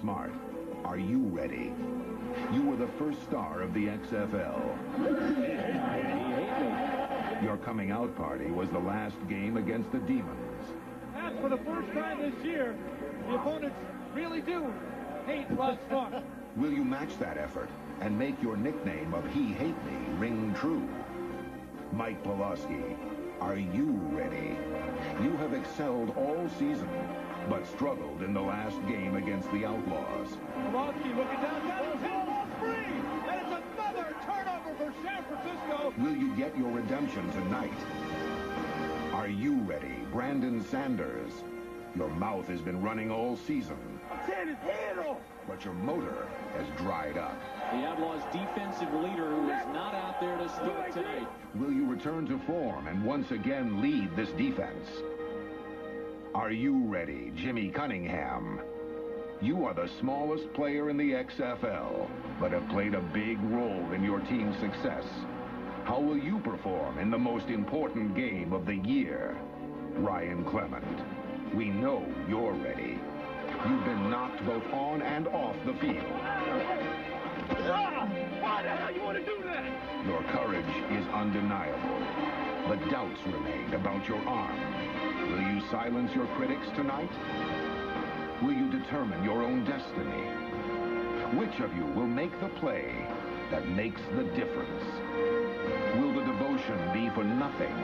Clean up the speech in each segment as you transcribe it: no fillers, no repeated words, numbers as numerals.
smart. Are you ready? You were the first star of the XFL. Your coming out party was the last game against the Demons. And for the first time this year, the opponents really do hate Las Vegas. Will you match that effort and make your nickname of He Hate Me ring true? Mike Pulaski, are you ready? You have excelled all season, but struggled in the last game against the Outlaws. Pulaski looking down, got his head off free, and it's another turnover for San Francisco. Will you get your redemption tonight? Are you ready, Brandon Sanders? Your mouth has been running all season, but your motor has dried up. The Outlaws' defensive leader who is not out there to start tonight. Will you return to form and once again lead this defense? Are you ready, Jimmy Cunningham? You are the smallest player in the XFL, but have played a big role in your team's success. How will you perform in the most important game of the year? Ryan Clement, we know you're ready. You've been knocked both on and off the field. Why the hell you want to do that? Your courage is undeniable, but doubts remain about your arm. Will you silence your critics tonight? Will you determine your own destiny? Which of you will make the play that makes the difference? Will the devotion be for nothing?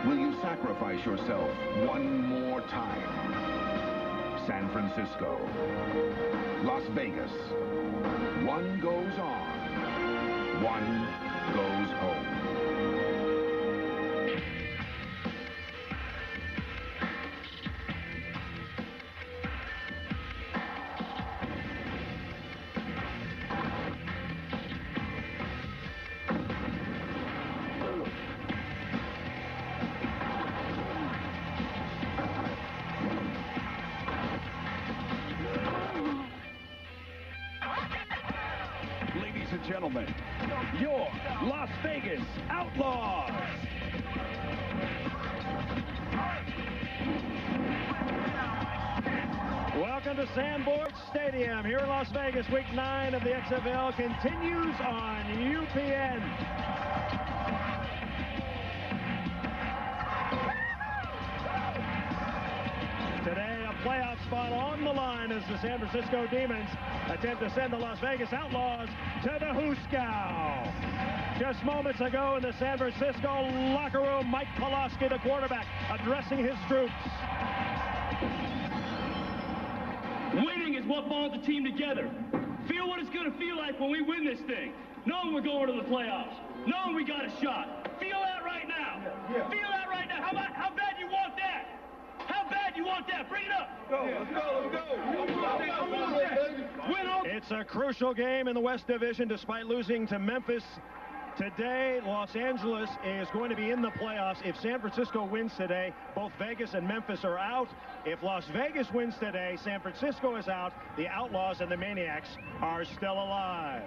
Will you sacrifice yourself one more time? San Francisco, Las Vegas. One goes on, one goes home. Ladies and gentlemen, your Las Vegas Outlaws. Welcome to Sanborn Stadium here in Las Vegas. Week 9 of the XFL continues on UPN. Today, a playoff spot on the line as the San Francisco Demons attempt to send the Las Vegas Outlaws to the Hooskow. Just moments ago in the San Francisco locker room, Mike Pulaski, the quarterback, addressing his troops. Winning is what bonds the team together. Feel what it's going to feel like when we win this thing. Knowing we're going to the playoffs. Knowing we got a shot. Feel that right now. Feel that right now. How bad you want that? How bad you want that? Bring it up. Let's go. It's a crucial game in the West Division despite losing to Memphis. Today, Los Angeles is going to be in the playoffs. If San Francisco wins today, both Vegas and Memphis are out. If Las Vegas wins today, San Francisco is out. The Outlaws and the Maniacs are still alive.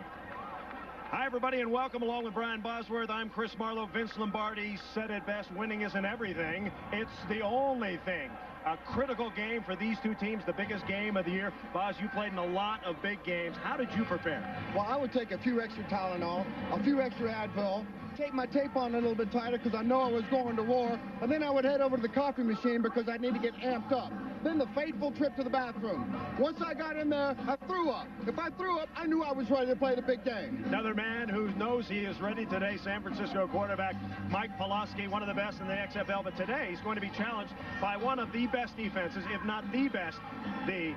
Hi, everybody, and welcome along with Brian Bosworth. I'm Chris Marlowe. Vince Lombardi said it best, winning isn't everything. It's the only thing. A critical game for these two teams, the biggest game of the year. Boz, you played in a lot of big games. How did you prepare? Well, I would take a few extra Tylenol, a few extra Advil, tape my tape on a little bit tighter because I know I was going to war, and then I would head over to the coffee machine because I need to get amped up. Then the fateful trip to the bathroom. Once I got in there, I threw up. If I threw up, I knew I was ready to play the big game. Another man who knows he is ready today, San Francisco quarterback Mike Pulaski, one of the best in the XFL, but today he's going to be challenged by one of the best defenses, if not the best, the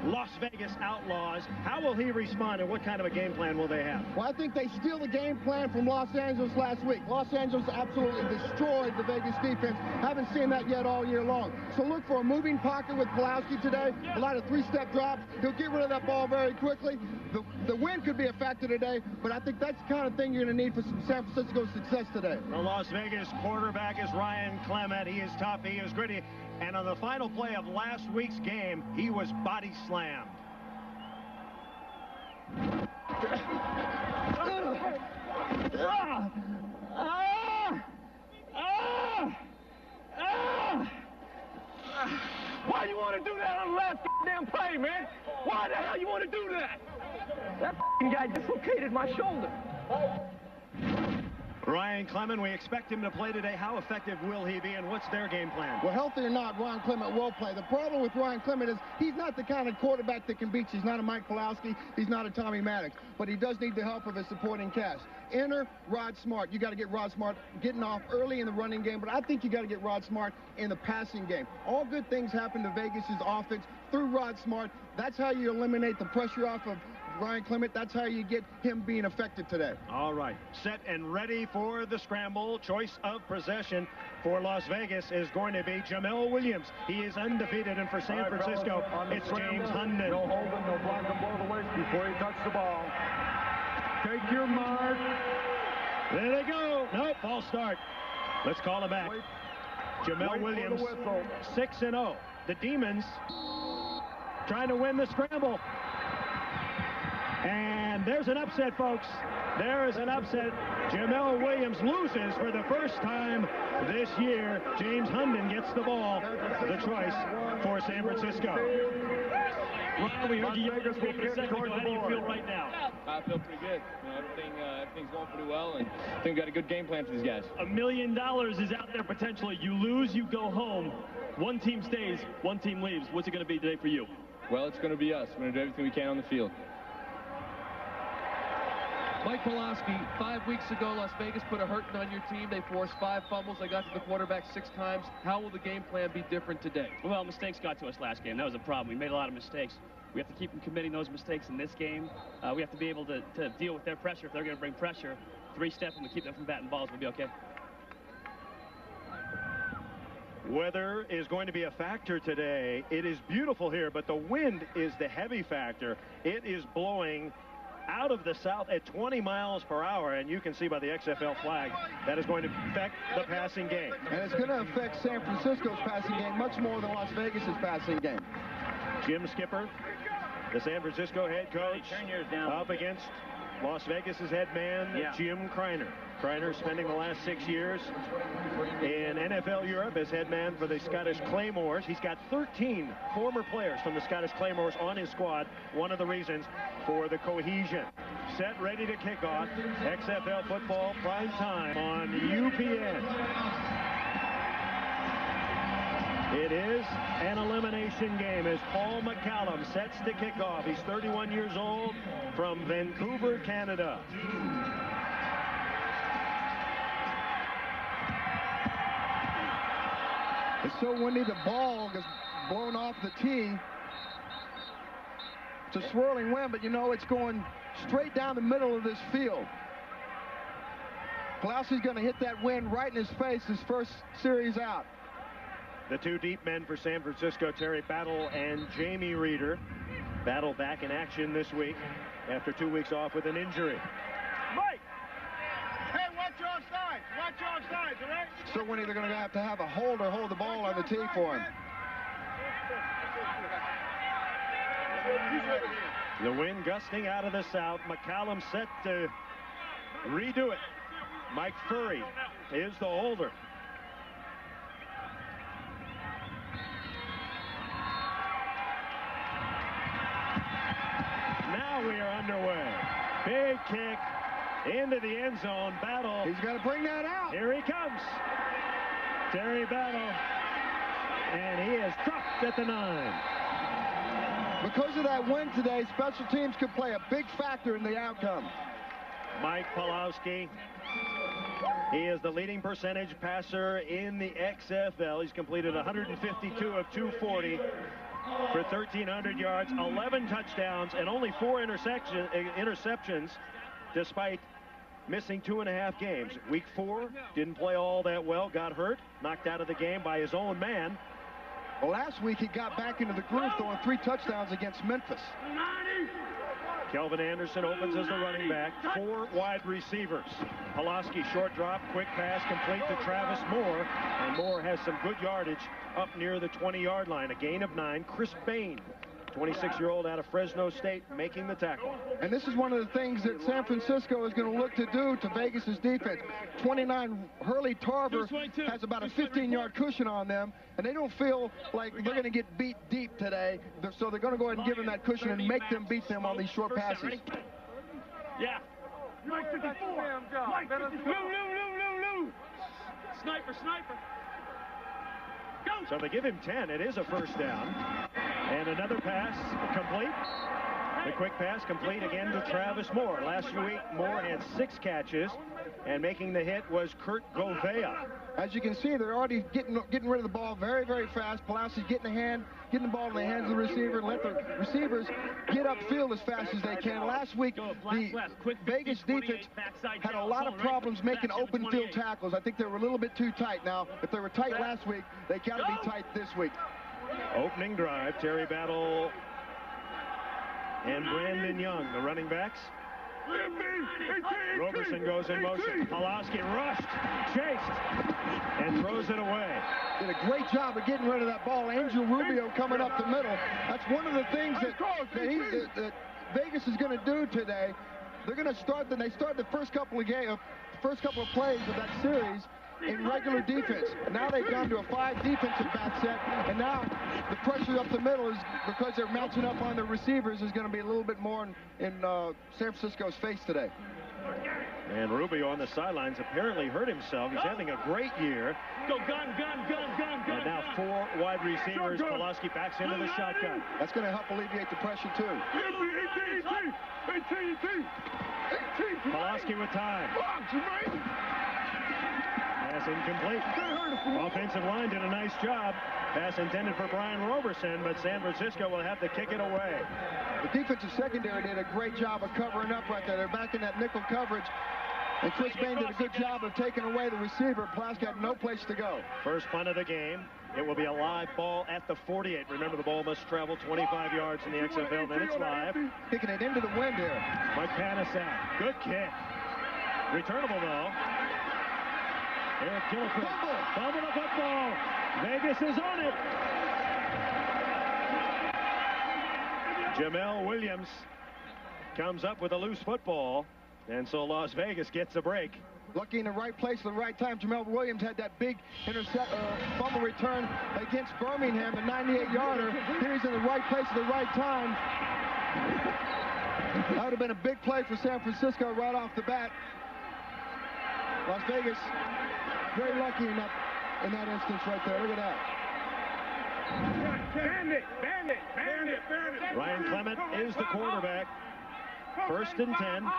Las Vegas Outlaws. How will he respond, and what kind of a game plan will they have? Well, I think they steal the game plan from Los Angeles last week. Los Angeles absolutely destroyed the Vegas defense. Haven't seen that yet all year long. So look for a moving pocket with Pulaski today. A lot of three-step drops. He'll get rid of that ball very quickly. The win could be a factor today, but I think that's the kind of thing you're going to need for San Francisco's success today. The Las Vegas quarterback is Ryan Clement. He is tough. He is gritty. And on the final play of last week's game, he was body slammed. Why hell you want to do that on the last goddamn play, man? Why the hell you want to do that? That guy dislocated my shoulder. Ryan Clement, we expect him to play today. How effective will he be, and what's their game plan? Well, healthy or not, Ryan Clement will play. The problem with Ryan Clement is he's not the kind of quarterback that can beat you. He's not a Mike Pawlowski. He's not a Tommy Maddox. But he does need the help of his supporting cast. Enter Rod Smart. You got to get Rod Smart getting off early in the running game, but I think you got to get Rod Smart in the passing game. All good things happen to Vegas's offense through Rod Smart. That's how you eliminate the pressure off of Ryan Clement. That's how you get him being effective today. All right, set and ready for the scramble. Choice of possession for Las Vegas is going to be Jamel Williams. He is undefeated, and for San Francisco, it's James Hunden. No holding, no blocking, blow the waist before he touches the ball. Take your mark. There they go. Nope, false start. Let's call it back. Jamel Williams, 6-0. The Demons trying to win the scramble. And there's an upset, folks. There is an upset. Jamel Williams loses for the first time this year. James Hunden gets the ball. The choice for San Francisco. Well, we heard you yell for a second ago. How do you feel right now? I feel pretty good. You know, everything's going pretty well, and I think we got a good game plan for these guys. $1 million is out there potentially. You lose, you go home. One team stays, one team leaves. What's it going to be today for you? Well, it's going to be us. We're going to do everything we can on the field. Mike Pawlowski, 5 weeks ago, Las Vegas put a hurting on your team. They forced 5 fumbles. They got to the quarterback 6 times. How will the game plan be different today? Well, mistakes got to us last game. That was a problem. We made a lot of mistakes. We have to keep them committing those mistakes in this game. We have to be able to deal with their pressure. If they're going to bring pressure, 3-step them and keep them from batting balls. We'll be okay. Weather is going to be a factor today. It is beautiful here, but the wind is the heavy factor. It is blowing out of the south at 20 miles per hour, and you can see by the XFL flag that is going to affect the passing game. And it's going to affect San Francisco's passing game much more than Las Vegas's passing game. Jim Skipper, the San Francisco head coach, up against Las Vegas's head man, Jim Kreiner. Kreiner spending the last 6 years in NFL Europe as head man for the Scottish Claymores. He's got 13 former players from the Scottish Claymores on his squad. One of the reasons for the cohesion. Set, ready to kick off. XFL football prime time on UPN. It is an elimination game as Paul McCallum sets to kick off. He's 31 years old from Vancouver, Canada. It's so windy, the ball gets blown off the tee. It's a swirling wind, but you know it's going straight down the middle of this field. Pawlowski's going to hit that wind right in his face his first series out. The 2 deep men for San Francisco, Terry Battle and Jamie Reeder. Battle back in action this week after 2 weeks off with an injury. Mike! Hey, watch your offsides. Watch your offsides, all right? So windy, they're going to have a holder hold the ball on the tee for him. The wind gusting out of the south. McCallum set to redo it. Mike Furry is the holder. Now we are underway. Big kick into the end zone. Battle. He's got to bring that out. Here he comes. Terry Battle. And he is dropped at the 9. Because of that win today, special teams could play a big factor in the outcome. Mike Pawlowski. He is the leading percentage passer in the XFL. He's completed 152 of 240 for 1,300 yards, 11 touchdowns, and only 4 interceptions, despite missing 2.5 games. Week 4, didn't play all that well, got hurt, knocked out of the game by his own man. Well, last week he got back into the groove, throwing 3 touchdowns against Memphis. Kelvin Anderson opens as the running back. 4 wide receivers. Pawlowski short drop, quick pass complete to Travis Moore. And Moore has some good yardage up near the 20-yard line. A gain of 9. Chris Bain 26-year-old out of Fresno State, making the tackle. And this is one of the things that San Francisco is going to look to do to Vegas's defense. 29 Hurley Tarver has about a 15-yard cushion on them, and they don't feel like they're going to get beat deep today. So they're going to go ahead and give them that cushion and make them beat them on these short passes. Yeah. Mike 54. Mike 54. Lou. Sniper. Go. So they give him 10. It is a first down. And another pass complete. The quick pass complete again to Travis Moore. Last week, Moore had 6 catches, and making the hit was Kurt Govea. As you can see, they're already getting rid of the ball very, very fast. Pulaski's getting the ball in the hands of the receiver and let the receivers get upfield as fast as they can. Last week, the Vegas defense had a lot of problems making open field tackles. I think they were a little bit too tight. Now, if they were tight last week, they got to be tight this week. Opening drive, Terry Battle and Brandon Young, the running backs. Roberson goes in motion. Pulaski rushed, chased, and throws it away. Did a great job of getting rid of that ball. Angel Rubio coming up the middle. That's one of the things that Vegas is going to do today. They're going to start. They start the first couple of plays of that series in regular defense. Now they've gone to a 5 defensive back set, and now the pressure up the middle is because they're matching up on the receivers is going to be a little bit more in San Francisco's face today. And Rubio on the sidelines apparently hurt himself. He's having a great year. Go gun. And now 4 wide receivers. Pulaski backs into the shotgun. That's going to help alleviate the pressure too. Pulaski with time. Pass incomplete. Offensive line did a nice job. Pass intended for Brian Roberson, but San Francisco will have to kick it away. The defensive secondary did a great job of covering up right there. They're back in that nickel coverage. And Chris Bain did a good job of taking away the receiver. Pulaski had no place to go. First punt of the game. It will be a live ball at the 48. Remember, the ball must travel 25 yards in the XFL. Then it's live. Kicking it into the wind here. Mike Panasat. Good kick. Returnable, though. Eric Gillicott. Fumble the football. Vegas is on it. Jamel Williams comes up with a loose football, and so Las Vegas gets a break. Lucky in the right place at the right time. Jamel Williams had that big fumble return against Birmingham, the 98-yarder. Here he's in the right place at the right time. That would have been a big play for San Francisco right off the bat. Las Vegas very lucky in that instance right there. Look at that. Bandit. Ryan Clement is the quarterback. First and 10.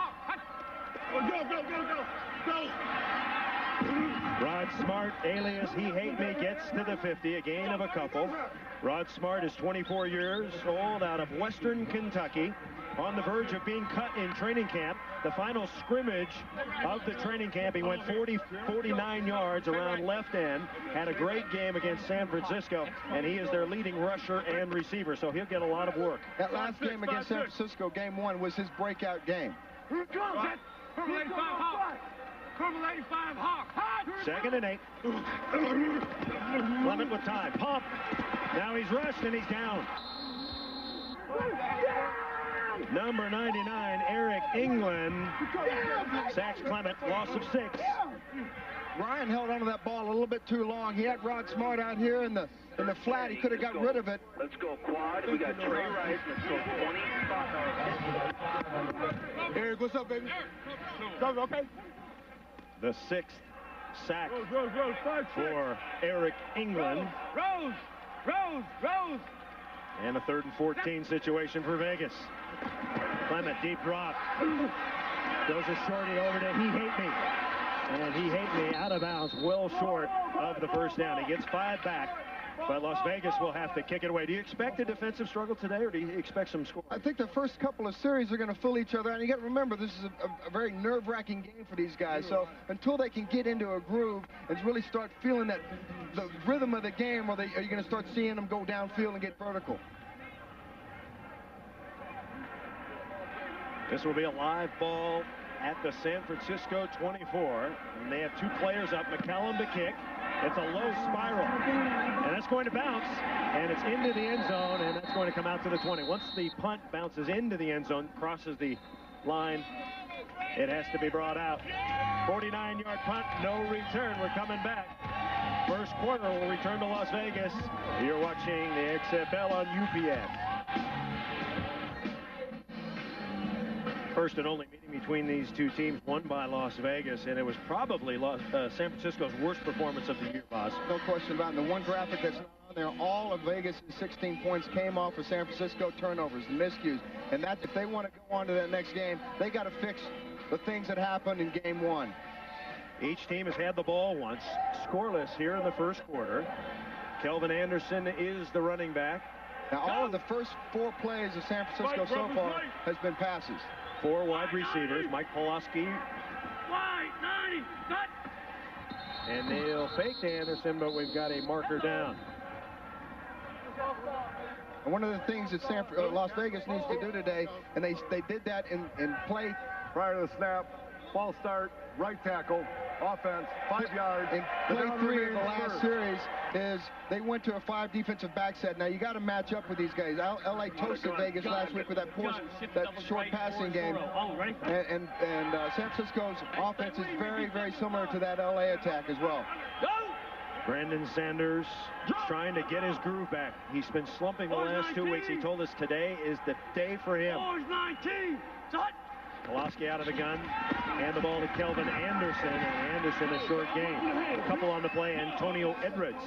Go. Rod Smart, alias He Hate Me, gets to the 50, a gain of a couple. Rod Smart is 24 years old, out of Western Kentucky, on the verge of being cut in training camp. The final scrimmage of the training camp, he went 49 yards around left end, had a great game against San Francisco, and he is their leading rusher and receiver, so he'll get a lot of work. That last game against San Francisco, game 1, was his breakout game. Purple 85 Hawk. Second and 8. Clement with time. Pump. Now he's rushed and he's down. Number 99, Eric England, sacks Clement, loss of 6. Ryan held onto that ball a little bit too long. He had Rod Smart out here in the flat. He could have got rid of it. Let's go quad. We got Trey Rice. Let's go 20. Eric, what's up, baby? Okay. The 6th sack for Eric England. Rose. And a 3rd and 14 situation for Vegas. Clement, deep drop. Goes a shorty over to He Hate Me. And He Hate Me out of bounds, well short of the first down. He gets 5 back, but Las Vegas will have to kick it away. Do you expect a defensive struggle today, or do you expect some score? I think the first couple of series are going to fill each other out. And you got to remember, this is a very nerve-wracking game for these guys. So until they can get into a groove and really start feeling that the rhythm of the game, are you going to start seeing them go downfield and get vertical? This will be a live ball at the San Francisco 24. And they have 2 players up. McCallum to kick. It's a low spiral, and that's going to bounce, and it's into the end zone, and that's going to come out to the 20. Once the punt bounces into the end zone, crosses the line, it has to be brought out. 49-yard punt, no return. We're coming back. First quarter will return to Las Vegas. You're watching the XFL on UPN. First and only meeting between these two teams, won by Las Vegas, and it was probably San Francisco's worst performance of the year, Boss. No question about it. And the one graphic that's not on there, all of Vegas' 16 points came off of San Francisco turnovers, the miscues. And that, if they want to go on to that next game, they got to fix the things that happened in game one. Each team has had the ball once, scoreless here in the first quarter. Kelvin Anderson is the running back. Now, all of the first 4 plays of San Francisco so far has been passes. 4 wide receivers, Mike Pulaski. Wide, 90, cut. And they'll fake to Anderson, but we've got a marker down. And one of the things that Las Vegas needs to do today, and they did that in play Prior to the snap, false start, right tackle, offense, 5 yards. In play 3 of the last series is they went to a 5 defensive back set. Now you got to match up with these guys. LA toasted Vegas last week with that short passing game. And San Francisco's offense is very, very similar to that LA attack as well. Brandon Sanders trying to get his groove back. He's been slumping the last 2 weeks. He told us today is the day for him. 19, Pulaski out of the gun, and the ball to Kelvin Anderson, and Anderson a short gain. A couple on the play, Antonio Edwards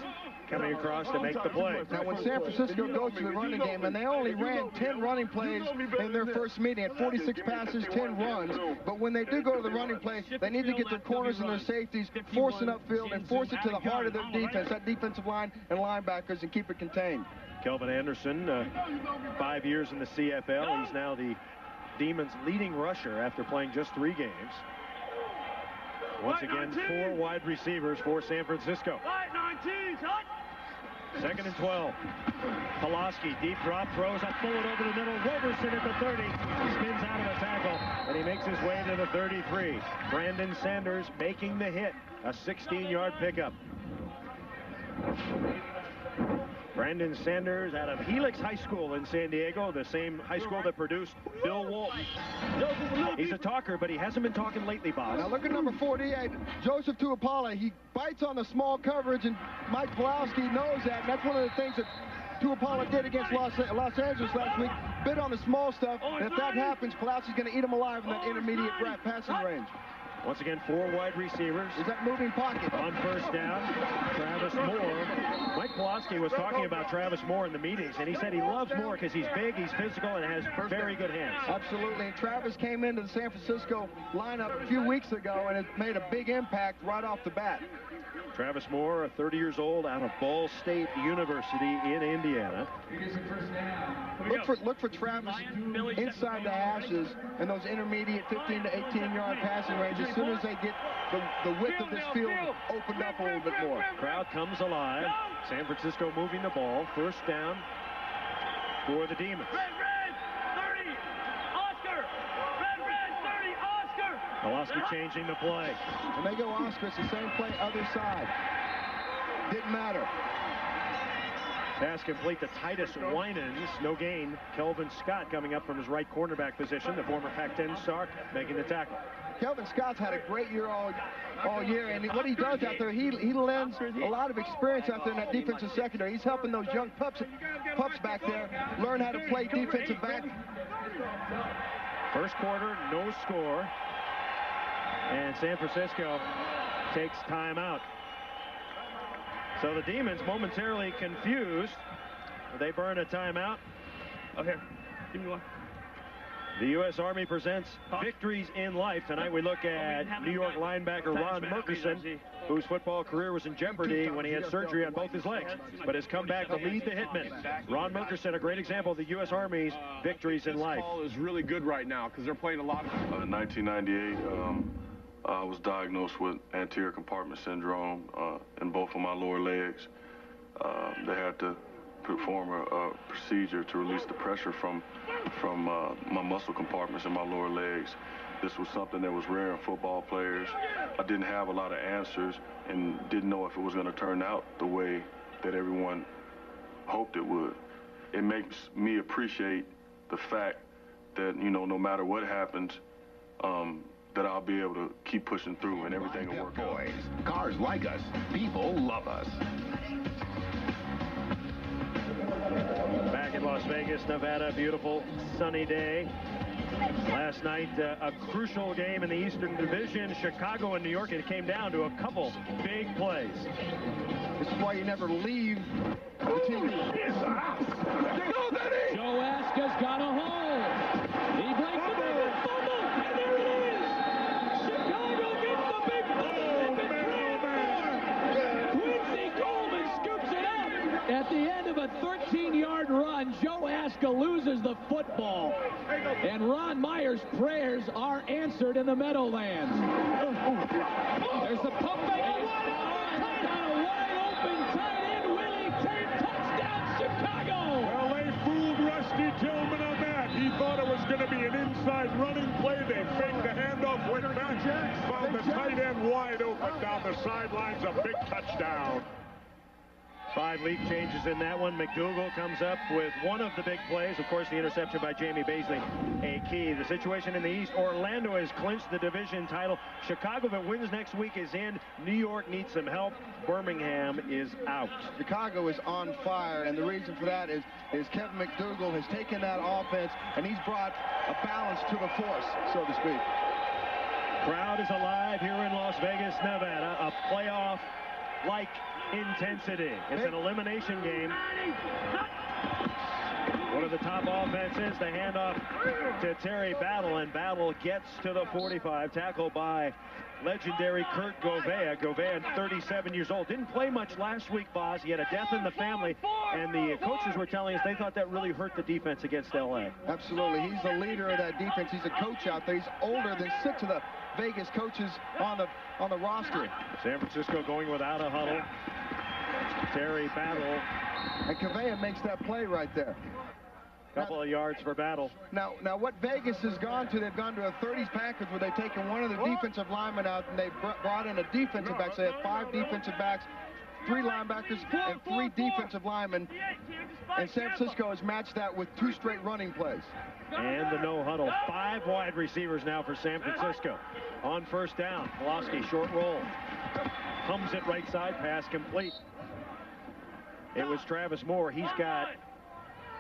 coming across to make the play. Now when San Francisco goes to the running game, and they only ran 10 running plays in their first meeting at 46 passes, 10 runs, but when they do go to the running play, they need to get their corners and their safeties, force it upfield, and force it to the heart of their defense, that defensive line and linebackers, and keep it contained. Kelvin Anderson, 5 years in the CFL. He's now the Demons' leading rusher after playing just 3 games. Once again, 4 wide receivers for San Francisco. 2nd and 12. Pulaski, deep drop, throws a bullet over the middle. Roberson at the 30. Spins out of a tackle, and he makes his way to the 33. Brandon Sanders making the hit. A 16-yard pickup. Brandon Sanders out of Helix High School in San Diego, the same high school that produced Bill Walton. He's a talker, but he hasn't been talking lately, Boss. Now look at number 48, Joseph Tuapala. He bites on the small coverage, and Mike Pulaski knows that, and that's one of the things that Tuapala did against Los Angeles last week, bit on the small stuff, and if that happens, Pulaski's going to eat him alive in that intermediate passing range. Once again, 4 wide receivers. Is that moving pocket? On first down, Travis Moore. Mike Pulaski was talking about Travis Moore in the meetings, and he said he loves Moore because he's big, he's physical, and has very good hands. Absolutely, and Travis came into the San Francisco lineup a few weeks ago, and it made a big impact right off the bat. Travis Moore, 30 years old, out of Ball State University in Indiana. Look for Travis inside the hashes in those intermediate 15 to 18-yard passing ranges. As soon as they get the width of this field opened up a little bit more. Crowd comes alive. San Francisco moving the ball. First down for the Demons. Red, 30, Oscar. Red, 30, Oscar. Pulaski changing the play. And they go Oscar, it's the same play, other side. Didn't matter. Pass complete to Titus Winans. No gain. Kelvin Scott coming up from his right cornerback position. The former Pac-10 star making the tackle. Kelvin Scott's had a great year all year, and what he does out there, he lends a lot of experience out there in that defensive secondary. He's helping those young pups back there learn how to play defensive back. First quarter, no score, and San Francisco takes timeout. So the Demons momentarily confused. They burn a timeout. Okay, give me one. The U.S. Army presents Victories in Life. Tonight we look at New York linebacker Ron Merkerson, whose football career was in jeopardy when he had surgery on both his legs, but has come back to lead the Hitmen. Ron Merkerson, a great example of the U.S. Army's Victories in Life. Football is really good right now because they're playing a lot of... In 1998, I was diagnosed with anterior compartment syndrome in both of my lower legs. They had to perform a procedure to release the pressure from from my muscle compartments in my lower legs. This was something that was rare in football players. I didn't have a lot of answers and didn't know if it was going to turn out the way that everyone hoped it would. It makes me appreciate the fact that, you know, no matter what happens, that I'll be able to keep pushing through and everything will work out. Boys, cars like us, people love us. Back in Las Vegas, Nevada, beautiful sunny day. Last night, a crucial game in the Eastern Division, Chicago and New York. It came down to a couple big plays. This is why you never leave the team. Joe Aska's got a hole. He breaks the big fumble, and there it is. Chicago gets the big fumble. Quincy Coleman scoops it up. At the end of a 13-yard run, Joe Aska loses the football. And Ron Meyer's prayers are answered in the Meadowlands. There's the pump fake. A wide open tight end, Willie Tate, touchdown Chicago. Well, they fooled Rusty Tillman on that. He thought it was going to be an inside running play. They faked the handoff, went back, found the tight end wide open down the sidelines. A big touchdown. 5 lead changes in that one. McDougal comes up with one of the big plays. Of course, the interception by Jamie Baisley, a key. The situation in the East, Orlando has clinched the division title. Chicago, if it wins next week, is in. New York needs some help. Birmingham is out. Chicago is on fire, and the reason for that is Kevin McDougal has taken that offense, and he's brought a balance to the force, so to speak. Crowd is alive here in Las Vegas, Nevada. A playoff-like intensity. It's an elimination game. One of the top offenses, the handoff to Terry Battle, and Battle gets to the 45, tackled by legendary Kurt Govea. Govea, 37 years old. Didn't play much last week, Boz. He had a death in the family, and the coaches were telling us they thought that really hurt the defense against L.A. Absolutely. He's the leader of that defense. He's a coach out there. He's older than 6 of the Vegas coaches on the roster. San Francisco going without a huddle. Terry Battle. And Govea makes that play right there. Couple of yards for Battle. Now what Vegas has gone to, they've gone to a 30s package where they've taken one of the defensive linemen out and they've brought in a defensive back. So they have 5 defensive backs, 3 linebackers, and 3 defensive linemen. And San Francisco has matched that with 2 straight running plays. And the no huddle. 5 wide receivers now for San Francisco. On first down, Pulaski, short roll. Hums it right side, pass complete. It was Travis Moore. He's got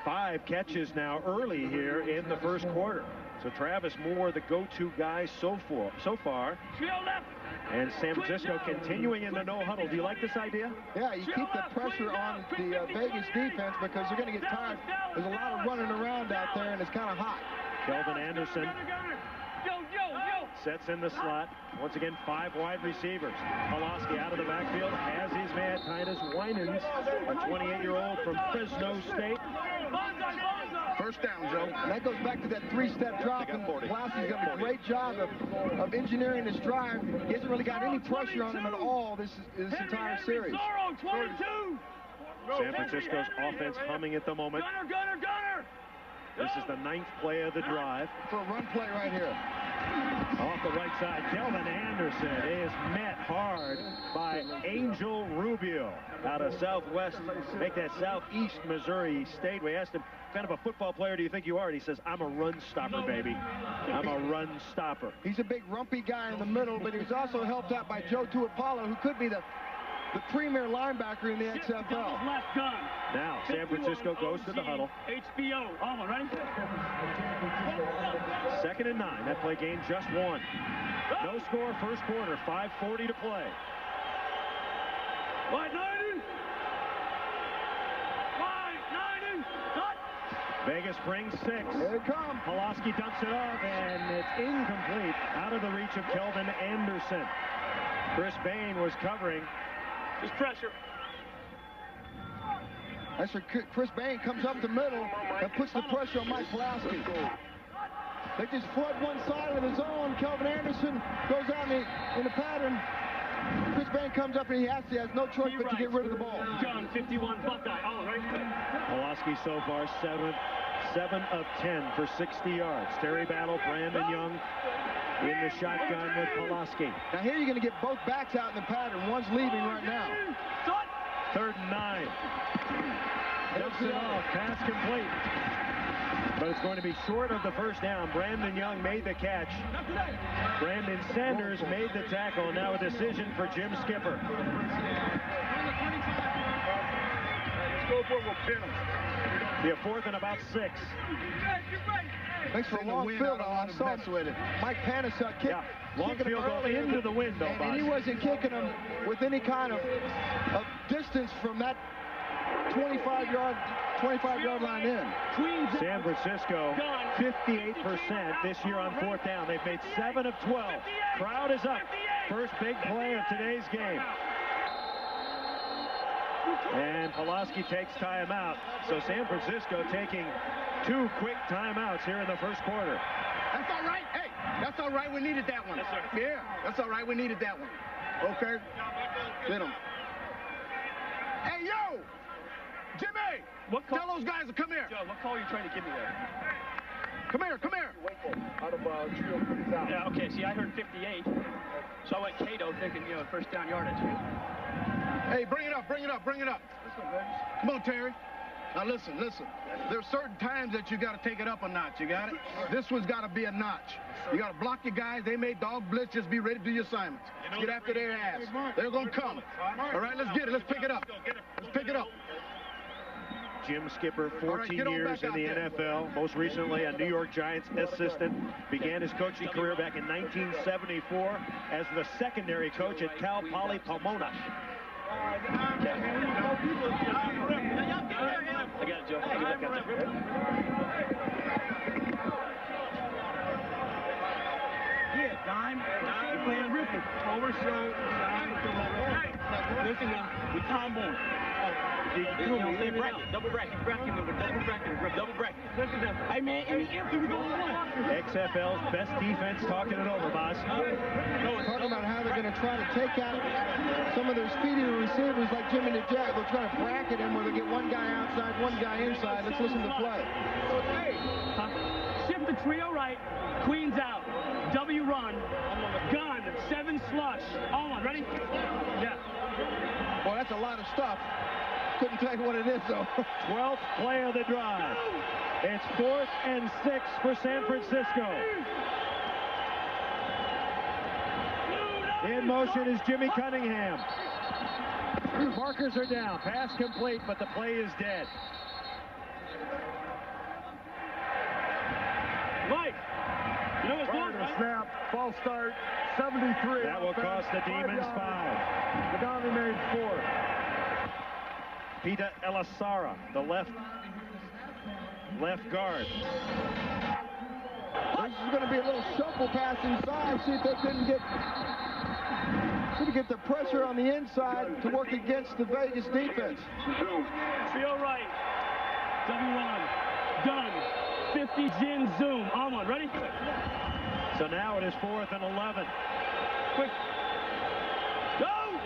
5 catches now early here in the first quarter. So Travis Moore, the go-to guy so far. And San Francisco continuing in the no huddle. Do you like this idea? Yeah, you keep the pressure on the Vegas defense because they're going to get tired. There's a lot of running around out there, and it's kind of hot. Kelvin Anderson sets in the slot. Once again, 5 wide receivers. Pulaski out of the backfield has his man Titus Winans, a 28-year-old from Fresno State. First down, Joe. And that goes back to that 3-step drop, and Pulaski's done a great job of engineering this drive. He hasn't really got any pressure on him at all this entire series. San Francisco's offense humming at the moment. This is the 9th play of the drive. For a run play right here. Off the right side, Kelvin Anderson is met hard by Angel Rubio out of Southwest, make that Southeast Missouri State. We asked him, what kind of a football player do you think you are? And he says, I'm a run stopper, baby. I'm a run stopper. He's a big rumpy guy in the middle, but he was also helped out by Joe Tuapalo, who could be the premier linebacker in the XFL. Now, San Francisco goes to the huddle. HBO. Alma, ready? 2nd and 9. That play gained just 1. No score, first quarter. 5:40 to play. Wide 90. Wide 90. Cut. Vegas brings 6. Here it comes. Pulaski dumps it off, and it's incomplete. Out of the reach of Kelvin Anderson. Chris Bain was covering. Just pressure. That's where Chris Bain comes up the middle and puts the pressure on Mike Pulaski. They just flood one side of the zone. Kelvin Anderson goes out in the pattern. Chris Bain comes up and he has no choice but to get rid of the ball. John, 51 Buckeye. Oh, right. Pulaski so far 7 of 10 for 60 yards. Terry Battle, Brandon Young in the shotgun with Pulaski. Now here you're going to get both backs out in the pattern. One's leaving right now. 3rd and 9. Dumps it off. Pass complete. But it's going to be short of the first down. Brandon Young made the catch. Brandon Sanders made the tackle. Now a decision for Jim Skipper. Be a 4th and about 6. Thanks for a long field. I saw with it. Mike Panasuk kicked. Yeah, long field goal into the window. And he wasn't kicking him with any kind of distance from that 25-yard line in. San Francisco, 58% this year on 4th down. They've made 7 of 12. Crowd is up. First big play of today's game. And Pulaski takes timeout. So San Francisco taking 2 quick timeouts here in the first quarter. That's all right. Hey, that's all right. We needed that one. Yes, sir. Yeah, that's all right. We needed that one. Okay. Get him. Hey, yo! Jimmy! Tell those guys to come here. Joe, what call are you trying to give me there? Come here, come here. Out of yeah, okay, see, I heard 58. So I went Cato thinking, you know, first down yardage. Hey, bring it up, bring it up, bring it up. Come on, Terry. Now listen. There's certain times that you got to take it up a notch. You got it? This one's got to be a notch. You got to block your guys. They may dog blitz. Just be ready to do your assignments. Get after their ass. They're going to come. All right, let's get it. Let's pick it up. Let's pick it up. Jim Skipper, 14 years in the NFL, most recently a New York Giants assistant. Began his coaching career back in 1974 as the secondary coach at Cal Poly Pomona. I got it, Joe. Yeah, dime. You're playing Ripley. Over, so listen, we calm on. Double bracket. Hey, man, any empty, we going to win. XFL's best defense talking it over, boss. Talking about how they're going to try to take out some of their speedier receivers like Jimmy the Jet. They'll try to bracket him where they get one guy outside, one guy inside. Let's listen to the play. Shift the trio right. Queens out. W run. Gun. 7 slush. All on. Ready? Yeah. Boy, that's a lot of stuff. Couldn't tell you what it is, though. 12th play of the drive. It's 4th and 6 for San Francisco. In motion is Jimmy Cunningham. Markers are down. Pass complete, but the play is dead. Mike, you know what's going on? Snap, false start, 73. That will cost the Demons 5. Madani made 4. Peter Elisara, the left guard. This is going to be a little shuffle pass inside. See if they couldn't get the pressure on the inside to work against the Vegas defense. Trio right. W1. Gun. 50 Jin zoom. On. Ready? So now it is 4th and 11. Quick. Go!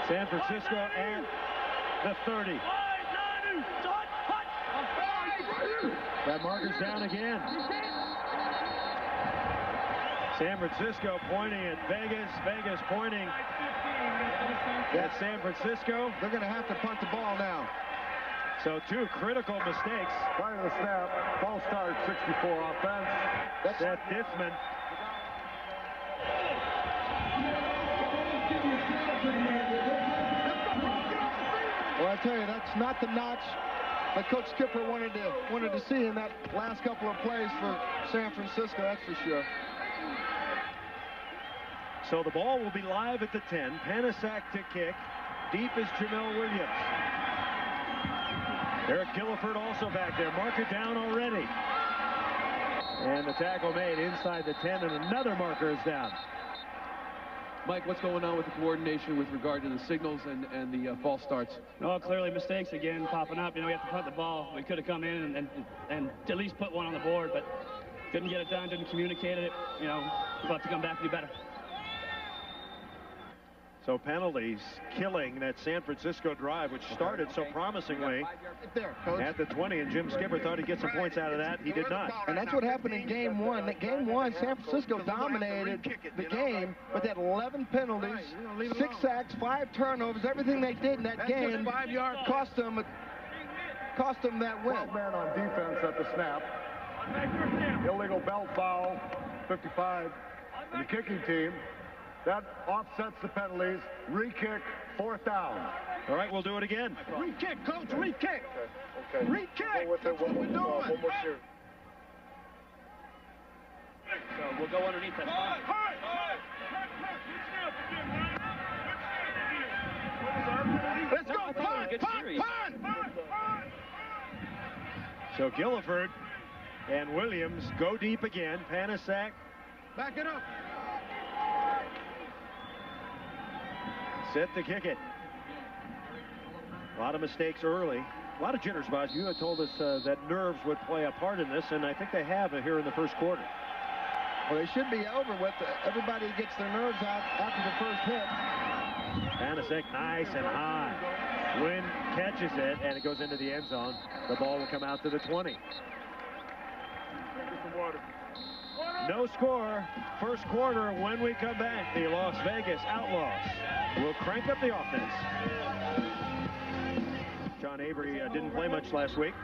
San Francisco at the 30. That marker's down again. San Francisco pointing at Vegas. Vegas pointing at San Francisco. They're going to have to punt the ball now. So 2 critical mistakes. Right of the snap, false start, 64 offense. That's Seth Diffman. Well, I tell you, that's not the notch that Coach Skipper wanted to see in that last couple of plays for San Francisco, that's for sure. So the ball will be live at the 10. Panasuk to kick. Deep is Jamel Williams. Eric Gilliford also back there. Marker down already. And the tackle made inside the 10, and another marker is down. Mike, what's going on with the coordination with regard to the signals and the false starts? Oh, clearly mistakes again popping up. You know, we have to punt the ball. We could have come in and at least put one on the board, but couldn't get it done, didn't communicate it. You know, we'll have to come back and do better. So So penalties killing that San Francisco drive, which started so promisingly at the 20, and Jim Skipper thought he'd get some points out of that. He did not. And that's what happened in game one. Game one, San Francisco dominated the game, but they had 11 penalties, 6 sacks, 5 turnovers. Everything they did in that game cost them that win. 12 man on defense at the snap. Illegal belt foul, 55. And the kicking team. That offsets the penalties. Re-kick, 4th down. All right, we'll do it again. Re-kick, coach, re-kick. Okay. Re-kick. That's what we're doing. One more series. So we'll go underneath that. Let's go, punt. So Gilliford and Williams go deep again. Panasak. Back it up. Set to kick it. A lot of mistakes early. A lot of jitters, Boz. You had told us that nerves would play a part in this, and I think they have here in the first quarter. Well, they should be over with. Everybody gets their nerves out after the first hit. Panasak nice and high. Wynn catches it, and it goes into the end zone. The ball will come out to the 20. No score. First quarter. When we come back, the Las Vegas Outlaws will crank up the offense. John Avery didn't play much last week,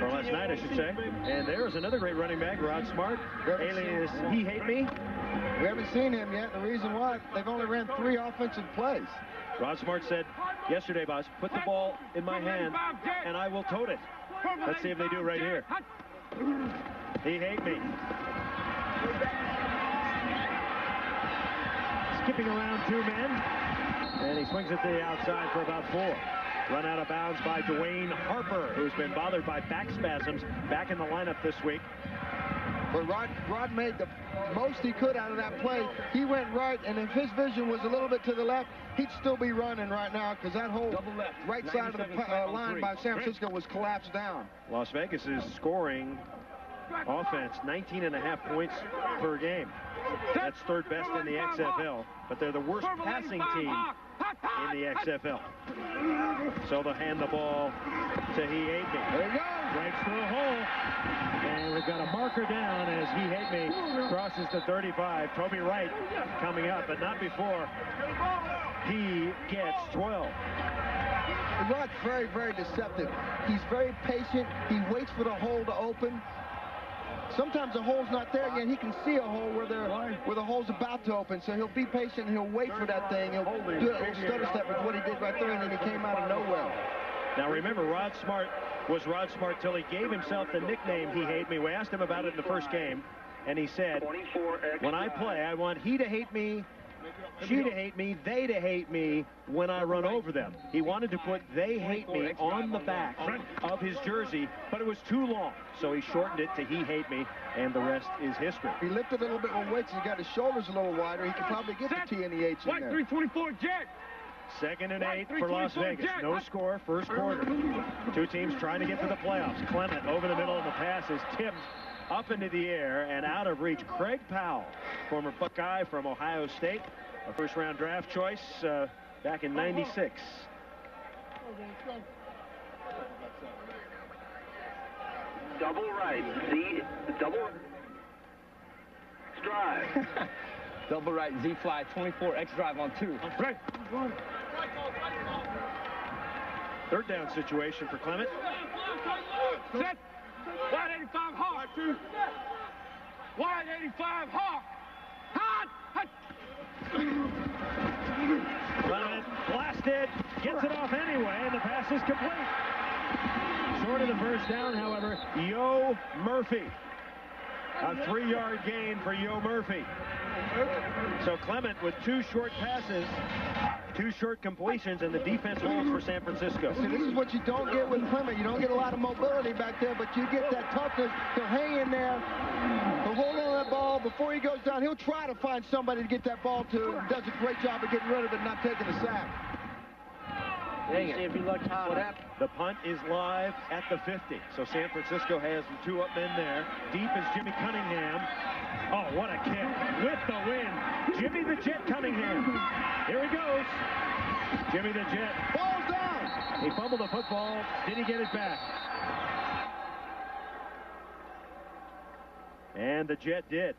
or last night, I should say. And there's another great running back, Rod Smart, alias He Hate Me. We haven't seen him yet. The reason why, they've only ran 3 offensive plays. Rod Smart said yesterday, boss, put the ball in my hand and I will tote it. Let's see if they do right here. He Hate Me. Skipping around 2 men, and he swings it to the outside for about 4. Run out of bounds by Dwayne Harper, who's been bothered by back spasms, back in the lineup this week. But Rod made the most he could out of that play. He went right, and if his vision was a little bit to the left, he'd still be running right now, because that whole right side of the line by San Francisco was collapsed down. Las Vegas is scoring offense 19.5 points per game. That's 3rd best in the XFL, but they're the worst passing team in the XFL. So they'll hand the ball to He Hate Me. There you go. Breaks through a hole. And we've got a marker down as He Hate Me crosses the 35. Toby Wright coming up, but not before he gets 12. Rod's very, very deceptive. He's very patient. He waits for the hole to open. Sometimes the hole's not there yet. He can see a hole where the hole's about to open. So he'll be patient and he'll wait for that thing. He'll do a stutter step with what he did right there, and then he came out of nowhere. Now remember, Rod Smart was Rod Smart till he gave himself the nickname He Hate Me. We asked him about it in the first game, and he said, when I play, I want he to hate me, she to hate me, they to hate me when I run over them. He wanted to put they hate me on the back of his jersey, but it was too long. So he shortened it to He Hate Me, and the rest is history. He lifted a little bit with weights. He got his shoulders a little wider. He could probably get the T and the H in there. 324 jet. 2nd and 8 for Las Vegas. No score, first quarter. 2 teams trying to get to the playoffs. Clement over the middle, and the pass is tipped up into the air and out of reach. Craig Powell, former Buckeye from Ohio State, a first-round draft choice back in '96. Double right, Z, double drive. Double right, Z fly, 24 X drive on 2. Right. 3rd down situation for Clement. Set. Wide 85 Hawk. Wide 85 Hawk. Hot. Clement blasted, gets it off anyway, and the pass is complete. Short of the first down, however, Yo Murphy. A 3-yard gain for Yo Murphy. So Clement with 2 short passes, 2 short completions, and the defense holds for San Francisco. See, this is what you don't get with Clement. You don't get a lot of mobility back there, but you get that toughness. He'll hang in there. He'll hold on to that ball. Before he goes down, he'll try to find somebody to get that ball to. Does a great job of getting rid of it and not taking a sack. Dang it. See if he looks hot. What happened? The punt is live at the 50. So San Francisco has the 2 up men there. Deep is Jimmy Cunningham. Oh, what a kick. With the win. Jimmy the Jet Cunningham. Here he goes. Jimmy the Jet. Ball's down. He fumbled the football. Did he get it back? And the Jet did.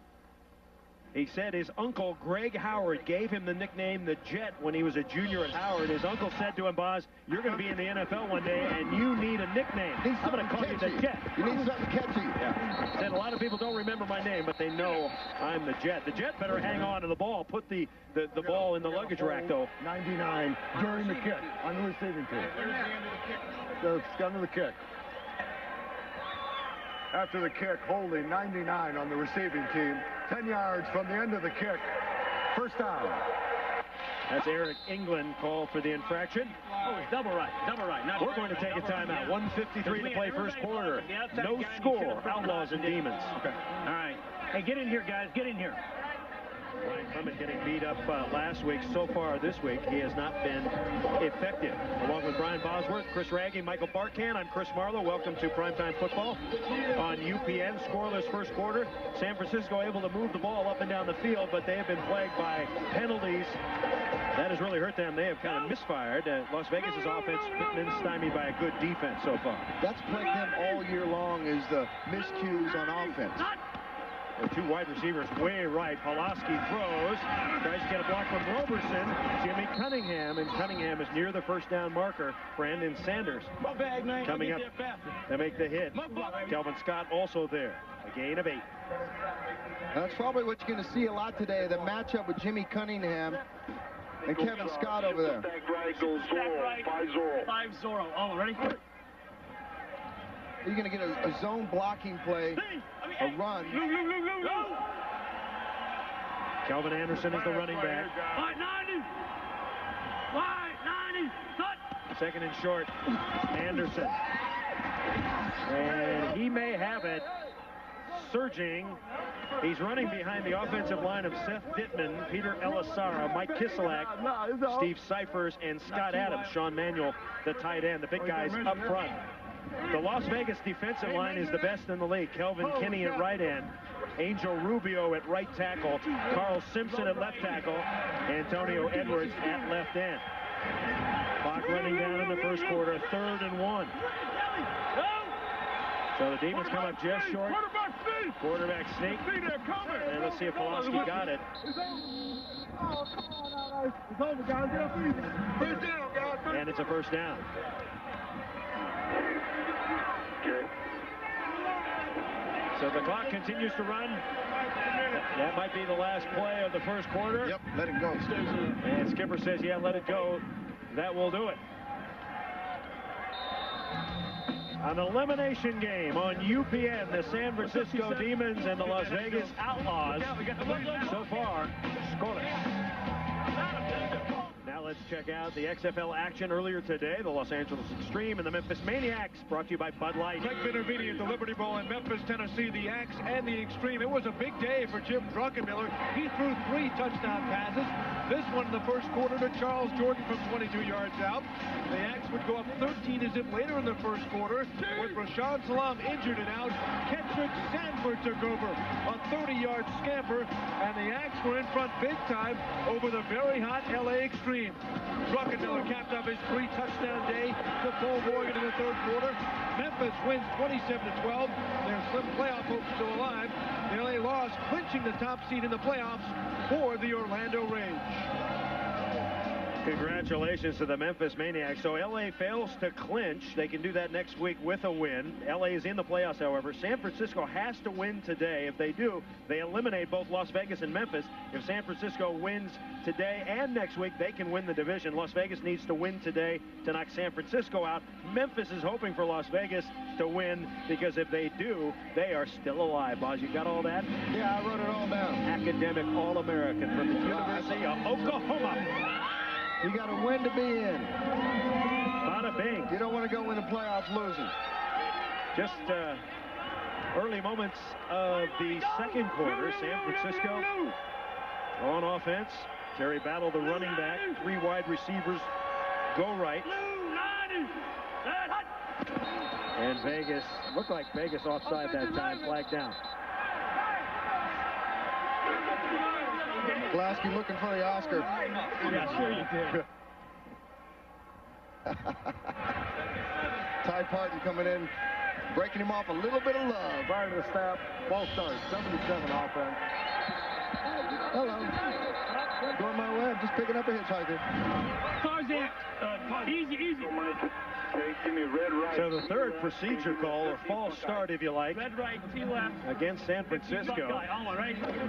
He said his uncle, Greg Howard, gave him the nickname the Jet when he was a junior at Howard. His uncle said to him, Boz, you're going to be in the NFL one day, and you need a nickname. I'm going to call you the Jet. You need something catchy. Yeah. Said a lot of people don't remember my name, but they know I'm the Jet. The Jet better hang on to the ball. Put the ball in the luggage rack, though. 99 during the kick on the receiving team. So it's under the kick. After the kick, holding 99 on the receiving team. 10 yards from the end of the kick. First down. That's Eric England called for the infraction. Oh, double right. We're going to take a timeout. 1:53 to play first quarter. No score. Outlaws and Demons. Okay. All right. Hey, get in here, guys. Get in here. Ryan Clement getting beat up last week. So far this week, he has not been effective. Along with Brian Bosworth, Chris Raggy, Michael Barkan, I'm Chris Marlowe. Welcome to Primetime Football on UPN. Scoreless first quarter. San Francisco able to move the ball up and down the field, but they have been plagued by penalties. That has really hurt them. They have kind of misfired. Las Vegas' offense been stymied by a good defense so far. That's plagued them all year long, is the miscues on offense. The 2 wide receivers way right. Pulaski throws. Tries to get a block from Roberson. Jimmy Cunningham, and Cunningham is near the first down marker. Brandon Sanders coming up to make the hit. Kelvin Scott also there. A gain of 8. That's probably what you're going to see a lot today, the matchup with Jimmy Cunningham and Kevin Scott over there. Five Zorro. Oh, ready? You're going to get a zone blocking play, a run. Kelvin Anderson is the running back. 590. Second and short. Anderson. And he may have it. Surging. He's running behind the offensive line of Seth Dittman, Peter Elisara, Mike Kiselak, Steve Cyphers, and Scott Adams. Sean Manuel, the tight end. The big guys up front. The Las Vegas defensive line is the best in the league. Kelvin Kinney at right end. Angel Rubio at right tackle. Carl Simpson at left tackle. Antonio Edwards at left end. Clock running down in the first quarter. 3rd and 1. So the Demons come up just short. Quarterback sneak. And let's see if Pulaski got it. And it's a first down. So the clock continues to run. That might be the last play of the first quarter. Yep, let it go. And Skipper says, yeah, let it go. That will do it. An elimination game on UPN, the San Francisco Demons and the Las Vegas Outlaws. So far, scoreless. Now let's check out the XFL action earlier today. The Los Angeles Extreme and the Memphis Maniacs, brought to you by Bud Light. Greg Benervini at the Liberty Bowl in Memphis, Tennessee. The Axe and the Extreme. It was a big day for Jim Druckenmiller. He threw 3 touchdown passes. This one in the first quarter to Charles Jordan from 22 yards out. The Axe would go up 13-zip later in the first quarter with Rashawn Salam injured and out. Kendrick Sanford took over a 30-yard scamper, and the Axe were in front big time over the very hot LA Extreme. Druckenmiller capped up his 3-touchdown day to Paul Morgan in the third quarter. Memphis wins 27-12. Their slim playoff hopes still alive. The LA Laws clinching the top seed in the playoffs for the Orlando Rage. Congratulations to the Memphis Maniacs. So LA fails to clinch. They can do that next week with a win. LA is in the playoffs, however. San Francisco has to win today. If they do, they eliminate both Las Vegas and Memphis. If San Francisco wins today and next week, they can win the division. Las Vegas needs to win today to knock San Francisco out. Memphis is hoping for Las Vegas to win, because if they do, they are still alive. Boz, you got all that? Yeah, I wrote it all down. Academic All-American from the University of Oklahoma. You got to win to be in. Bada bing. You don't want to go in the playoffs losing. Just early moments of the second quarter. San Francisco on offense. Terry Battle, the running back. 3 wide receivers go right. And Vegas, looked like Vegas offside that time, flag down. Pulaski looking for the Oscar. Yeah, sure you did. Ty Parton coming in, breaking him off a little bit of love. Prior to the staff, false start, 77 offense. Hello. Going my way, I'm just picking up a hitchhiker. Tarzan, easy. Give me red right. So the third procedure call, or false start if you like, Red right, T left. against San Francisco.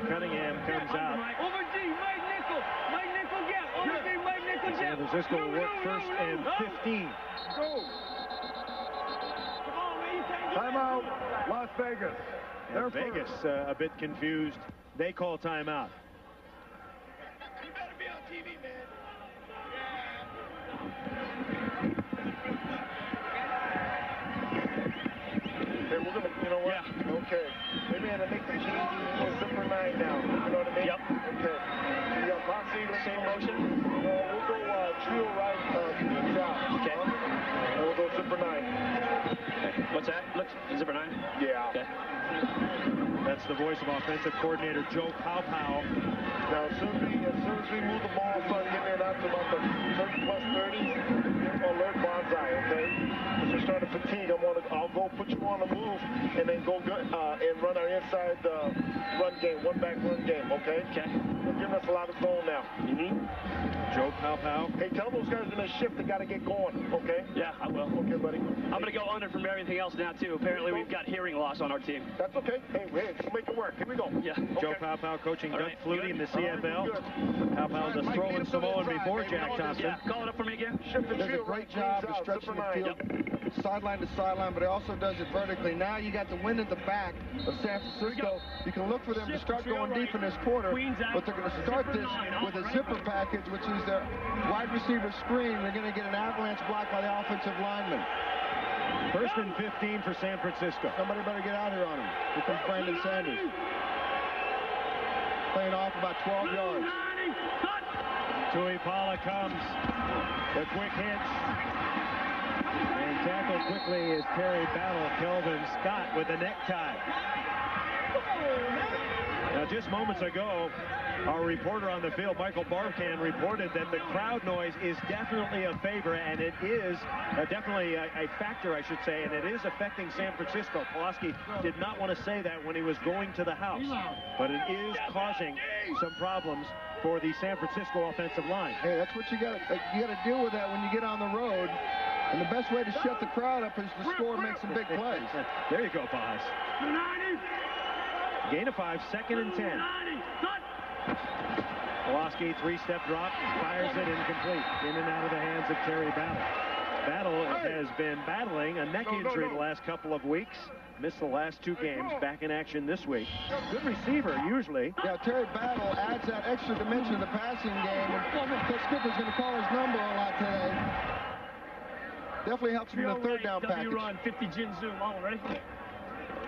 Cunningham comes out. Over D, Mike Nickel. Mike Nickel, yeah. Over D, Mike Nickel, yeah. San Francisco will work first and 15. Go. Timeout, Las Vegas. And Vegas a bit confused. They call timeout. You better be on TV, man. Hey, we're gonna, you know what? Yeah. Okay. Maybe I'm gonna make the change to zipper 9 now. You know what I mean? Yep. Okay. Yeah, Bossy, Same motion? No, we'll go trio right, queens out. Okay. And we'll go zipper 9. Okay. What's that? Looks zipper 9? Yeah. Okay. That's the voice of offensive coordinator Joe Powpow. Now, as soon as we move the ball, start getting it out to about the 30-plus 30, alert Bonsai, okay? As we start to fatigue, I'll go put you on the move and then go good, and run our inside run game, one-back run game, okay? Okay. They're giving us a lot of zone now. Joe Powpow. Hey, tell those guys in the shift they got to get going, okay? Yeah, I will. Okay, buddy. I'm going to go under from everything else now, too. Apparently, we've got hearing loss on our team. That's okay. Hey, we'll make it work. Here we go. Yeah. Joe Powpow coaching Doug Flutie in the CFL. Powpow's a strolling Samoan before Jack Thompson. Yeah, call it up for me again. Does a great job of stretching the field sideline to sideline, but he also does it vertically. Now you got the wind at the back of San Francisco. You can look for them to start going deep in this quarter, but they're going to start this with a zipper package, which is their wide receiver screen. They're going to get an avalanche block by the offensive lineman. First and 15 for San Francisco. Somebody better get out here on him. Here comes Brandon Sanders. Playing off about 12 yards. Tuipala comes. The quick hitch. And tackled quickly is Terry Battle. Kelvin Scott with a necktie. Now, just moments ago, our reporter on the field, Michael Barkan, reported that the crowd noise is definitely a favor, and it is definitely a factor, I should say, and it is affecting San Francisco. Pulaski did not want to say that when he was going to the house, but it is causing some problems for the San Francisco offensive line. Hey, that's what you got to deal with that when you get on the road. And the best way to shut the crowd up is to score and make some big plays. There you go, Boz. Gain of 5, second and 10. Pulaski, three-step drop, fires it incomplete. In and out of the hands of Terry Battle. Battle has been battling a neck injury the last couple of weeks. Missed the last 2 games, back in action this week. Good receiver, usually. Yeah, Terry Battle adds that extra dimension to the passing game. And Coach Skipper's going to call his number a lot today. Definitely helps him in the third down package. Run, 50 Jin Zoom. All ready?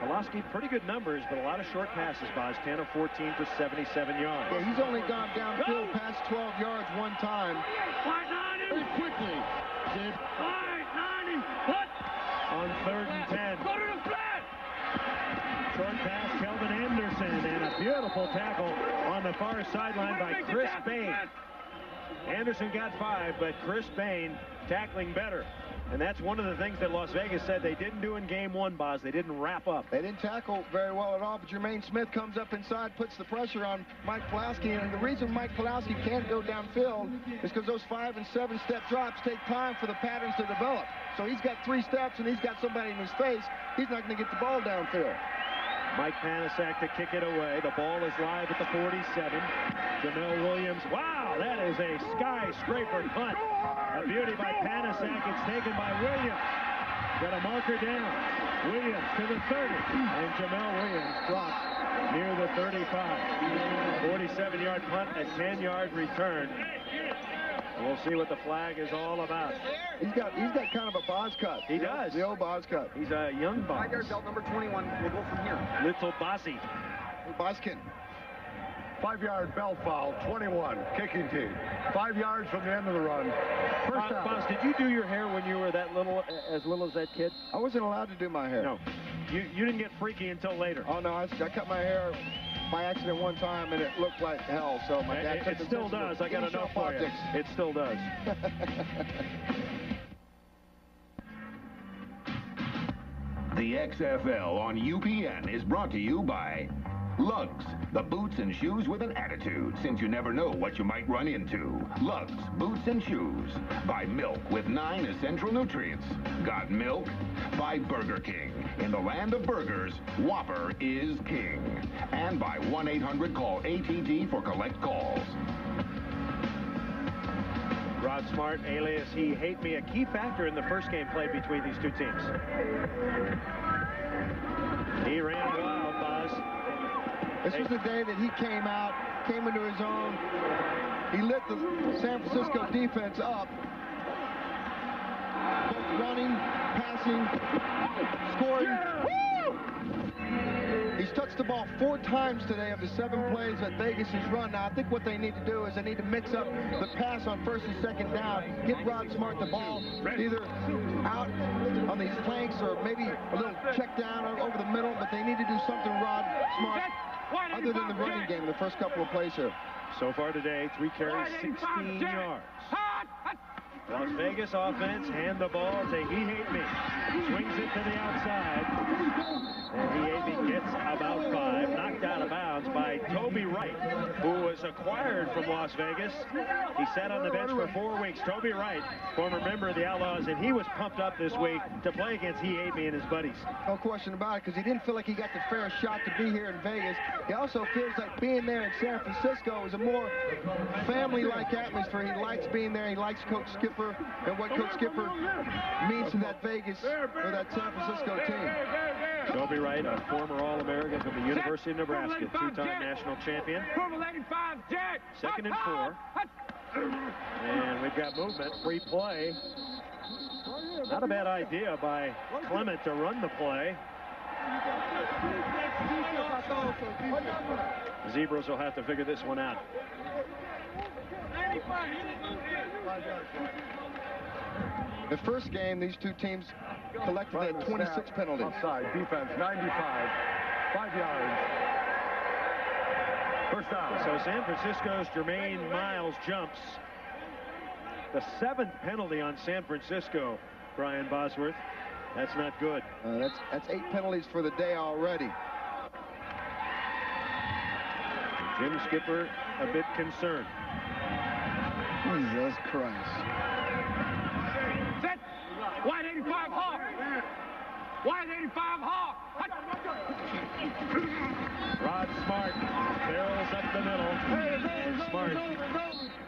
Pulaski, pretty good numbers, but a lot of short passes, Boz. 10 of 14 for 77 yards. Yeah, he's only gone downfield past 12 yards one time. Very quickly. On 3rd and 10. Go to the flat! Short pass, Kelvin Anderson, and a beautiful tackle on the far sideline by Chris Bain. Anderson got 5, but Chris Bain tackling better. And that's one of the things that Las Vegas said they didn't do in game 1, Boz. They didn't wrap up. They didn't tackle very well at all, but Jermaine Smith comes up inside, puts the pressure on Mike Pulaski. And the reason Mike Pulaski can't go downfield is because those 5- and 7-step drops take time for the patterns to develop. So he's got 3 steps, and he's got somebody in his face. He's not going to get the ball downfield. Mike Panasak to kick it away. The ball is live at the 47. Jamel Williams. Wow, that is a skyscraper punt. A beauty by Panasak. It's taken by Williams. Got a marker down. Williams to the 30. And Jamel Williams dropped near the 35. 47-yard punt, a 10-yard return. We'll see what the flag is all about. He's got kind of a Boz cut. He does. The old Boz cut. He's a young Boz. Belt number 21. We'll go from here. Little Bozzy. Bozkin. 5-yard belt foul, 21, kicking team. 5 yards from the end of the run. First down. Boss, did you do your hair when you were that little, as little as that kid? I wasn't allowed to do my hair. No. You didn't get freaky until later. Oh, no, I cut my hair by accident one time, and it looked like hell, so my dad It still does. I got a note for you. It still does. The XFL on UPN is brought to you by Lugs, the boots and shoes with an attitude, since you never know what you might run into. Lugs, boots and shoes. By Milk with 9 essential nutrients. Got milk? By Burger King. In the land of burgers, Whopper is king. And by 1-800-CALL-ATT for collect calls. Rod Smart, alias He Hate Me, a key factor in the first game played between these two teams. He ran wild, Buzz. This was the day that he came out, came into his own. He lit the San Francisco defense up. Both running, passing, scoring. Woo! He's touched the ball 4 times today of the 7 plays that Vegas has run. Now, I think what they need to do is they need to mix up the pass on 1st and 2nd down, get Rod Smart the ball either out on these flanks or maybe a little check down over the middle, but they need to do something, Rod Smart, other than the running game the first couple of plays here. So far today, 3 carries, 16 yards. Las Vegas offense, hand the ball to He Hate Me. Swings it to the outside. And He Hate Me gets about 5. Knocked out of bounds by Toby Wright, who was acquired from Las Vegas. He sat on the bench for 4 weeks. Toby Wright, former member of the Outlaws, and he was pumped up this week to play against He Hate Me and his buddies. No question about it, because he didn't feel like he got the fair shot to be here in Vegas. He also feels like being there in San Francisco is a more family-like atmosphere. He likes being there. He likes Coach Skipper and what Coach Skipper means to that Vegas or that San Francisco team. Toby Wright, a former All-American from the University of Nebraska, 2-time national champion. 2nd and 4. And we've got movement, free play. Not a bad idea by Clement to run the play. The Zebras will have to figure this one out. The first game, these two teams collectively had 26 penalties. Offside, defense, 95, 5 yards. First down. So San Francisco's Jermaine Miles jumps. The 7th penalty on San Francisco, Brian Bosworth. That's not good. That's 8 penalties for the day already. Jim Skipper a bit concerned. Jesus Christ. Set. Wide 85 Hawk. Wide 85 Hawk. Rod Smart barrels up the middle. Smart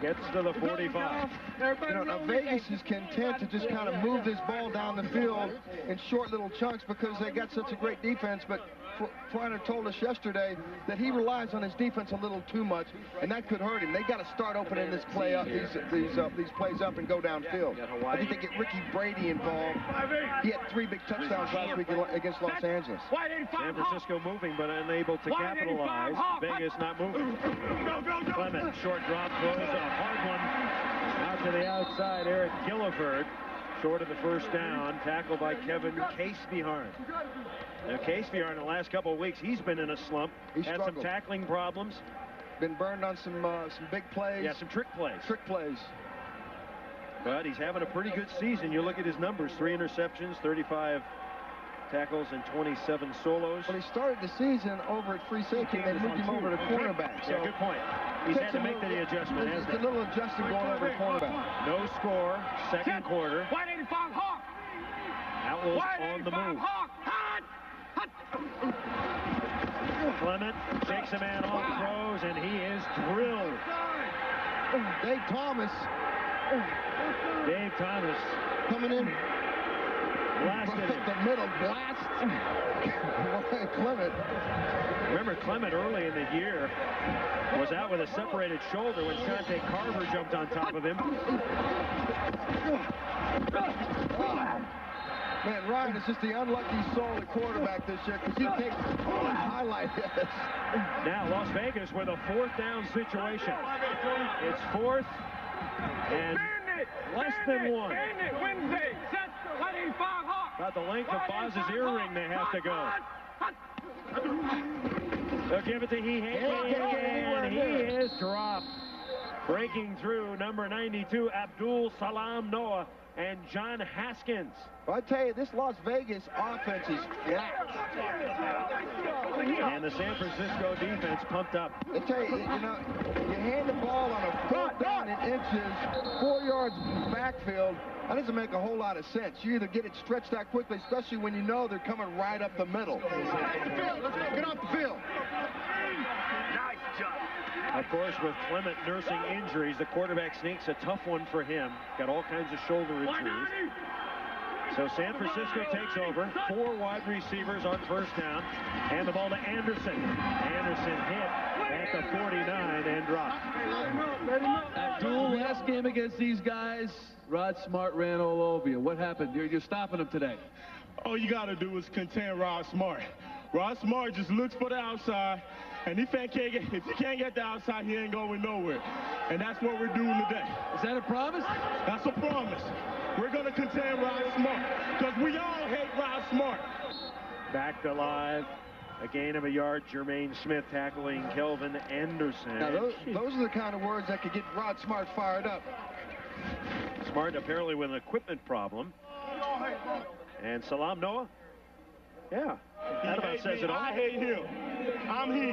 gets to the 45. You know, now Vegas is content to just kind of move this ball down the field in short little chunks because they got such a great defense, but Freiner told us yesterday that he relies on his defense a little too much, and that could hurt him. They got to start opening this play up, these plays up, and go downfield. I think they get Ricky Brady involved. He had 3 big touchdowns last week against Los Angeles. San Francisco moving, but unable to capitalize. Vegas not moving. Clement, short drop, throws a hard one out to the outside. Eric Gilliford, short of the first down, tackled by Kevin Casebeharn. Now, Casebeharn in the last couple of weeks, he's been in a slump. He's had struggled. Some tackling problems. Been burned on some big plays. Yeah, some trick plays. Trick plays. But he's having a pretty good season. You look at his numbers: 3 interceptions, 35 tackles, and 27 solos. Well, he started the season over at free safety, and they moved him over to cornerback. So yeah, good point. He's had to make the adjustment, hasn't he? It's a little adjustment going over to cornerback. No score, 2nd quarter. Wide 85 Hawk. Outlaws on the move. Clement takes a man off, throws, and he is drilled. Dave Thomas coming in. Blasted him. The middle blast. Clement. Remember, Clement early in the year was out with a separated shoulder when Shante Carver jumped on top of him. Man, Ryan is just the unlucky soul at quarterback this year because he takes all the highlight hits. Now Las Vegas with a 4th down situation. It's 4th and less than 1. About the length of Boz's earring they have to go. They'll give it to and he is dropped. Breaking through number 92, Abdul Salam Noah and John Haskins. Well, I tell you, this Las Vegas offense is jacked. And the San Francisco defense pumped up. I tell you, you hand the ball on a 4th down in inches, 4 yards backfield. That doesn't make a whole lot of sense. You either get it stretched out quickly, especially when you know they're coming right up the middle. Let's go, get off the field. Nice job. Of course, with Clement nursing injuries, the quarterback sneak's a tough one for him. Got all kinds of shoulder injuries. So San Francisco takes over. 4 wide receivers on 1st down. And the ball to Anderson. Anderson hit at the 49 and dropped. Abdul, last game against these guys, Rod Smart ran all over you. What happened? You're stopping him today. All you got to do is contain Rod Smart. Rod Smart just looks for the outside. And if you can't get the outside, he ain't going nowhere. And that's what we're doing today. Is that a promise? That's a promise. We're going to contain Rod Smart because we all hate Rod Smart. Back to live. A gain of a yard. Jermaine Smith tackling Kelvin Anderson. Now, those are the kind of words that could get Rod Smart fired up. Smart apparently with an equipment problem. And Salam Noah? Yeah. That about says it all. I hate him. I'm he.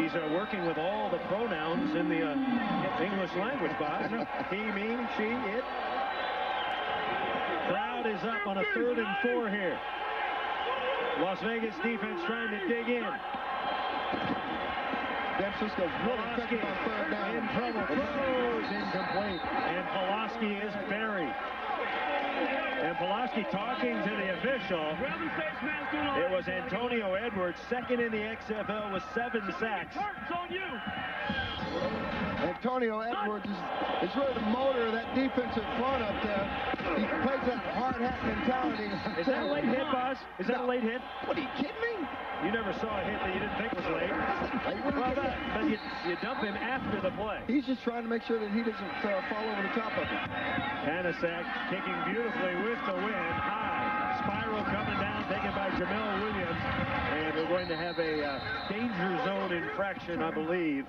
He's working with all the pronouns in the English language, Bob. He, me, she, it. Crowd is up on a 3rd and 4 here. Las Vegas defense trying to dig in. San Francisco's really effective on 3rd down. In trouble. Throws incomplete. And Pulaski is buried. And Pulaski talking to the official. It was Antonio Edwards, 2nd in the XFL with 7 sacks. Antonio Edwards is really the motor of that defensive front up there. He plays that hard hat mentality. Is that a late hit, Boz? Is that a late hit? What, are you kidding me? You never saw a hit that you didn't think was late. Well, but you dump him after the play. He's just trying to make sure that he doesn't fall over the top of him. Panasak kicking beautifully with the wind. High. Spiral coming down, taken by Jamel Williams. And we're going to have a danger zone infraction, I believe,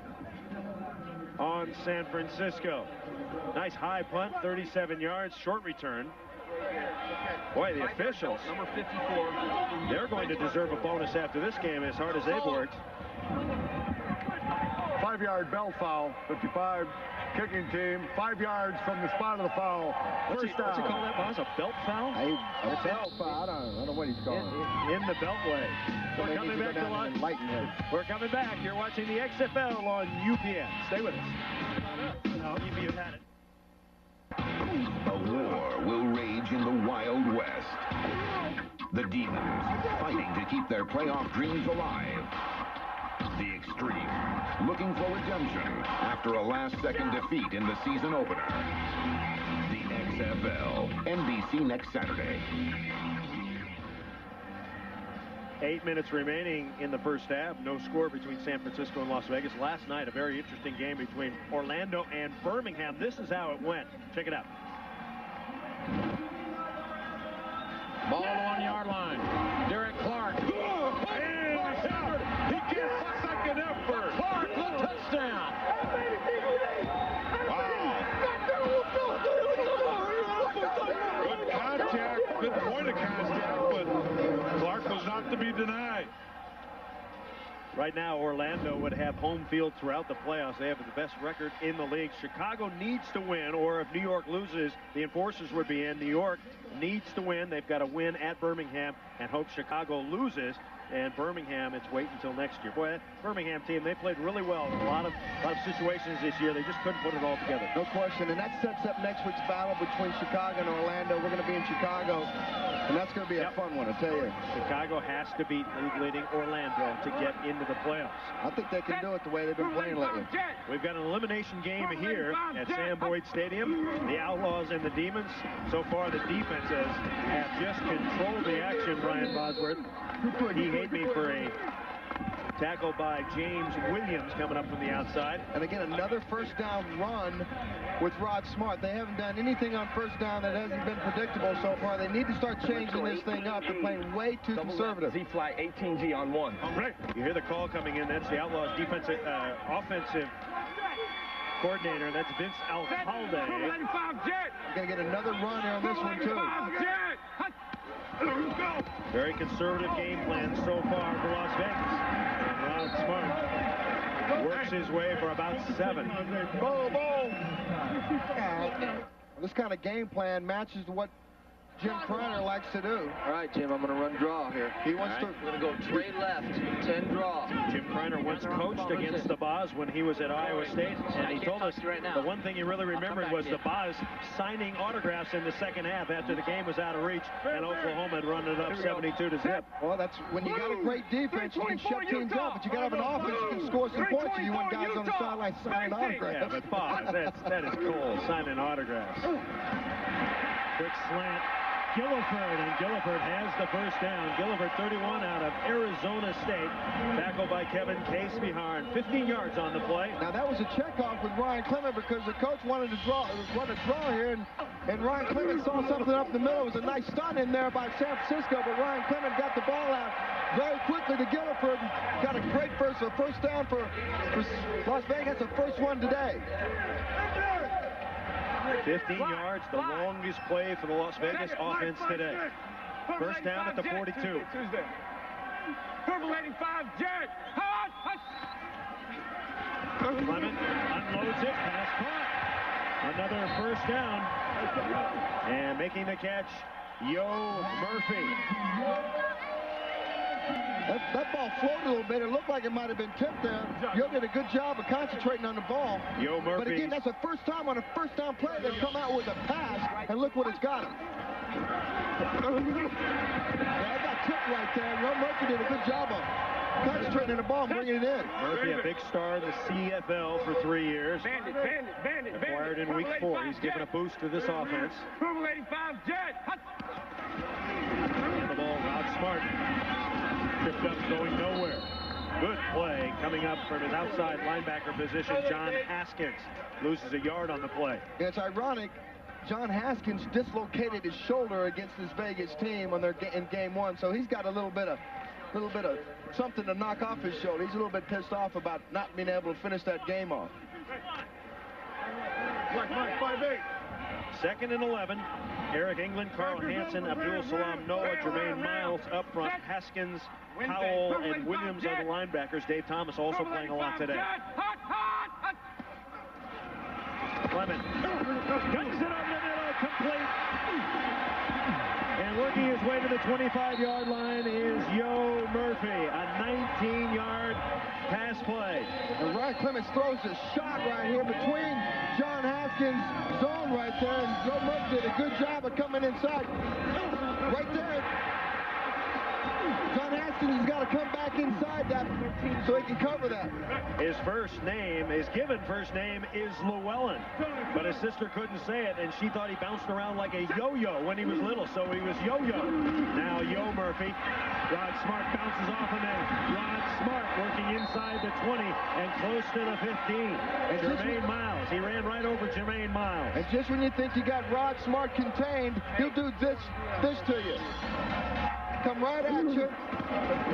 on San Francisco. Nice high punt, 37 yards, short return. Boy, the officials, number 54, they're going to deserve a bonus after this game as hard as they've worked. 5-yard belt foul, 55 kicking team, 5 yards from the spot of the foul. What's he call that, Boz? A belt foul? A belt foul. I don't know what he's calling. In the beltway. So we're coming back to lunch. We're coming back. You're watching the XFL on UPN. Stay with us. No, UPN had it. A war will rage in the Wild West. The Demons fighting to keep their playoff dreams alive. The Extreme looking for redemption after a last-second defeat in the season opener. The XFL, NBC next Saturday. 8 minutes remaining in the first half. No score between San Francisco and Las Vegas. Last night, a very interesting game between Orlando and Birmingham. This is how it went. Check it out. Ball on the 1-yard line. Derek Clark. He gets a second effort. Clark, the touchdown. Good contact. Good point of contact, but Clark was not to be denied. Right now, Orlando would have home field throughout the playoffs. They have the best record in the league. Chicago needs to win, or if New York loses, the Enforcers would be in. New York needs to win. They've got to win at Birmingham and hope Chicago loses and Birmingham, it's wait until next year. Boy, that Birmingham team, they played really well in a lot of situations this year. They just couldn't put it all together. No question, and that sets up next week's battle between Chicago and Orlando. We're going to be in Chicago, and that's going to be a fun one, I tell you. Chicago has to beat leading Orlando to get into the playoffs. I think they can do it the way they've been playing lately. We've got an elimination game here at Sam Boyd Stadium. The Outlaws and the Demons. So far, the defenses have just controlled the action, Brian Bosworth. He hit me for a tackle by James Williams coming up from the outside. And again, another first down run with Rod Smart. They haven't done anything on first down that hasn't been predictable so far. They need to start changing this thing up. They're playing way too conservative. Z-fly 18G on 1. You hear the call coming in. That's the Outlaws offensive coordinator. That's Vince Alcalde. You're going to get another run here on this one, too. Very conservative game plan so far for Las Vegas. And Rod Smart works his way for about 7. This kind of game plan matches what Jim Kreiner likes to do. All right, Jim, I'm going to run draw here. He wants to. We're going to go Trey left, 10 draw. Jim Kreiner once coached against the Boz when he was at Iowa State, and he told us the one thing he really remembered was the Boz signing autographs in the second half after the game was out of reach, and Oklahoma had run it up 72-0. Well, that's when you got a great defense, you can shut teams up, but you got to have an offense that can score some points, and you want guys on the sideline signing autographs. Yeah, but Boz, that is cool, signing autographs. Quick slant. Gilliford, and Gilliford has the first down. Gilliford, 31 out of Arizona State. Tackled by Kevin Case-Beharn. 15 yards on the play. Now, that was a checkoff with Ryan Clement because the coach wanted to draw here, and Ryan Clement saw something up the middle. It was a nice stunt in there by San Francisco, but Ryan Clement got the ball out very quickly to Gilliford. Got a great first down for Las Vegas, the first one today. 15 yards, the longest play for the Las Vegas offense today. First down at the 42. Purple 85, Jared. Clement unloads it, pass caught. Another first down. And making the catch, Yo Murphy. That ball floated a little bit. It looked like it might have been tipped there. Yo did a good job of concentrating on the ball. Yo Murphy. But again, that's the first time on a first down play they've come out with a pass, and look what it's got him. That got tipped right there. Yo Murphy did a good job of concentrating on the ball and bringing it in. Murphy, a big star in the CFL for 3 years. Bandit. Acquired in week 4. He's given a boost to this offense. Purple 85, Jared. And the ball, Rod Smart. Tripped up, going nowhere. Good play coming up from his outside linebacker position. John Haskins loses a yard on the play. It's ironic. John Haskins dislocated his shoulder against this Vegas team when they're in game 1, so he's got a little bit of something to knock off his shoulder. He's a little bit pissed off about not being able to finish that game off. Mike, 5'8". 2nd and 11. Eric England, Carl Hansen, Abdul Salam Noah, Jermaine Miles up front. Haskins, Powell, and Williams are the linebackers. Dave Thomas also playing a lot today. Clement guns it over the middle, complete. And working his way to the 25-yard line is Yo Murphy, a 19-yard pass play. And Ryan Clements throws a shot right here between John Haskins' zone right there, and Yo Murphy did a good job of coming inside. Right there. John Haskins has got to come back inside that so he can cover that. His given first name is Llewellyn, but his sister couldn't say it, and she thought he bounced around like a yo-yo when he was little, so he was Yo-Yo. Now Yo Murphy. Rod Smart bounces off him, and Rod Smart working inside the 20 and close to the 15. And Jermaine Miles, he ran right over Jermaine Miles. And just when you think you got Rod Smart contained, he'll do this to you. Come right at you.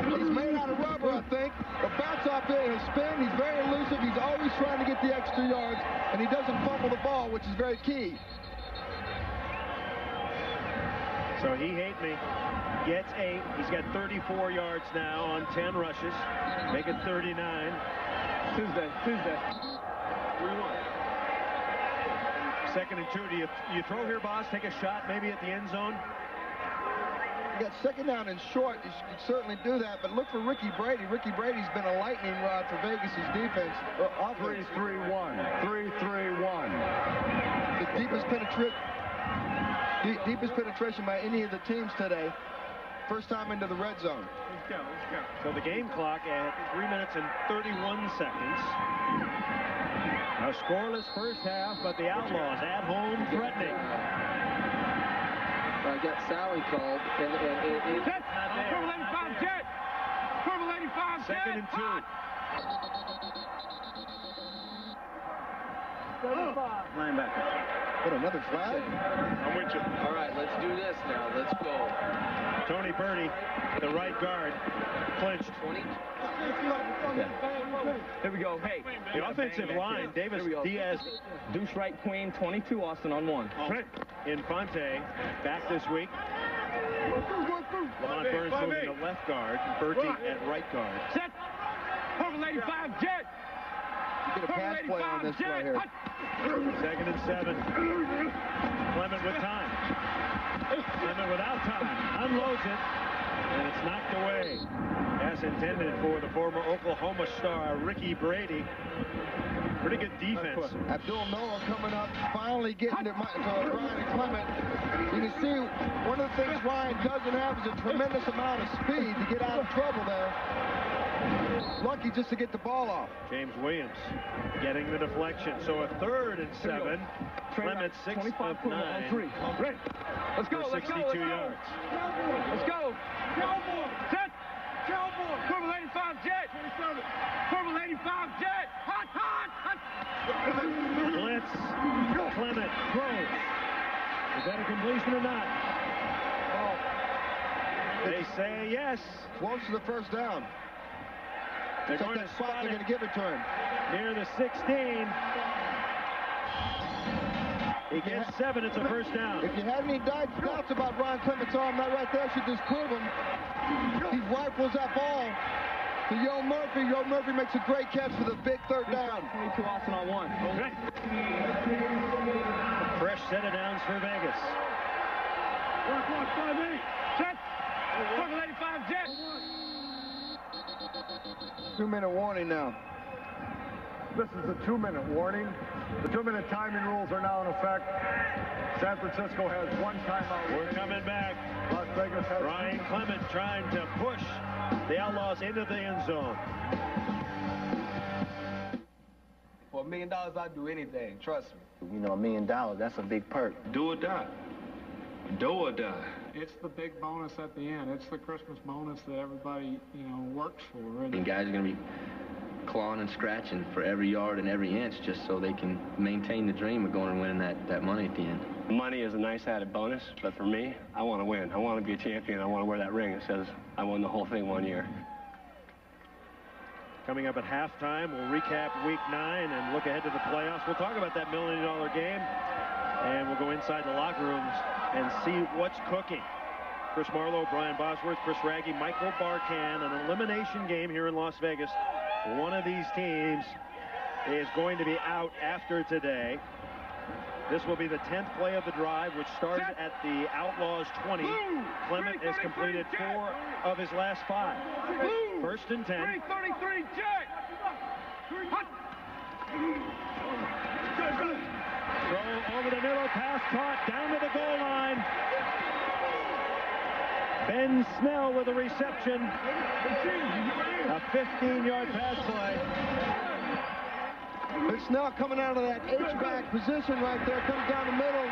He's made out of rubber, I think. He'll bounce off there, he'll spin. He's very elusive. He's always trying to get the extra yards, and he doesn't fumble the ball, which is very key. So he hate me. Gets 8. He's got 34 yards now on 10 rushes. Make it 39. Tuesday. 2nd and 2. Do you throw here, boss? Take a shot maybe at the end zone? You got second down and short. You should certainly do that, but look for Ricky Brady. Ricky Brady's been a lightning rod for Vegas' defense. 3-3-1. 3-3-1. The deepest penetration by any of the teams today. First time into the red zone. Let's go. So the game clock at 3 minutes and 31 seconds. A scoreless first half, but the Outlaws at home threatening. I got Sally called, and it's not there. Purple 85 jet! Purple 85 jet! Second and 2. Linebacker. What, another flag? I'm with you. All right, let's do this now. Let's go. Tony Birdie, the right guard, clinched. 20. Here we go. Hey. The offensive line, Davis Diaz. Deuce right queen, 22, Austin on 1. Infante back this week. Lamont Burns moving to left guard. Bertie at right guard. Set! Purple 85 jet! You get a pass play on this play here. Second and 7. Clement with time. Clement without time. Unloads it. And it's knocked away. As intended for the former Oklahoma star, Ricky Brady. Pretty good defense. Abdul Noah coming up, finally getting to Ryan Clement. You can see one of the things Ryan doesn't have is a tremendous amount of speed to get out of trouble there. Lucky just to get the ball off. James Williams getting the deflection. So a 3rd and 7. Clement 6 of 9. Let's go, for 62 yards. Let's go. Set. Purple 85 jet. Purple 85 jet. Hot. Blitz. Clement throws. Is that a completion or not? They say yes. Close to the first down. They're going to spot they're going to give it to him. Near the 16. He gets 7. It's a first down. If you had any doubts about Ryan Clement's arm, that right there should disprove him. He rifles that ball to Yo Murphy. Yo Murphy makes a great catch for the big 3rd down. 22, Austin on 1. Okay. Fresh set of downs for Vegas. 5-8. Set. Purple 85 jet. 2-minute warning now. This is a 2-minute warning. The 2-minute timing rules are now in effect. San Francisco has 1 timeout. We're coming back. Las Vegas has Ryan Clement trying to push the Outlaws into the end zone. For $1 million, I'd do anything. Trust me. You know, $1 million, that's a big perk. Do or die. Do or die. It's the big bonus at the end. It's the Christmas bonus that everybody, works for. And guys are going to be clawing and scratching for every yard and every inch just so they can maintain the dream of going and winning that money at the end. Money is a nice added bonus, but for me, I want to win. I want to be a champion. I want to wear that ring that says I won the whole thing 1 year. Coming up at halftime, we'll recap Week 9 and look ahead to the playoffs. We'll talk about that $1 million game, and we'll go inside the locker rooms and see what's cooking. Chris Marlowe, Brian Bosworth, Chris Raggi, Michael Barkan, an elimination game here in Las Vegas. One of these teams is going to be out after today. This will be the 10th play of the drive, which started at the Outlaws 20. Clement has completed 4 of his last 5. First and 10. 333 jet. Throw over the middle, pass caught, down to the goal line. Ben Snell with a reception. A 15-yard pass play. Ben Snell coming out of that H-back position right there, comes down the middle.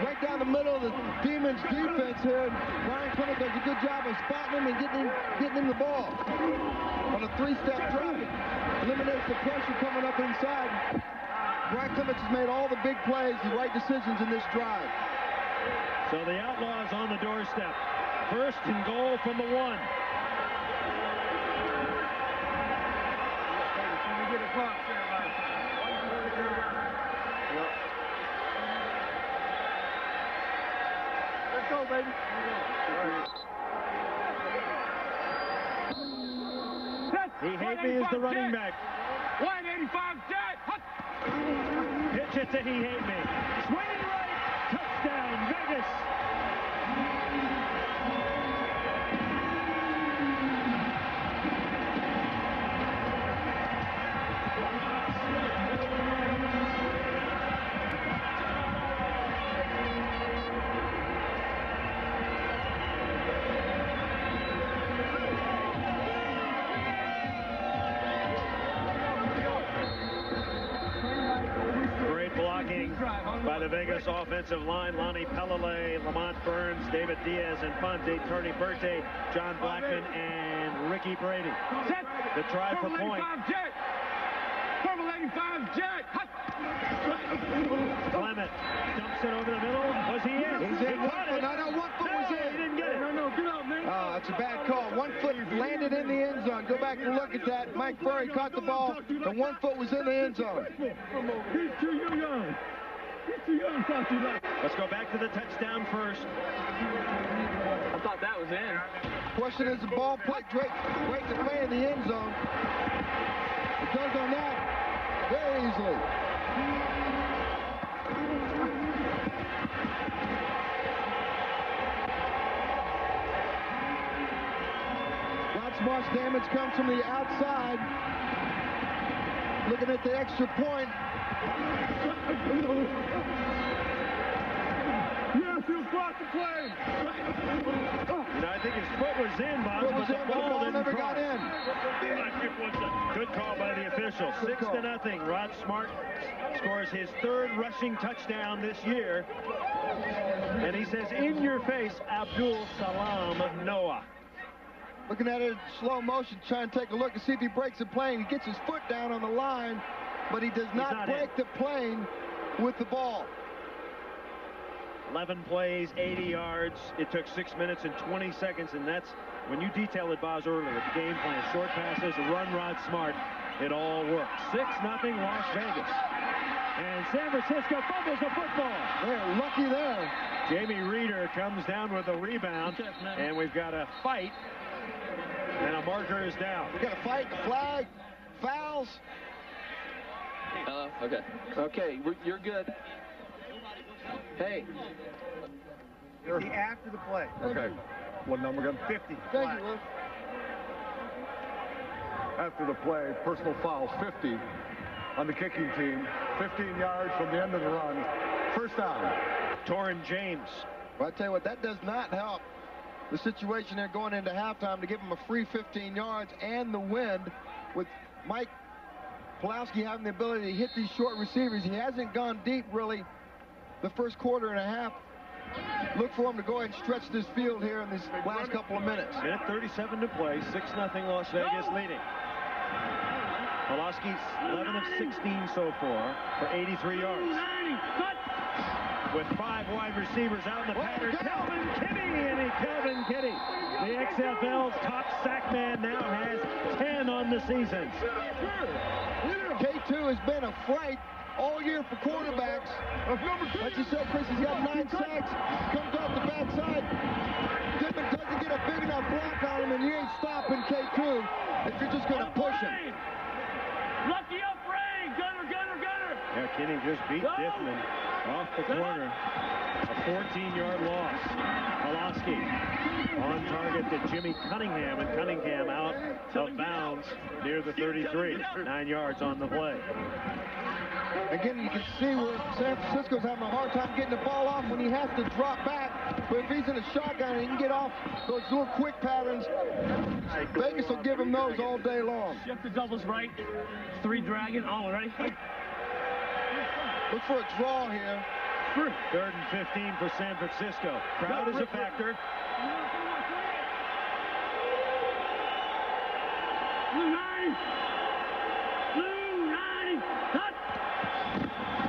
Right down the middle of the Demons defense here. Ryan Clement does a good job of spotting him and getting him the ball. On a 3-step drop. Eliminates the pressure coming up inside. Ryan Clement has made all the big plays, the right decisions in this drive. So the Outlaws on the doorstep. First and goal from the 1. Let's go, baby. He hate me is the running back. 185 jet. Pitch it to He hate me. Swinging right. Touchdown, Vegas. by the Vegas offensive line. Lonnie Pelele, Lamont Burns, David Diaz, and Fonte, Tony Berte, John Blackman, and Ricky Brady. Set. The try for point. Jet. Purple 85 Jet. Clement dumps it over the middle. Was he in? He's in. 1 foot. No, 1 foot was in. He didn't get it. No, get out, man. Oh, that's a bad call. 1 foot landed in the end zone. Go back and look at that. Mike Furry caught the ball, and 1 foot was in the end zone. He's too young. He's too young, Let's go back to the touchdown first. I thought that was in. Question is, the ball break the play in the end zone. It goes on that very easily. Smart's damage comes from the outside. Looking at the extra point. Yes, he'll block the play. You know, I think his foot was in, Bob, but the ball never got in. Good call by the official. 6-0. Rod Smart scores his 3rd rushing touchdown this year. And he says, in your face, Abdul Salam Noah. Looking at it in slow motion, trying to take a look and see if he breaks the plane. He gets his foot down on the line, but he does not break the plane with the ball. 11 plays, 80 yards. It took 6 minutes and 20 seconds, and that's when you detailed it, Boz, earlier. The game plan, short passes, run Rod Smart. It all worked. 6-0 Las Vegas. And San Francisco fumbles the football. They're lucky there. Jamie Reeder comes down with a rebound, and we've got a fight. And a marker is down. We got a fight, flag, fouls. Hello? Okay. Okay, you're good. Hey. After the play. Okay. What number again? 50. Thank you, Luke. After the play, personal foul 50 on the kicking team. 15 yards from the end of the run. First down. Torrin James. Well, I tell you what, that does not help the situation there going into halftime to give him a free 15 yards and the wind with Mike Pulowski having the ability to hit these short receivers. He hasn't gone deep really the first quarter and a half. Look for him to go ahead and stretch this field here in these last couple of minutes. Minute 37 to play, 6-0 Las Vegas leading. Pulowski's 11 of 16 so far for 83 yards. With 5 wide receivers out in the pattern. Kelvin Kinney, the XFL's top sack man, now has 10 on the season. K2 has been a fright all year for quarterbacks. Like you said, Chris, he's got 9 sacks. Comes off the backside. Goodman doesn't get a big enough block on him, and you ain't stopping K2 if you're just going to push him. Lucky up, Ray! Gunner! Yeah, Kinney just beat Diffman off the corner. A 14-yard loss. Pulowski on target to Jimmy Cunningham, and Cunningham out of bounds near the 33. 9 yards on the play. Again, you can see where San Francisco's having a hard time getting the ball off when he has to drop back. But if he's in a shotgun, he can get off those little quick patterns. Vegas will give him those all day long. Shift the doubles right. 3 dragon. All ready? Look for a draw here. 3rd and 15 for San Francisco. Crowd is a factor. Blue 9.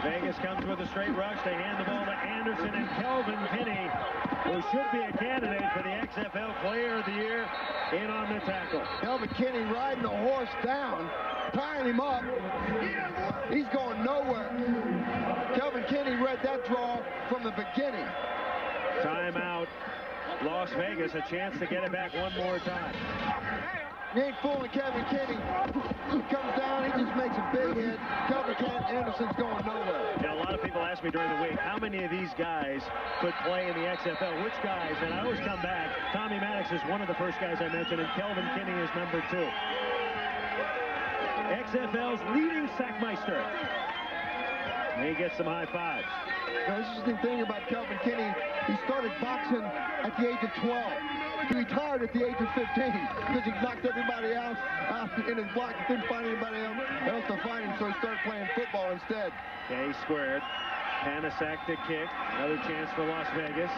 Vegas comes with a straight rush. They hand the ball to Anderson and Kelvin Kinney, who should be a candidate for the XFL Player of the Year, in on the tackle. Kelvin Kinney riding the horse down, tying him up. He's going nowhere. Kelvin Kinney read that draw from the beginning. Timeout. Las Vegas, a chance to get it back one more time. You ain't fooling Kelvin Kinney. He comes down, he just makes a big hit. Kelvin Anderson's going nowhere. You know, a lot of people ask me during the week, how many of these guys could play in the XFL? Which guys? And I always come back. Tommy Maddox is one of the first guys I mentioned, and Kelvin Kinney is number 2. XFL's leading sackmeister. And he gets some high fives. The interesting thing about Kelvin Kinney, he started boxing at the age of 12. He retired at the age of 15 because he knocked everybody out in his block. He couldn't find anybody else to fight him, so he started playing football instead. Okay, squared. Panasak to kick. Another chance for Las Vegas.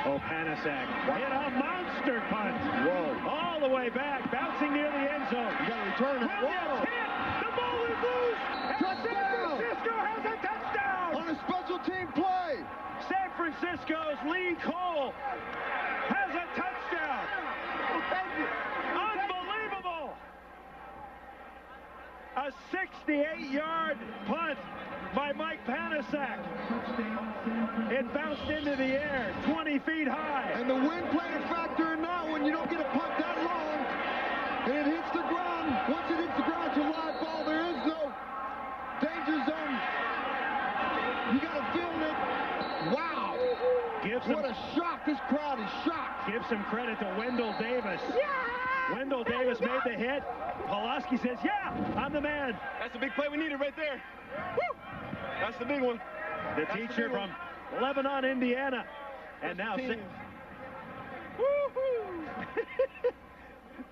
Oh, Panasak hit a monster punt. Whoa. All the way back, bouncing near the end zone. You got to return it. Williams hit. The ball is loose. And Touchdown. San Francisco has a touchdown. On a special team play. San Francisco's Lee Cole has a touchdown. Unbelievable. A 68-yard punt by Mike Panasak. It bounced into the air, 20 feet high. And the wind played a factor in that one. You don't get a punt that long. And it hits the ground. Once it hits the ground, it's a live ball. There is no danger zone. You got to feel it. Wow. What a shock. This crowd is shocked. Give some credit to Wendell Davis. Yeah! Wendell Davis made the hit. Pulaski says, yeah, I'm the man. That's the big play we needed right there. Woo! That's the big one. The teacher from Lebanon, Indiana. And now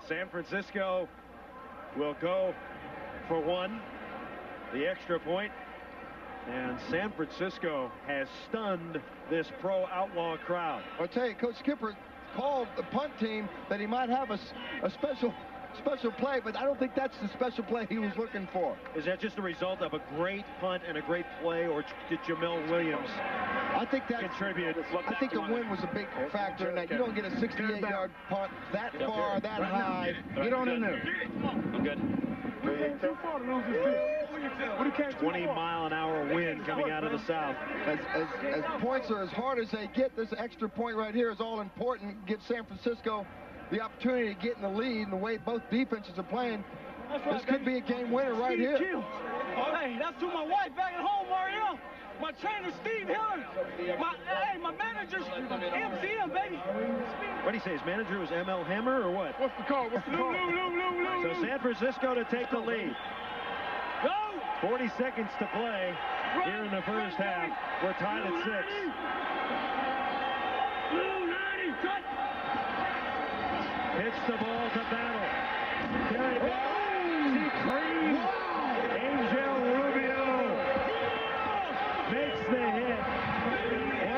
San Francisco will go for one, the extra point. And San Francisco has stunned this pro outlaw crowd. I'll tell you, Coach Skipper called the punt team that he might have a special play, but I don't think that's the special play he was looking for. Is that just a result of a great punt and a great play, or did Jamel Williams contribute? I think the wind was a big factor in that. You don't get a 68-yard punt that far, that high. Get on in there. I'm good. 20-mile-an-hour wind coming out of the south. As points are as hard as they get, this extra point right here is all important. Gives San Francisco the opportunity to get in the lead, and the way both defenses are playing, this could be a game winner right here. Hey, that's to my wife back at home, Mario. My trainer, Steve Hiller. My manager's MCM, baby. What do you say? His manager was ML Hammer or what? What's the call? What's the call? So San Francisco to take the lead. 40 seconds to play here in the first half. We're tied at 6. Hits the ball to Battle. Carried Angel Rubio makes the hit.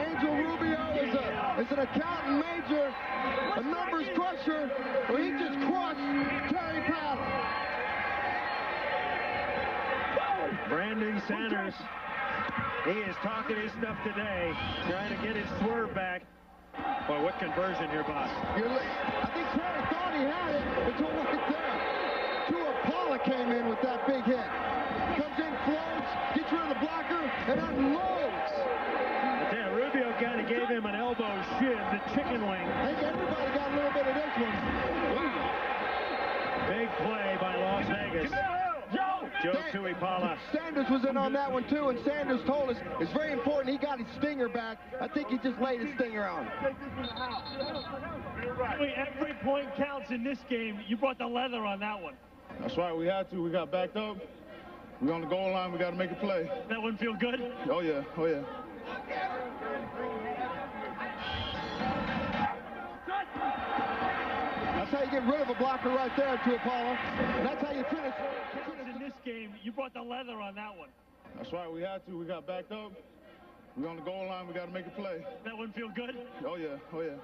Angel Rubio is an accountant major, a numbers crusher, where he just crushed Terry Battle. Brandon Sanders, he is talking his stuff today, trying to get his swerve back. Boy, what conversion here, boss. I think Terry thought he had it until right there. Tua Paula came in with that big hit. Comes in, floats, gets rid of the blocker, and unloads. I tell you, Rubio kind of gave him an elbow shiv, the chicken wing. I think everybody got a little bit of this one. Big play by Las Vegas. Joe Tuipala. Sanders was in on that one too, and Sanders told us it's very important he got his stinger back. I think he just laid his stinger on. Every point counts in this game. You brought the leather on that one. That's right, we had to. We got backed up. We're on the goal line. We got to make a play. That one feel good? Oh, yeah. Oh, yeah. That's how you get rid of a blocker right there, Tuipala. And that's how you finish. In this game, you brought the leather on that one. That's right, we had to. We got backed up. We're on the goal line. We got to make a play. That one feel good? Oh, yeah. Oh, yeah.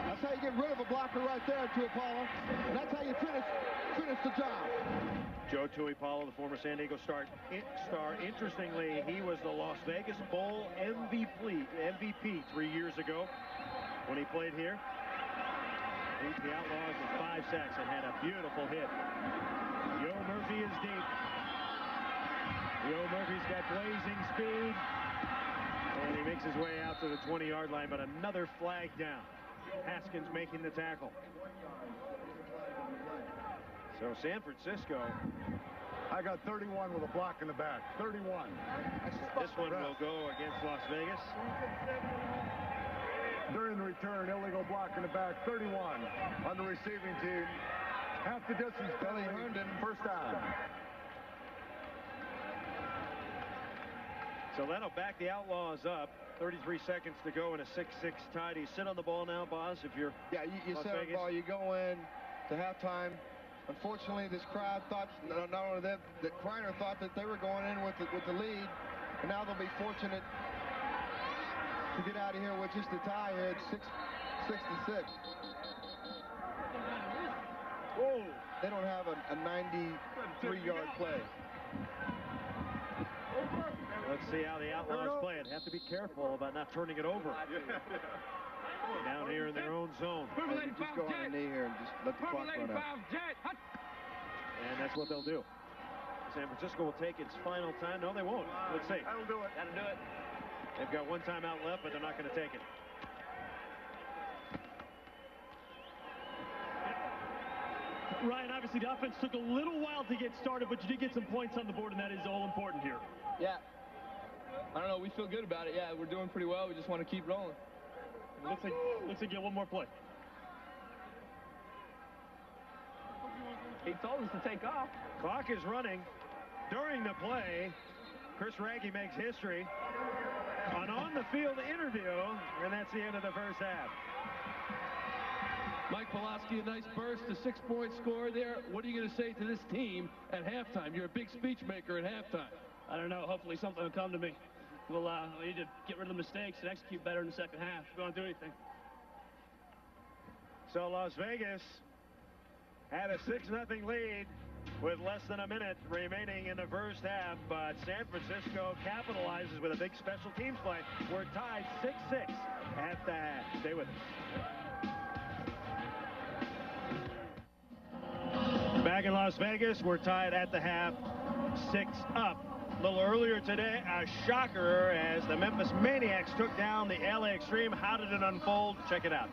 That's how you get rid of a blocker right there, Tuipala. And that's how you finish the job. Joe Tuipala, the former San Diego star. Interestingly, he was the Las Vegas Bowl MVP 3 years ago when he played here. Beat the Outlaws with 5 sacks and had a beautiful hit. Yo Murphy is deep. Yo Murphy's got blazing speed. And he makes his way out to the 20-yard line, but another flag down. Haskins making the tackle. So San Francisco. I got 31 with a block in the back. 31. This one will go against Las Vegas. During the return, illegal block in the back. 31 on the receiving team. Half the distance. Billy Herndon, first down. So that'll back the Outlaws up. 33 seconds to go in a 6-6 tie. Do you sit on the ball now, Boz, if you're you sit on the ball. You go in to halftime. Unfortunately, this crowd thought, not only that Kreiner thought that they were going in with the lead, and now they'll be fortunate to get out of here with just a tie here at 6-6. Whoa! They don't have a 93-yard play. Let's see how the Outlaws play it. Have to be careful about not turning it over. Down here in their own zone. Just go on the knee here and just let the clock run out. And that's what they'll do. San Francisco will take its final time. No, they won't. Let's see. That'll do it. That'll do it. They've got one timeout left, but they're not going to take it. Ryan, obviously the offense took a little while to get started, but you did get some points on the board, and that is all important here. Yeah. I don't know. We feel good about it. Yeah, we're doing pretty well. We just want to keep rolling. It looks like you get one more play. He told us to take off. Clock is running. During the play, Chris Raggy makes history. An on-the-field interview, and that's the end of the first half. Mike Pulaski, a nice burst, a 6-point score there. What are you going to say to this team at halftime? You're a big speech maker at halftime. I don't know. Hopefully something will come to me. We'll need to get rid of the mistakes and execute better in the second half. We don't do anything. So Las Vegas had a 6-0 lead with less than a minute remaining in the first half, but San Francisco capitalizes with a big special teams play. We're tied 6-6 at the half. Stay with us. Back in Las Vegas, we're tied at the half, 6-up. A little earlier today, a shocker as the Memphis Maniacs took down the LA Extreme. How did it unfold? Check it out.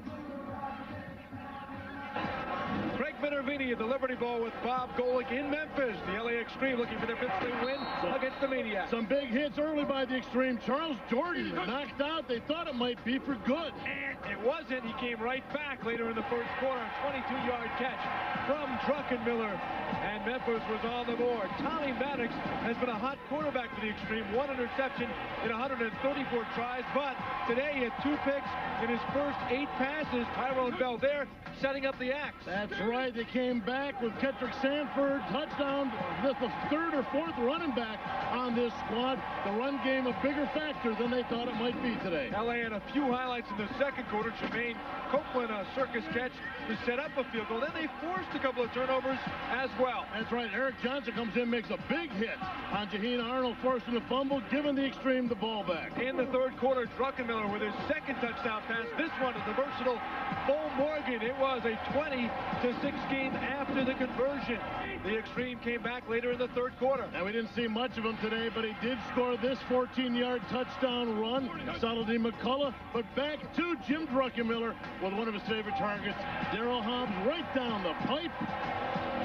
Craig Minervini at the Liberty Bowl with Bob Golick in Memphis. The LA Extreme looking for their fifth straight win against the Maniacs. Some big hits early by the Extreme. Charles Jordan knocked out. They thought it might be for good. And it wasn't. He came right back later in the first quarter. A 22-yard catch from Druckenmiller. And Memphis was on the board. Tommy Maddox has been a hot quarterback for the Extreme. 1 interception in 134 tries. But today he had 2 picks in his first 8 passes. Tyrone Bell there setting up the axe. That's right. They came back with Kendrick Sanford. Touchdown. That's the 3rd or 4th running back on this squad. The run game a bigger factor than they thought it might be today. LA had a few highlights in the second quarter. Jermaine Copeland, a circus catch to set up a field goal. Then they forced a couple of turnovers as well. That's right. Eric Johnson comes in, makes a big hit on Jaheen Arnold, forcing the fumble, giving the Extreme the ball back. In the third quarter, Druckenmiller with his second touchdown pass. This one is the versatile Bo Morgan. It was a 20-6 game after the conversion. The Extreme came back later in the third quarter. And we didn't see much of him today, but he did score this 14-yard touchdown run. Solidly McCullough, but back to Jim Druckenmiller with one of his favorite targets, Darryl Hobbs, right down the pipe.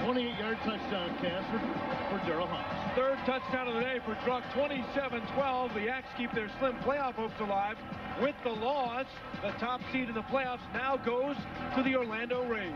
28-yard touchdown pass for Darryl Hobbs. Third touchdown of the day for Druck, 27-12. The Axe keep their slim playoff hopes alive with the loss. The top seed in the playoffs now goes to the Orlando Rage.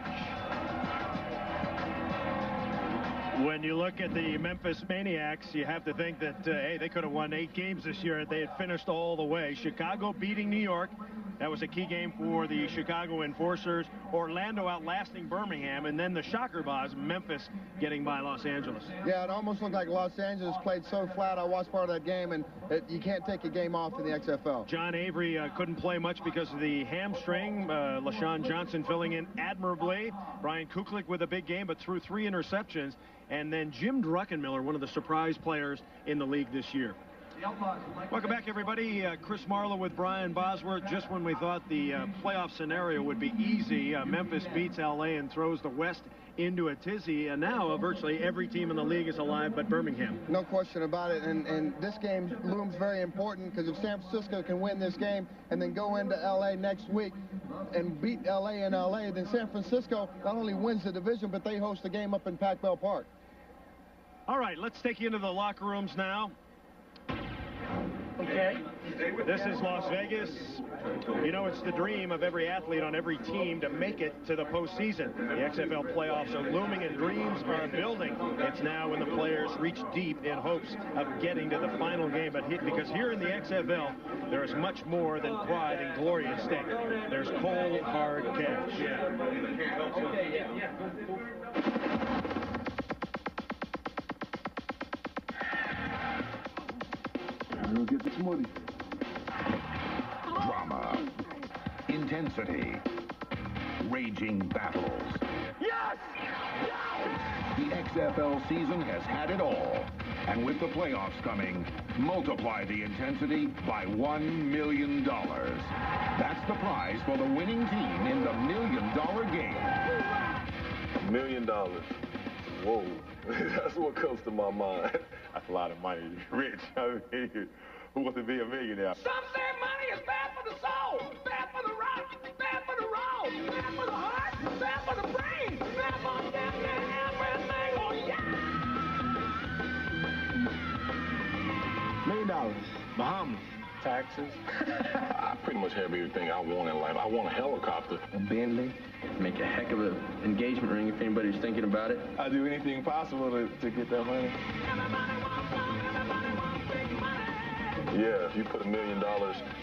When you look at the Memphis Maniacs, you have to think that, hey, they could have won 8 games this year if they had finished all the way. Chicago beating New York. That was a key game for the Chicago Enforcers. Orlando outlasting Birmingham. And then the shocker was Memphis getting by Los Angeles. Yeah, it almost looked like Los Angeles played so flat. I watched part of that game, and you can't take a game off in the XFL. John Avery couldn't play much because of the hamstring. LaShawn Johnson filling in admirably. Brian Kuklik with a big game, but threw 3 interceptions. And then Jim Druckenmiller, one of the surprise players in the league this year. Welcome back, everybody. Chris Marlowe with Brian Bosworth. Just when we thought the playoff scenario would be easy, Memphis beats LA and throws the West into a tizzy. And now virtually every team in the league is alive but Birmingham. No question about it. And this game looms very important because if San Francisco can win this game and then go into LA next week and beat LA in LA, then San Francisco not only wins the division, but they host the game up in Pac-Bell Park. All right, let's take you into the locker rooms now. Okay. This is Las Vegas. You know, it's the dream of every athlete on every team to make it to the postseason. The XFL playoffs are looming and dreams are building. It's now when the players reach deep in hopes of getting to the final game. But because here in the XFL, there is much more than pride and glory at stake. There's cold, hard cash. smoothie. Drama, intensity, raging battles. Yes! The XFL season has had it all. And with the playoffs coming, multiply the intensity by $1 million. That's the prize for the winning team in the $1 million game. $1 million. Whoa. That's what comes to my mind. That's a lot of money. Rich. I mean, who wants to be a millionaire? Some say money is bad for the soul, bad for the rock, bad for the roll, bad for the heart, bad for the brain, bad for damn near everything. Oh, yeah! $1 million. Bahamas. Taxes. I pretty much have everything I want in life. I want a helicopter. A Bentley. Make a heck of an engagement ring if anybody's thinking about it. I do anything possible to get that money. Yeah, if you put $1 million in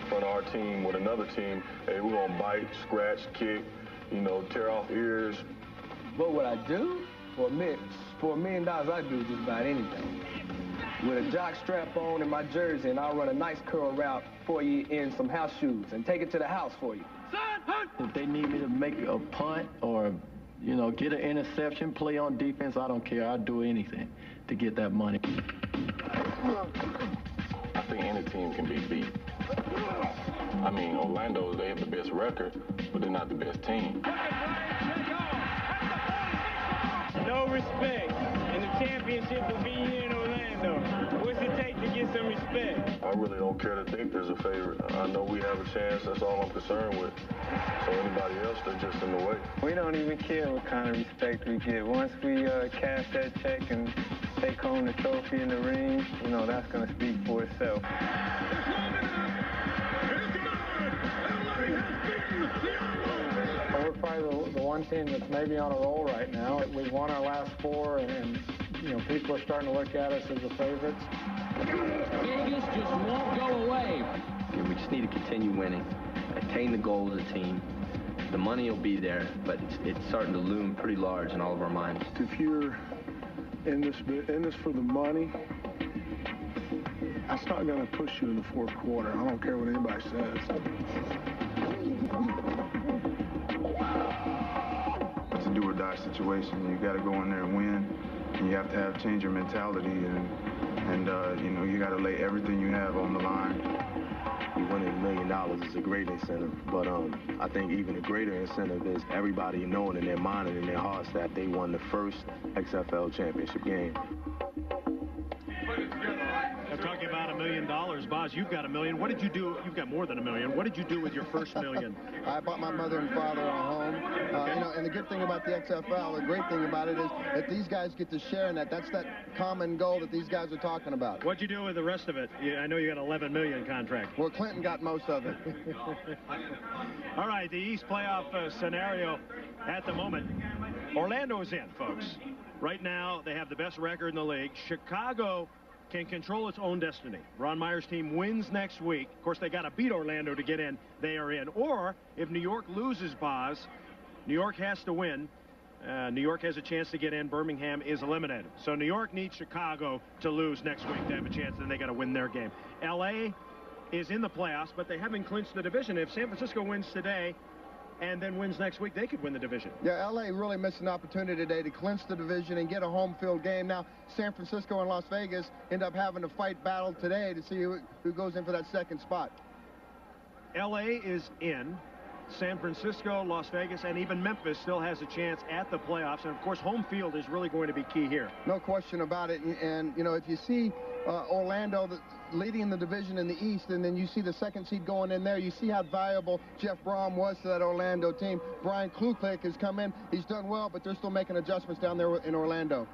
front of our team with another team, hey, we're going to bite, scratch, kick, you know, tear off ears. What would I do? For $1 million, I'd do just about anything. With a jock strap on and my jersey, and I'll run a nice curl route for you in some house shoes and take it to the house for you. If they need me to make a punt or, you know, get an interception, play on defense, I don't care. I'll do anything to get that money. I think any team can be beat. I mean, Orlando, they have the best record, but they're not the best team. No respect, and the championship will be here in Orlando. What's it take to get some respect? I really don't care to think there's a favorite. I know we have a chance. That's all I'm concerned with. So anybody else, they're just in the way. We don't even care what kind of respect we get. Once we cash that check and take home the trophy in the ring, you know, that's going to speak for itself. We're probably the one team that's maybe on a roll right now. We've won our last 4, and you know, people are starting to look at us as the favorites. Vegas just won't go away. Yeah, we just need to continue winning, attain the goal as a team. The money will be there, but it's starting to loom pretty large in all of our minds. If you're in this for the money, that's not going to push you in the fourth quarter. I don't care what anybody says. It's a do-or-die situation. You got to go in there and win, and you have to change your mentality, and you know, you got to lay everything you have on the line. You winning $1 million is a great incentive, but I think even a greater incentive is everybody knowing in their mind and in their hearts that they won the first XFL championship game. I'm talking about $1 million. Boz, you've got $1 million. What did you do? You've got more than $1 million. What did you do with your first $1 million? I bought my mother and father a home. You know, and the good thing about the XFL, the great thing about it is that these guys get to share in that. That's that common goal that these guys are talking about. What'd you do with the rest of it? I know you got an $11 million contract. Well, Clinton got most of it. All right, the East playoff scenario at the moment. Orlando's in, folks. Right now, they have the best record in the league. Chicago can control its own destiny. Ron Meyer's team wins next week. Of course, they got to beat Orlando to get in. They are in. Or if New York loses, Boz, New York has to win. New York has a chance to get in. Birmingham is eliminated. So New York needs Chicago to lose next week to have a chance. Then they got to win their game. L.A. is in the playoffs, but they haven't clinched the division. If San Francisco wins today and then wins next week, they could win the division. Yeah, L.A. really missed an opportunity today to clinch the division and get a home field game. Now, San Francisco and Las Vegas end up having to fight battle today to see who goes in for that second spot. L.A. is in. San Francisco, Las Vegas, and even Memphis still has a chance at the playoffs. And, of course, home field is really going to be key here. No question about it. And you know, if you see Orlando leading the division in the East, and then you see the second seed going in there, you see how valuable Jeff Brom was to that Orlando team. Brian Kluklik has come in. He's done well, but they're still making adjustments down there in Orlando.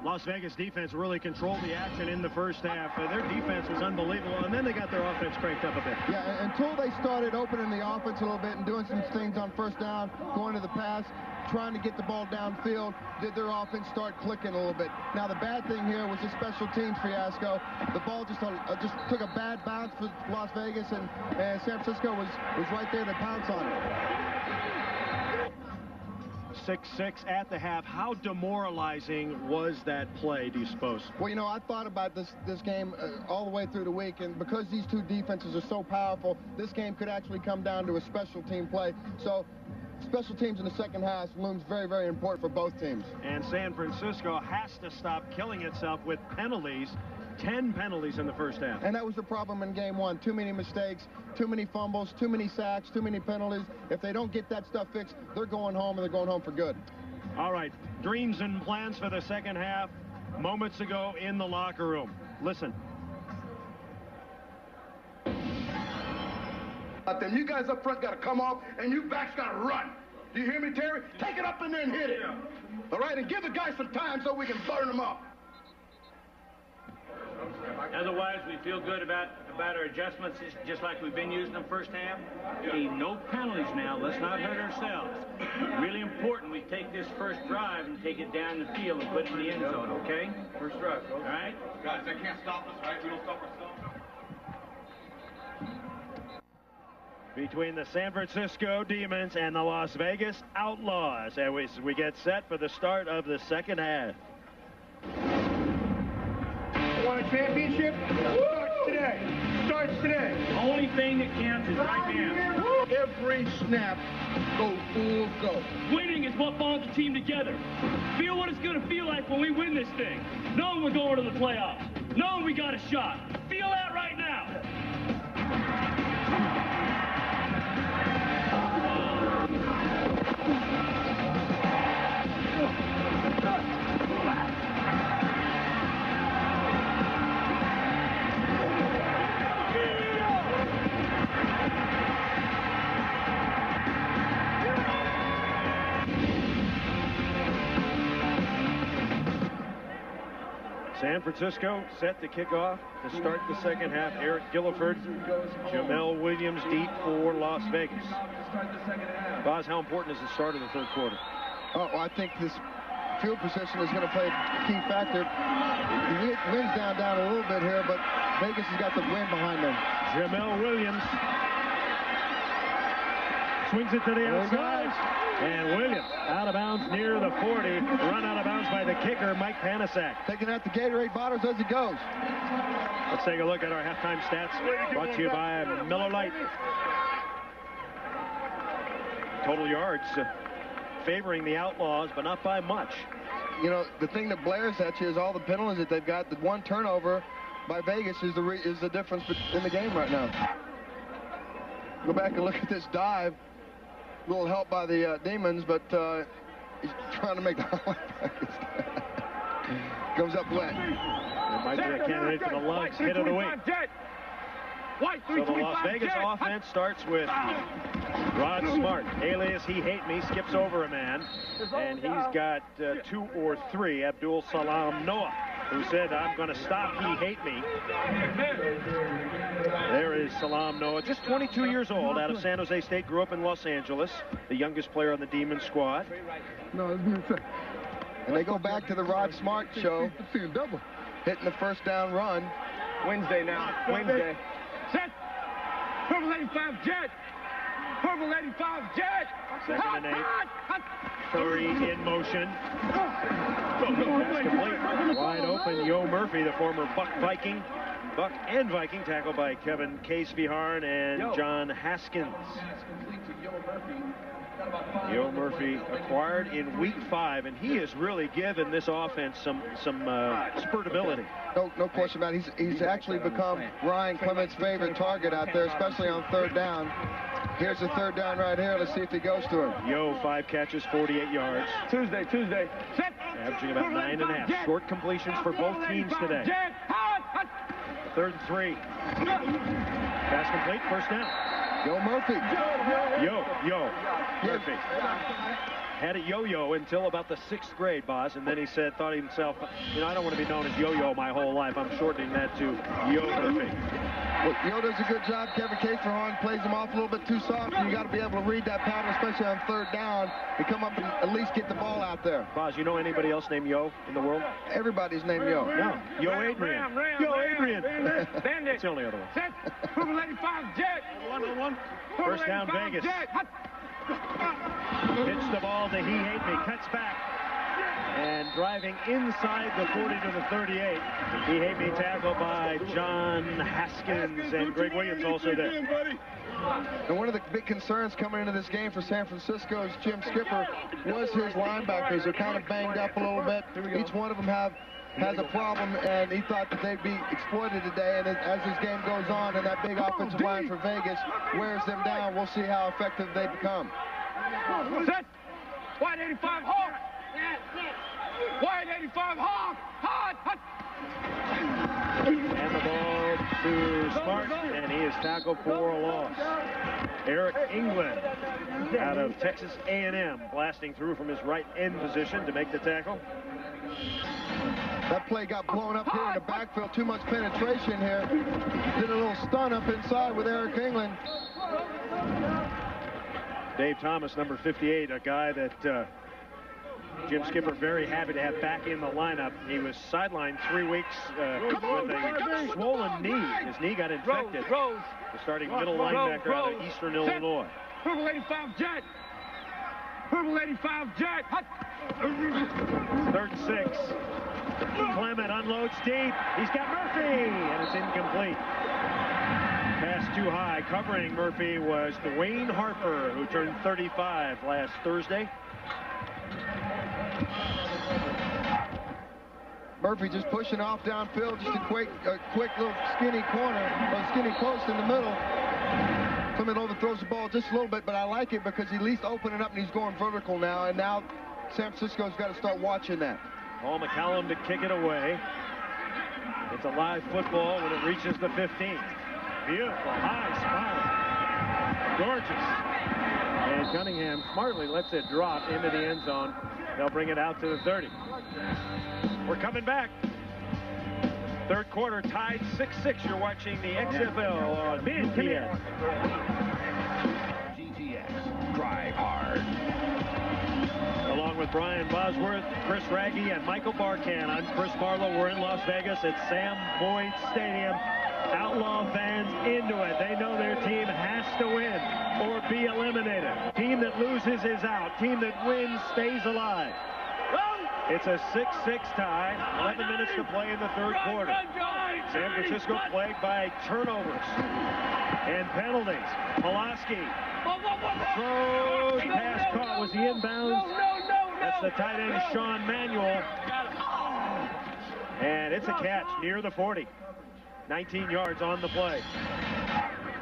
Las Vegas defense really controlled the action in the first half. Their defense was unbelievable, and then they got their offense cranked up a bit. Yeah, until they started opening the offense a little bit and doing some things on first down, going to the pass, trying to get the ball downfield, did their offense start clicking a little bit. Now, the bad thing here was the special teams fiasco. The ball just took a bad bounce for Las Vegas, and San Francisco was right there to pounce on it. 6-6 at the half. How demoralizing was that play, do you suppose? Well, you know, I thought about this game all the way through the week, and because these two defenses are so powerful, this game could actually come down to a special team play. So special teams in the second half looms very, very important for both teams. And San Francisco has to stop killing itself with penalties. 10 penalties in the first half. And that was the problem in game one. Too many mistakes, too many fumbles, too many sacks, too many penalties. If they don't get that stuff fixed, they're going home, and they're going home for good. All right, dreams and plans for the second half moments ago in the locker room. Listen. Then you guys up front got to come off, and you backs got to run. Do you hear me, Terry? Take it up in there and hit it. All right, and give the guys some time so we can burn them up. Otherwise, we feel good about our adjustments, just like we've been using them first half. No penalties now. Let's not hurt ourselves. Really important we take this first drive and take it down the field and put it in the end zone, okay? First drive, all right? Guys, they can't stop us, right? We don't stop ourselves. Between the San Francisco Demons and the Las Vegas Outlaws, as we get set for the start of the second half. Want a championship? Starts today. Starts today. The only thing that counts is right now. Every snap, go full go. Winning is what bonds the team together. Feel what it's going to feel like when we win this thing. Knowing we're going to the playoffs. Knowing we got a shot. Feel that right now. San Francisco set to kick off to start the second half. Eric Gilliford, Jamel Williams deep for Las Vegas. Boz, how important is the start of the third quarter? Oh, I think this field position is going to play a key factor. The wind's down a little bit here, but Vegas has got the wind behind them. Jamel Williams swings it to the outside. And Williams out of bounds near the 40. Run out of bounds by the kicker, Mike Panasak. Taking out the Gatorade bottles as he goes. Let's take a look at our halftime stats. Brought to you by Miller Lite. Total yards favoring the Outlaws, but not by much. You know, the thing that blares at you is all the penalties that they've got. The one turnover by Vegas is the difference in the game right now. Go back and look at this dive. A little help by the Demons, but he's trying to make the comes up wet. It might be a candidate for the Lugs hit of the week. So the Las Vegas offense starts with Rod Smart, alias He Hate Me, skips over a man, and he's got 2 or 3. Abdul Salam Noah, who said, I'm going to stop He Hate Me. There is Salam Noah, just 22 years old, out of San Jose State, grew up in Los Angeles, the youngest player on the Demon squad. And they go back to the Rod Smart show, hitting the first down run. Wednesday now, Wednesday. Set. Purple 85 jet. Purple 85 jet. Second and 8. Curry in motion. Pass complete. Wide open. Yo Murphy, the former Buck and Viking, tackled by Kevin Case-Viharn and John Haskins. Yo Murphy acquired in week 5, and he has really given this offense some spurtability. No question about it. He's actually become Ryan Clement's favorite target out there, especially on third down. Here's the third down right here. Let's see if he goes to him. Yo, 5 catches, 48 yards. Tuesday. Averaging about 9.5. Short completions for both teams today. 3rd and 3. Pass complete, first down. Yo Murphy. Yo Murphy. Had a yo-yo until about the 6th grade, Boz, and then he thought to himself, I don't want to be known as yo-yo my whole life. I'm shortening that to Yo Murphy. Well, Yo does a good job. Kevin Case-Viharn plays him off a little bit too soft. You got to be able to read that pattern, especially on third down, and come up and at least get the ball out there. Boz, you know anybody else named Yo in the world? Everybody's named Yo. No. Yo Adrian. Yo Adrian. That's the only other one. Set. Purple 85 jet. 1-on-1. First down, Vegas. Pitch to ball to He Hate Me. Cuts back. And driving inside the 40 to the 38. He Hate Me tackled by John Haskins, and Greg Williams also there. And one of the big concerns coming into this game for San Francisco's Jim Skipper was his linebackers. They're kind of banged up a little bit. Each one of them has a problem, and he thought that they'd be exploited today. And as this game goes on, and that big offensive line for Vegas wears them down, we'll see how effective they become. Set. Wide 85 hard. Wide 85 hard. Hard. And the ball to Smart, and he is tackled for a loss. Eric England out of Texas A&M, blasting through from his right end position to make the tackle. That play got blown up here in the backfield. Too much penetration here. Did a little stun up inside with Eric England. Dave Thomas, number 58, a guy that Jim Skipper very happy to have back in the lineup. He was sidelined 3 weeks with a swollen knee. His knee got infected. The starting middle linebacker out of Eastern Illinois. Purple 85 jet. Purple 85 jet. 3rd 6. Clement unloads deep. He's got Murphy, and it's incomplete. Pass too high. Covering Murphy was Dwayne Harper, who turned 35 last Thursday. Murphy just pushing off downfield, just a quick little skinny corner, or skinny post in the middle. Clement overthrows the ball just a little bit, but I like it because he's at least opening up and he's going vertical now, and now San Francisco's got to start watching that. Paul McCallum to kick it away. It's a live football when it reaches the 15. Beautiful, high spot. Gorgeous. And Cunningham smartly lets it drop into the end zone. They'll bring it out to the 30. We're coming back. 3rd quarter tied 6-6. You're watching the XFL on GTX. GTX. Drive hard. Along with Brian Bosworth, Chris Raggi, and Michael Barkan, I'm Chris Marlowe. We're in Las Vegas at Sam Boyd Stadium. Outlaw fans into it. They know their team has to win or be eliminated. Team that loses is out. Team that wins stays alive. It's a 6-6 tie. 11 minutes to play in the 3rd quarter. San Francisco plagued by turnovers and penalties. Pulaski throws, pass caught. Was he inbounds? That's the tight end, Sean Manuel. And it's a catch near the 40. 19 yards on the play.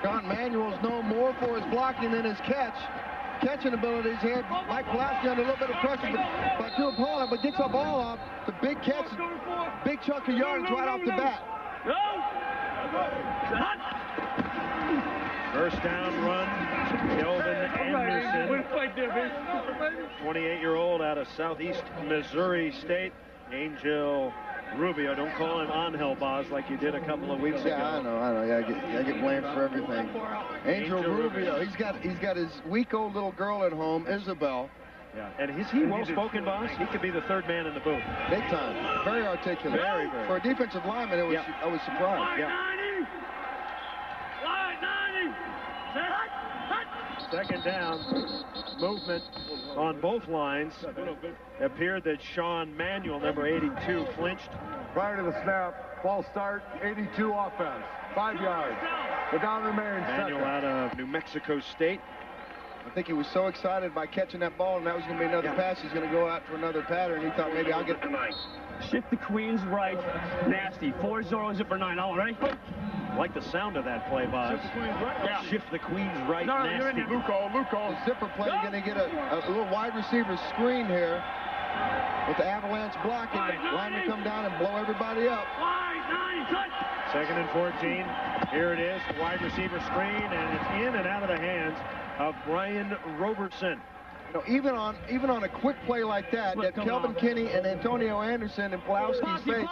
Sean Manuel's known more for his blocking than his catching abilities here. Mike Pulaski under a little bit of pressure, but too opponent, but gets the ball off. The big catch, big chunk of yardage right off the bat. First down run, Kelvin Anderson, 28-year-old out of Southeast Missouri State. Angel Rubio, don't call him Angel, Boz, like you did a couple of weeks ago. Yeah, I know. Yeah, I get blamed for everything. Angel Rubio, he's got his week-old little girl at home, Isabel. Yeah, and is he well-spoken, Boz? He could be the 3rd man in the booth. Big time. Very articulate. Very. For a defensive lineman, I was surprised. Yeah. 2nd down, movement on both lines. Appeared that Sean Manuel, number 82, flinched. Prior to the snap, false start, 82 offense, 5 yards. The down remains. Manuel out of New Mexico State. I think he was so excited by catching that ball, and that was going to be another pass. He's going to go out for another pattern. He thought maybe I'll get tonight. Shift the Queens right, nasty. 4-0 zipper 9. All right. Like the sound of that play, Boz. Shift the Queens right. Yeah. Shift the Queens right, no, nasty. You're in there. Luco. Zipper play, going to get a little wide receiver screen here with the avalanche blocking. The linemen come down and blow everybody up. 2nd and 14. Here it is, wide receiver screen, and it's in and out of the hands of Brian Robertson. You know, even on a quick play like that, Kelvin Kinney and Antonio Anderson and Pulowski's face,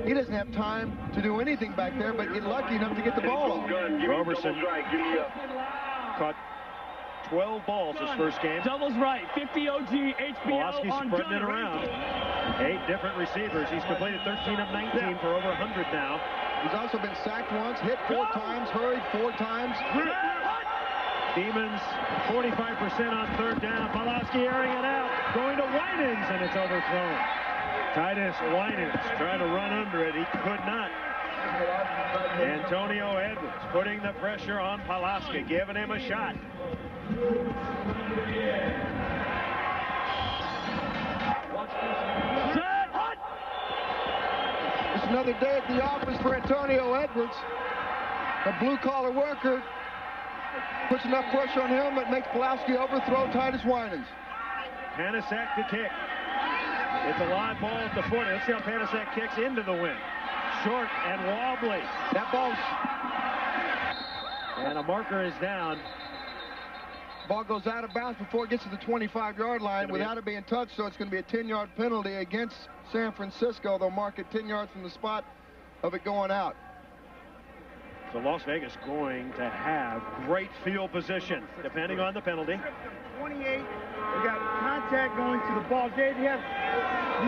he doesn't have time to do anything back there, but get lucky enough to get the ball off. Robertson caught 12 balls his first game. Doubles right, 50 OG, HBO Pulaski's on spreading it around. 8 different receivers. He's completed 13 of 19 for over 100 now. He's also been sacked once, hit 4 times, hurried 4 times. Demons 45% on third down. Pulaski airing it out, going to Winans, and it's overthrown. Titus Winans trying to run under it. He could not. Antonio Edwards putting the pressure on Pulaski, giving him a shot. It's another day at the office for Antonio Edwards. A blue-collar worker. Puts enough pressure on him that makes Pulaski overthrow Titus Winans. Panasek to kick. It's a live ball at the 40. Let's see how Panasek kicks into the wind. Short and wobbly. That ball's... And a marker is down. Ball goes out of bounds before it gets to the 25-yard line without it being touched, so it's going to be a 10-yard penalty against San Francisco. They'll mark it 10 yards from the spot of it going out. So Las Vegas going to have great field position, depending on the penalty. 28. We got contact going to the ball. Dave, he's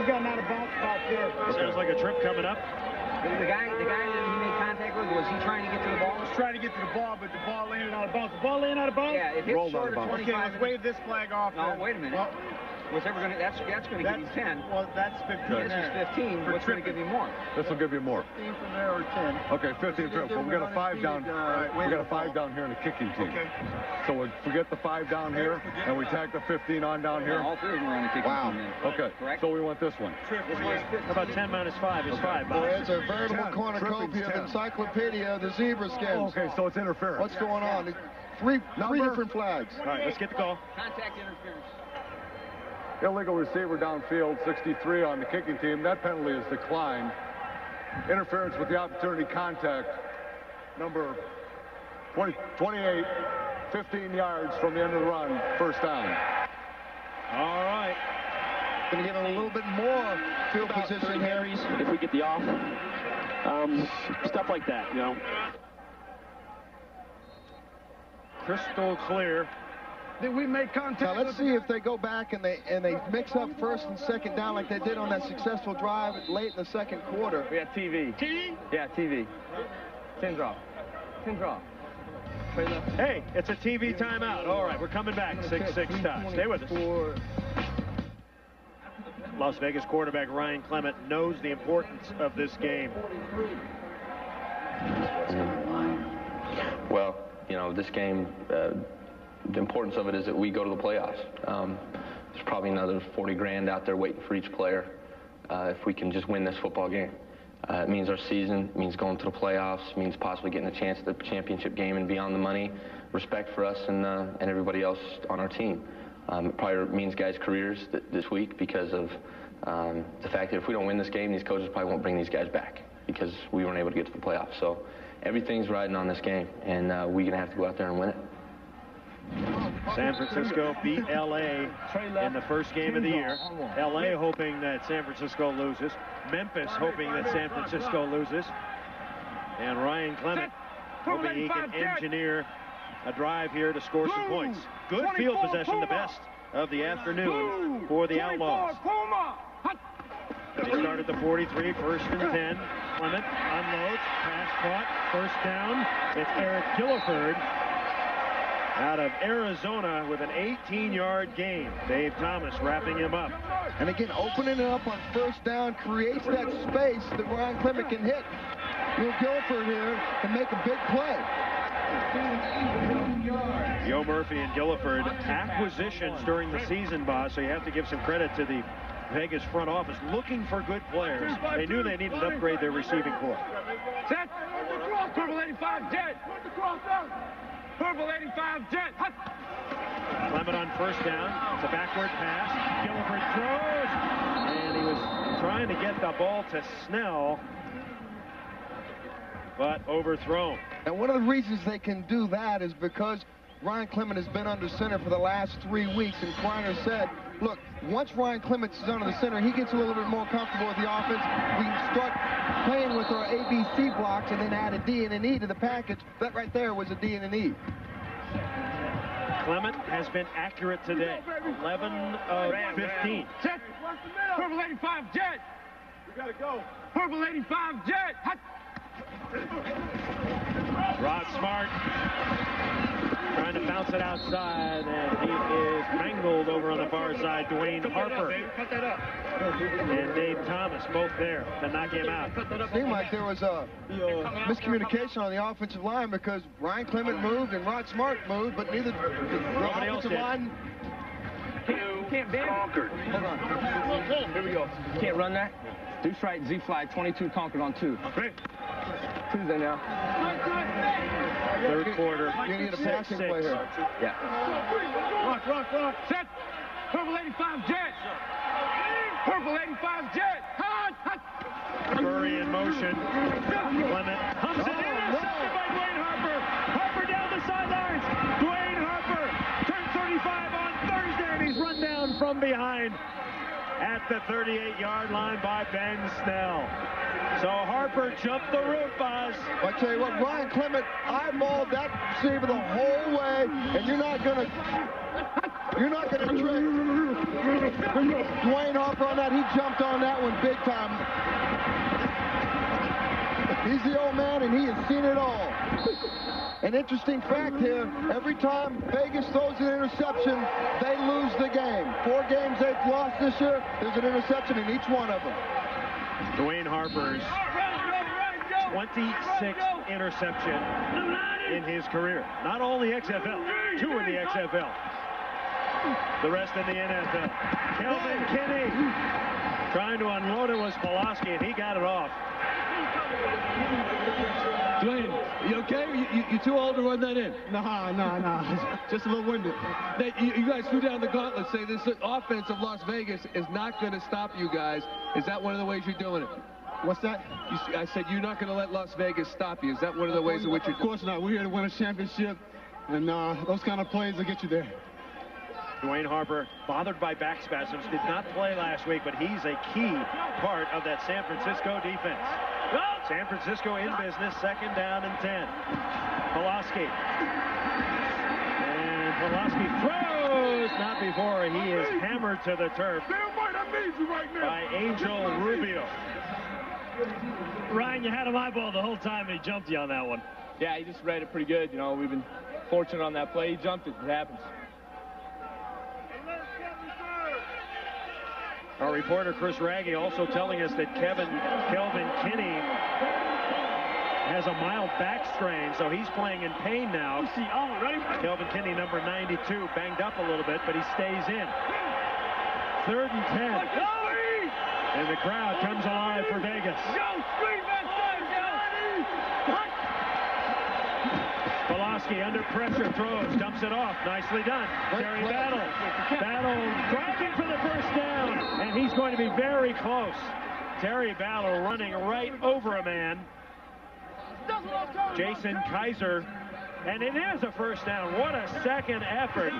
got an out-of-bounds spot there. Sounds like a trip coming up. The guy that he made contact with, was he trying to get to the ball? He was trying to get to the ball, but the ball landed out of bounds. The ball landed out of bounds? Yeah, it hit short of 25. Okay, let's wave this flag off. No, wait a minute. Well, that's going to give you 10. Well, that's 15 This is 15. What's going to give you more? This will give you more. 15 from there or 10. Okay, 15 from there. We got a 5 down. We got a 5 down here in the kicking team. Okay. So we forget the 5 down here, and we tack the 15 on down here. All 3 of them are on the kicking team. Then. Okay. Correct. So we want this one. How about 10 minus 5 is 5. Boy, it's a veritable cornucopia of encyclopedia of the zebra skins. Okay, so it's interference. What's going on? Three different flags. All right, let's get the call. Contact interference. Illegal receiver downfield, 63 on the kicking team. That penalty is declined. Interference with the opportunity contact, number 28, 15 yards from the end of the run, first down. All right. Going to get a little bit more field position here. If we get the off. Stuff like that, you know. Crystal clear. Did we make contact? Now let's see if they go back and they mix up first and second down like they did on that successful drive late in the second quarter. We got TV. TV? Yeah, TV. 10 drop. 10 drop. Hey, it's a TV timeout. All right, we're coming back. 6-6 tie. Stay with us. Las Vegas quarterback Ryan Clement knows the importance of this game. Well, you know, this game, the importance of it is that we go to the playoffs. There's probably another 40 grand out there waiting for each player if we can just win this football game. It means our season, it means going to the playoffs, it means possibly getting a chance at the championship game and beyond the money, respect for us and everybody else on our team. It probably means guys' careers this week because of the fact that if we don't win this game, these coaches probably won't bring these guys back because we weren't able to get to the playoffs. So everything's riding on this game, and we're going to have to go out there and win it. San Francisco beat L.A. in the first game of the year. L.A. hoping that San Francisco loses. Memphis hoping that San Francisco loses. And Ryan Clement hoping he can engineer a drive here to score some points. Good field possession, the best of the afternoon for the Outlaws. They start at the 43, first and 10. Clement unloads, pass caught, first down. It's Eric Gilliford out of Arizona with an 18-yard gain. Dave Thomas wrapping him up. And again, opening it up on first down creates that space that Ryan Clement can hit. Will Gilliford here can make a big play. Joe Murphy and Gilliford acquisitions during the season, boss, so you have to give some credit to the Vegas front office looking for good players. They knew they needed to upgrade their receiving corps. Set. Purple 85 jet. Purple 85 jet. Clement on first down. It's a backward pass. Gilliford throws. And he was trying to get the ball to Snell, but overthrown. And one of the reasons they can do that is because Ryan Clement has been under center for the last 3 weeks, and Kreiner said, look, once Ryan Clement is under the center, he gets a little bit more comfortable with the offense. We can start playing with our ABC blocks and then add a D and an E to the package. That right there was a D and an E. Clement has been accurate today. 11 of 15. Set. Purple 85 jet. We gotta go. Purple 85 jet. Rod Smart Trying to bounce it outside, and he is mangled over on the far side. Dwayne Harper and Dave Thomas both there to knock him out. It seemed like there was a miscommunication on the offensive line because Ryan Clement moved and Rod Smart moved, but neither the offensive line. You can't bend. Hold on. Here we go. You can't run that. Deuce right, Z-fly, 22 conquered on 2. Great. Two's in now. Third quarter. You need a passing play here. Yeah. Rock. Set. Purple 85 jet. Purple 85 jet. Hot. Murray in motion. Clement humps it in. Intercepted by Dwayne Harper. Harper down the sidelines. Dwayne Harper turned 35 on Thursday, and he's run down from behind at the 38-yard line by Ben Snell. So Harper jumped the roof, Boz. I tell you what, Ryan Clement eyeballed that receiver the whole way, and you're not gonna trick Dwayne Harper on that. He jumped on that one big time. He's the old man, and he has seen it all. An interesting fact here, every time Vegas throws an interception, they lose the game. 4 games they've lost this year, there's an interception in each one of them. Dwayne Harper's 26th interception in his career. Not only XFL, 2 in the XFL. The rest in the NFL. Kelvin Kinney trying to unload it was Pulaski, and he got it off. Dwayne, you okay? You too old to run that in? Nah. Just a little winded. You guys threw down the gauntlet, say this offense of Las Vegas is not going to stop you guys. Is that one of the ways you're doing it? What's that? I said you're not going to let Las Vegas stop you. Is that one of the ways in which you're... Of course not. We're here to win a championship, and those kind of plays will get you there. Dwayne Harper, bothered by back spasms, did not play last week, but he's a key part of that San Francisco defense. San Francisco in business, 2nd down and 10. Pulaski. And Pulaski throws, not before he is hammered to the turf by Angel Rubio. Ryan, you had him eyeball the whole time, and he jumped you on that one. Yeah, he just read it pretty good. You know, we've been fortunate on that play. He jumped it. It happens. Our reporter Chris Raggy also telling us that Kelvin Kinney has a mild back strain, so he's playing in pain now. Kelvin Kinney, number 92, banged up a little bit, but he stays in. 3rd and 10. And the crowd comes alive for Vegas. Pulaski under pressure, throws, dumps it off. Nicely done. Terry Battle driving for the first down, and he's going to be very close. Terry Battle running right over a man. Jason Kaiser, and it is a first down. What a second effort.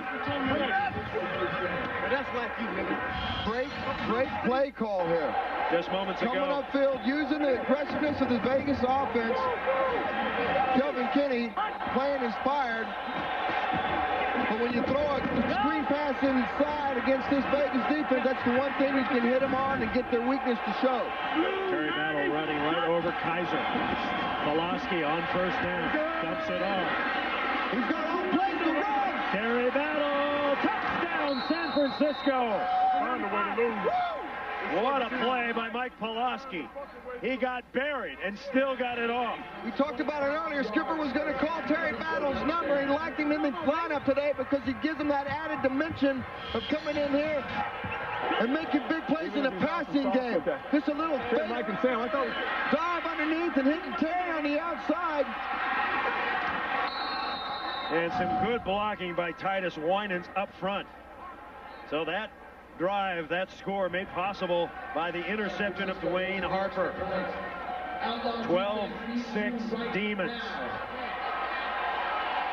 That's like you, nigga. Great play call here. Just moments ago. Coming upfield, using the aggressiveness of the Vegas offense. Kelvin Kinney playing inspired. But when you throw a screen pass inside against this Vegas defense, that's the one thing you can hit them on and get their weakness to show. Terry Battle running right over Kaiser. Pulaski on first down. Dumps it off. He's got all plays to run. Terry Battle. Touchdown, San Francisco. Find a way to lose. What a play by Mike Pulaski. He got buried and still got it off. We talked about it earlier. Skipper was going to call Terry Battle's number. He liked him in the lineup today because he gives him that added dimension of coming in here and making big plays in the passing game. Just a little dive underneath and hitting Terry on the outside. And some good blocking by Titus Winans up front. So that drive, that score made possible by the interception of Dwayne Harper. 12-6 Demons.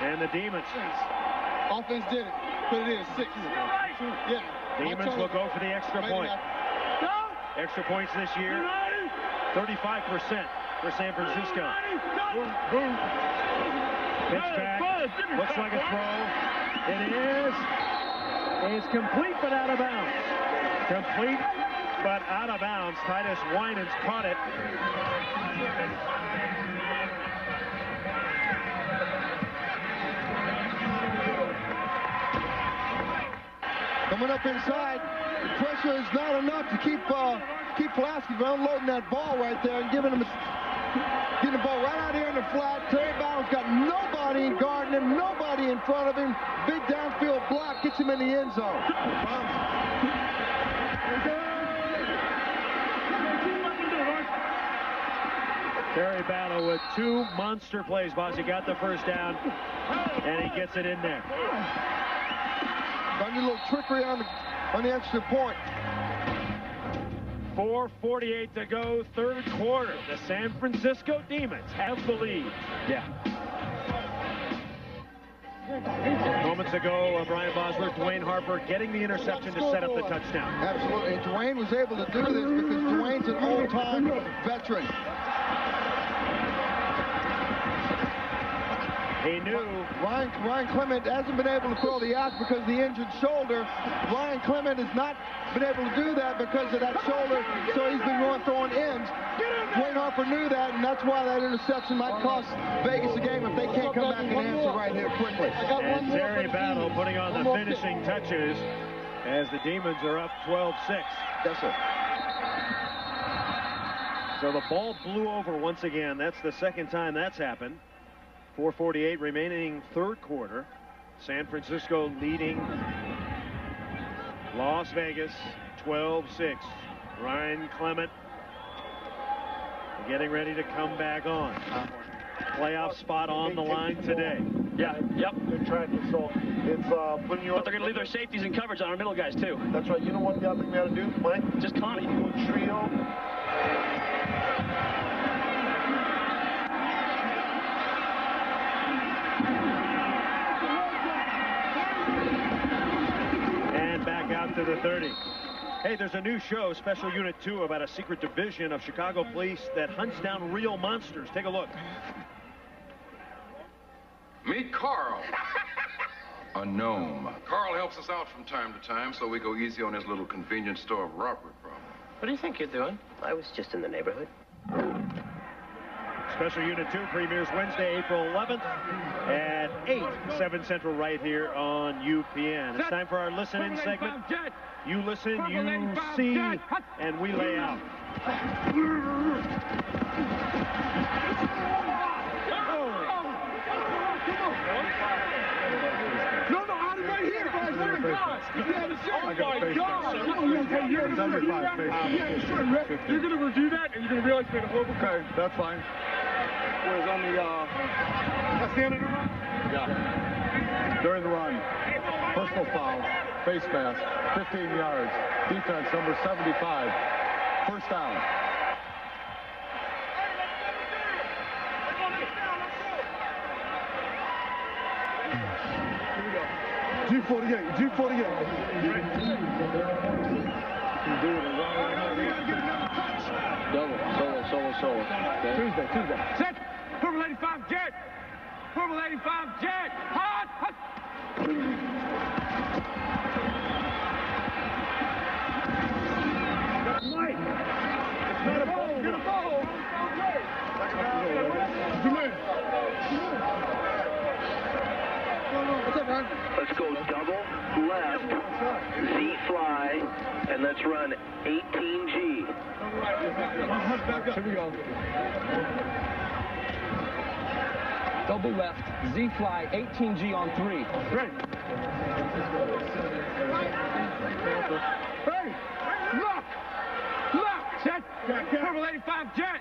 And the Demons. Offense did it. Put it in 6. Yeah. Demons will go for the extra point. Extra points this year, 35% for San Francisco. Pitch back. Looks like a throw. It is. It's complete but out of bounds. Complete but out of bounds. Titus Winans caught it. Coming up inside. The pressure is not enough to keep Pulaski from unloading that ball right there and getting the ball right out here in the flat. Terry Battle's got nobody guarding him, nobody in front of him. Big downfield block gets him in the end zone. Terry Battle with 2 monster plays, boss. He got the first down, and he gets it in there. Got a little trickery on the extra point. 4:48 to go, third quarter. The San Francisco Demons have the lead. Yeah. Moments ago, Brian Bosler, Dwayne Harper getting the interception to set up the touchdown. Absolutely, and Dwayne was able to do this because Dwayne's an old-time veteran. He knew. Ryan Clement hasn't been able to throw the out because of the injured shoulder. Ryan Clement has not been able to do that because of that shoulder, so he's been throwing ends. Dwayne Harper knew that, and that's why that interception might cost Vegas a game if they can't come back and answer right here quickly. And Terry Battle putting on the finishing touches as the Demons are up 12-6. Yes, sir. So the ball blew over once again. That's the second time that's happened. 4:48 remaining third quarter. San Francisco leading Las Vegas 12-6. Ryan Clement getting ready to come back on. Playoff spot on the line today. Yeah, yep. They're trying to, so it's putting you But they're going to leave their safeties and coverage on our middle guys, too. That's right. You know what the other thing we got to do, Mike? Just Connie. Do a trio. Out to the 30. Hey, there's a new show, Special Unit 2, about a secret division of Chicago police that hunts down real monsters. Take a look. Meet Carl. A gnome. Carl helps us out from time to time, so we go easy on his little convenience store robbery problem. What do you think you're doing? I was just in the neighborhood. Special Unit 2 premieres Wednesday, April 11th at 8, 7 Central right here on UPN. It's time for our listen-in segment. You listen, you see, and we lay out. No, out of right here, guys. What a God. Oh, my God. You're going to review that, and you're going to realize you made a horrible call. Okay, that's fine. Was on the, that's the end of the run? Yeah. During the run, personal foul, face mask, 15 yards, defense number 75, first down. G48, G48. Double, solo. Okay. Tuesday. Set. Purple 85 jet. Purple 85 jet. Hot. Mike. It's not a ball. Get a ball. What's up, man? Let's go double left, Z-fly, and let's run 18G. Here we go. Double left, Z-fly, 18G on 3. Great. Hey, look, set. Purple 85 jet.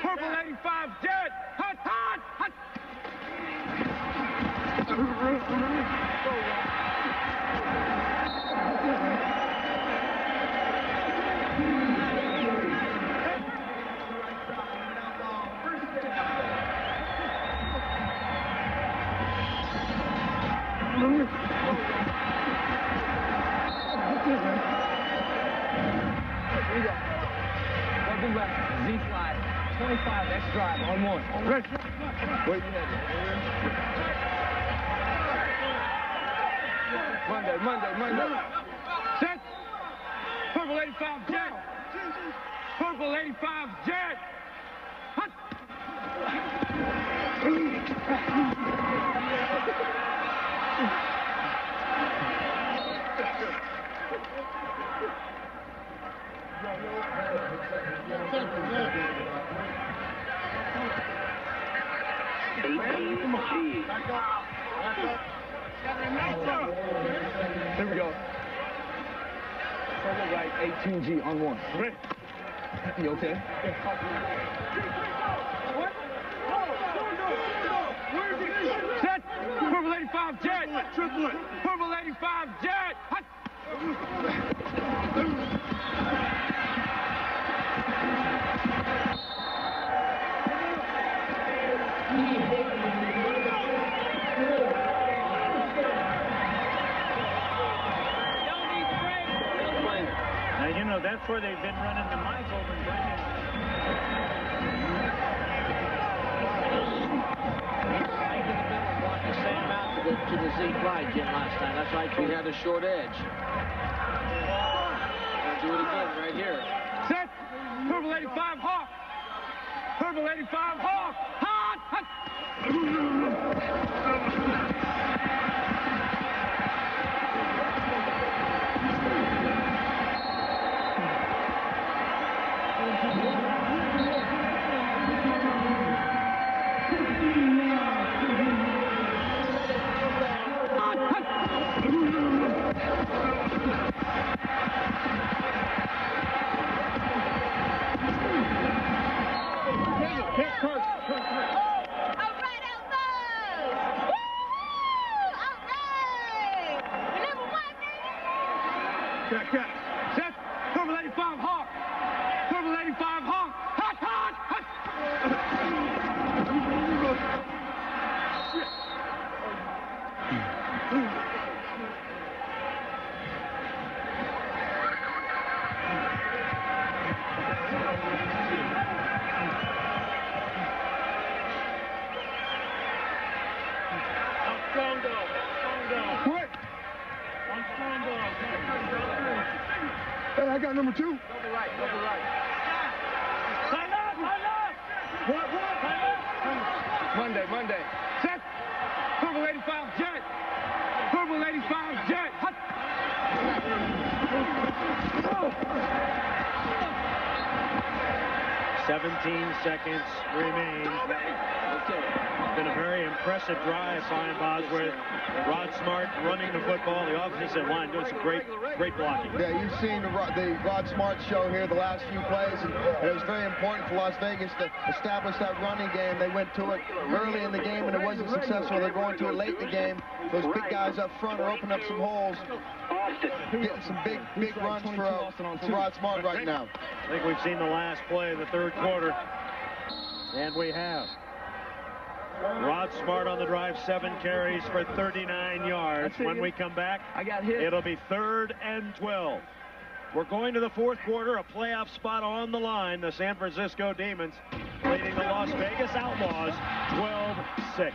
Purple 85 jet. Hot. Double left, Z-fly, 25, X drive on 1. Wait. Monday. Set. Purple 85 jet. Purple 85 jet. Hot. Here we go. Purple right, 18G on 1. You okay? Set! Purple 85 jet! Triple Purple 85 jet! Hot! Now, you know, that's where they've been running the mic over and bringing. Right to the middle and brought the Sam out to the Z fly, Jim, last time. That's right. We had a short edge. We'll do it again right here. Set! Purple 85 Hawk! Purple 85 Hawk! Hot! Hot! Set! Purple 85 Hawk! Purple 85 Hawk! Hot! Hot! Hot! Strong dog! Strong dog! Quick! One strong dog! Hey, I got number 2. Double right, double right. Line up, line up! What? Line up! Monday. Set! Purple 85 jet! Purple 85 jet! Hot! 17 seconds remain. It's been a very impressive drive by Boz with Rod Smart running the football, the offensive line doing some great blocking. Yeah, you've seen the Rod Smart show here the last few plays, and it was very important for Las Vegas to establish that running game. They went to it early in the game, and it wasn't successful. They're going to it late in the game. Those big guys up front are opening up some holes, getting some big runs for Rod Smart right now. I think we've seen the last play of the third quarter, and we have. Rod Smart on the drive, 7 carries for 39 yards. When we come back, it'll be 3rd and 12. We're going to the fourth quarter, a playoff spot on the line. The San Francisco Demons leading the Las Vegas Outlaws 12-6.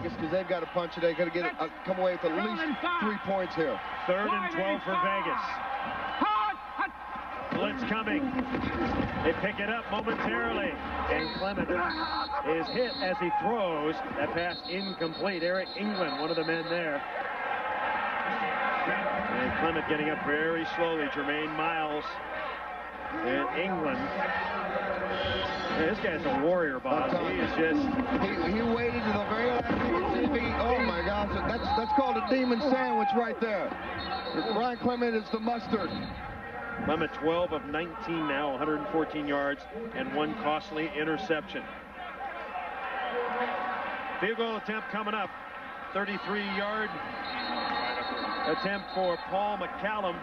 Because they've got to punch it. They've got to get come away with at least 3 points here. 3rd and 12 for Vegas. Blitz coming. They pick it up momentarily. And Clement is hit as he throws. That pass incomplete. Eric England, one of the men there. And Clement getting up very slowly. Jermaine Miles and England. Yeah, this guy's a warrior, Bob. He is just... He waited to the very last minute. Oh, my gosh. That's called a demon sandwich right there. Ryan Clement is the mustard. Clement 12 of 19 now, 114 yards, and 1 costly interception. Field goal attempt coming up. 33-yard attempt for Paul McCallum.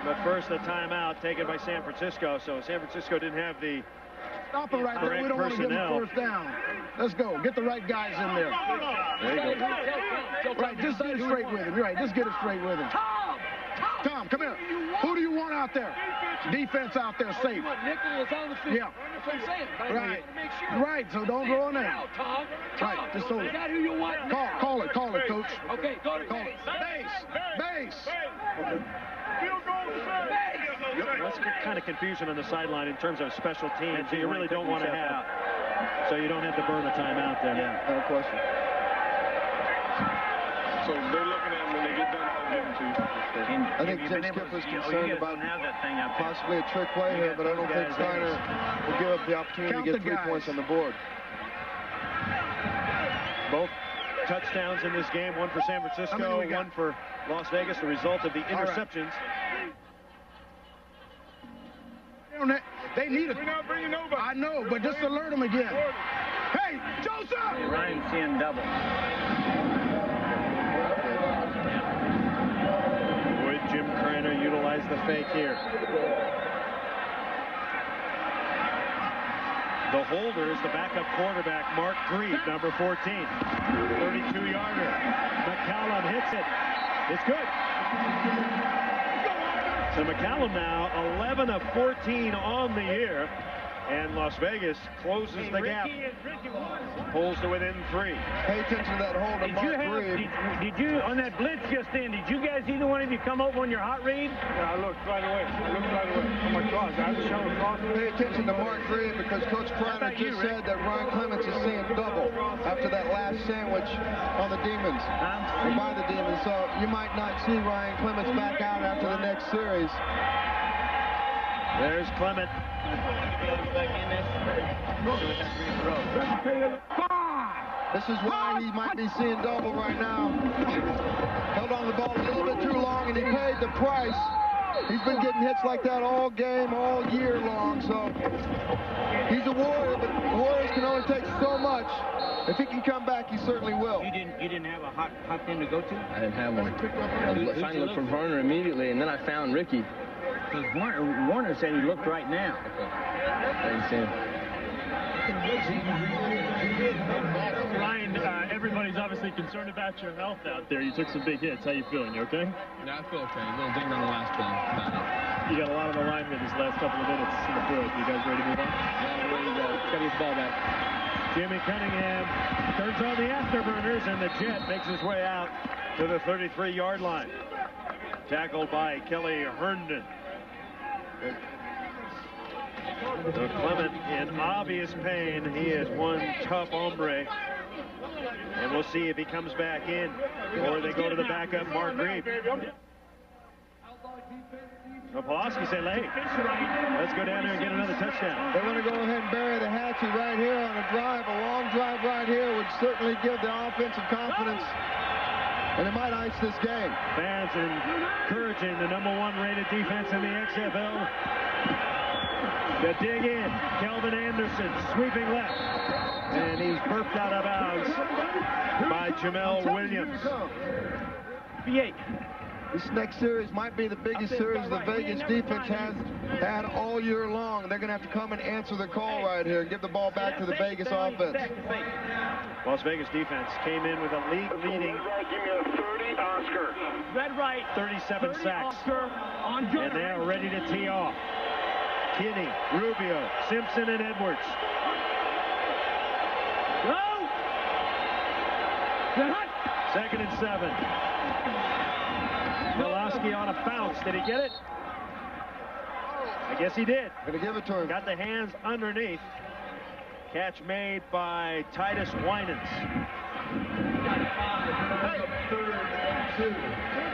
But first, a timeout taken by San Francisco. So San Francisco didn't have the Stop it right there. We don't want to give them a first down. Let's go. Get the right guys in there. There you go. Right, just get it straight with him. You're right, just get it straight with him. Tom, come here. Who do you want out there? Defense out there, safe. Nickel is on the field. Yeah. That's what I'm saying. Right. Make sure. Right, so don't go in there. Tom. Right, just so. Is that who you want? Call it, coach. Okay, go to base. Base. That's kind of confusion on the sideline in terms of special teams. You really don't want to have. So you don't have to burn a timeout there. Yeah, no question. So they're looking at them when they get done, I'll give them to you. I think Jim Skipper's concerned about possibly a trick play here, but I don't think Steiner will give up the opportunity to get 3 points on the board. Both touchdowns in this game, one for San Francisco, one for Las Vegas, the result of the interceptions. They need it. We're not bringing nobody. I know, but just alert them again. Hey, Joseph! Hey, Ryan's seeing double. Would Jim Craner utilize the fake here? The holder is the backup quarterback, Mark Grieve, number 14. 32-yarder. McCallum hits it. It's good. So McCallum now 11 of 14 on the year, and Las Vegas closes the gap. Pulls to within 3. Pay attention to that hold of Mark Grieve. Did you, on that blitz just in, did you guys, either one of you, come over on your hot read? Yeah, I looked right away. Oh, my God. I was showing across. Pay attention to Mark Grieve because Coach Craner just said that Ryan Clements is seeing double after that last sandwich on the Demons, or by the Demons. So you might not see Ryan Clements back out after the next series. There's Clement. This is why he might be seeing double right now. Held on the ball a little bit too long, and he paid the price. He's been getting hits like that all game, all year long. So he's a Warrior, but Warriors can only take so much. If he can come back, he certainly will. You didn't have a hot thing to go to? I didn't have one. I was trying to look for Werner immediately, and then I found Ricky. Because Warner said he looked right now. I didn't see him. Ryan, everybody's obviously concerned about your health out there. You took some big hits. How you feeling? You okay? Yeah, I feel okay. A little dinged on the last play. About it. You got a lot of alignment these last couple of minutes in the fourth. You guys ready to move on? Yeah, ready to go. Got to get the ball back. Jimmy Cunningham turns on the afterburners, and the Jet makes his way out to the 33-yard line. Tackled by Kelly Herndon. So Clement in obvious pain. He is one tough hombre. And we'll see if he comes back in or they go to the backup, Mark Grieve. So Pulaski said, hey, let's go down there and get another touchdown. They want to go ahead and bury the hatchet right here on a drive. A long drive right here would certainly give the offensive confidence. And it might ice this game. Fans encouraging the #1 rated defense in the XFL. To dig in, Kelvin Anderson sweeping left. And he's burped out of bounds by Jamel Williams. This next series might be the biggest series the Vegas defense has had all year long. They're going to have to come and answer the call right here and give the ball back to the Vegas offense. Las Vegas defense came in with a league-leading Red right. 37 sacks. And they are ready to tee off. Kinney, Rubio, Simpson, and Edwards. Go! 2nd and 7. Pulaski on a bounce. Did he get it? I guess he did. Gonna give it to him. Got the hands underneath. Catch made by Titus Winans.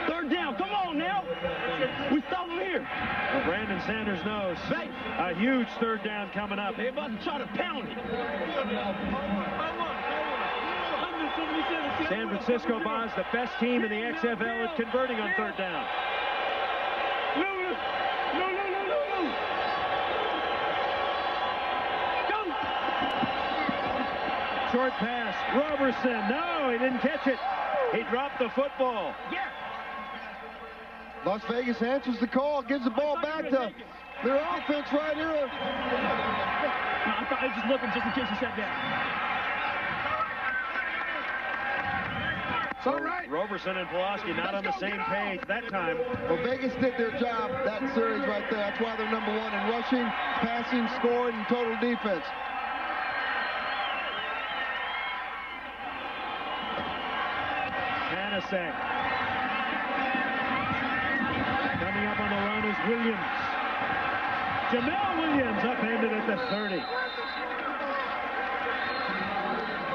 Third down. Come on now. We stop him here. Well, Brandon Sanders knows a huge 3rd down coming up. They're about to try to pound it. San Francisco Bonds, the best team in the XFL, at converting on 3rd down. No. Go. Short pass. Roberson. No, he didn't catch it. He dropped the football. Yeah. Las Vegas answers the call, gives the ball back to their offense right here. No, I thought I was just looking just in case you sat down. It's all right. Roberson and Pulaski not on the same page that time. Well, Vegas did their job that series right there. That's why they're #1 in rushing, passing, scoring, and total defense. Hanasek. Coming up on the run is Williams. Jamel Williams upended at the 30.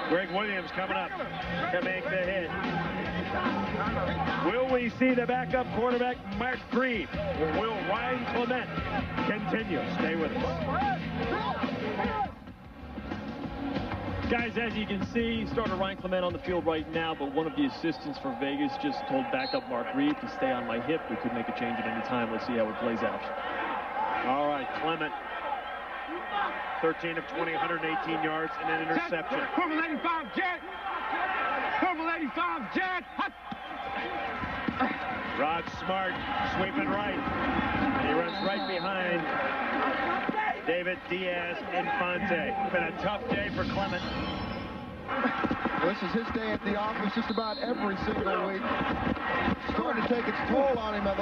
Greg Williams coming up to make the hit. Will we see the backup quarterback, Mark Grieve? Or will Ryan Clement continue? Stay with us. Guys, as you can see, starter Ryan Clement on the field right now, but one of the assistants for Vegas just told backup Mark Grieve to stay on my hip. We could make a change at any time. Let's see how it plays out. All right, Clement, 13 of 20, 118 yards, and an interception. Purple 85, Jet! Purple 85, Jet! Rod Smart sweeping right. He runs right behind David Diaz-Infante. Been a tough day for Clement. This is his day at the office just about every single week. Starting to take its toll on him, though.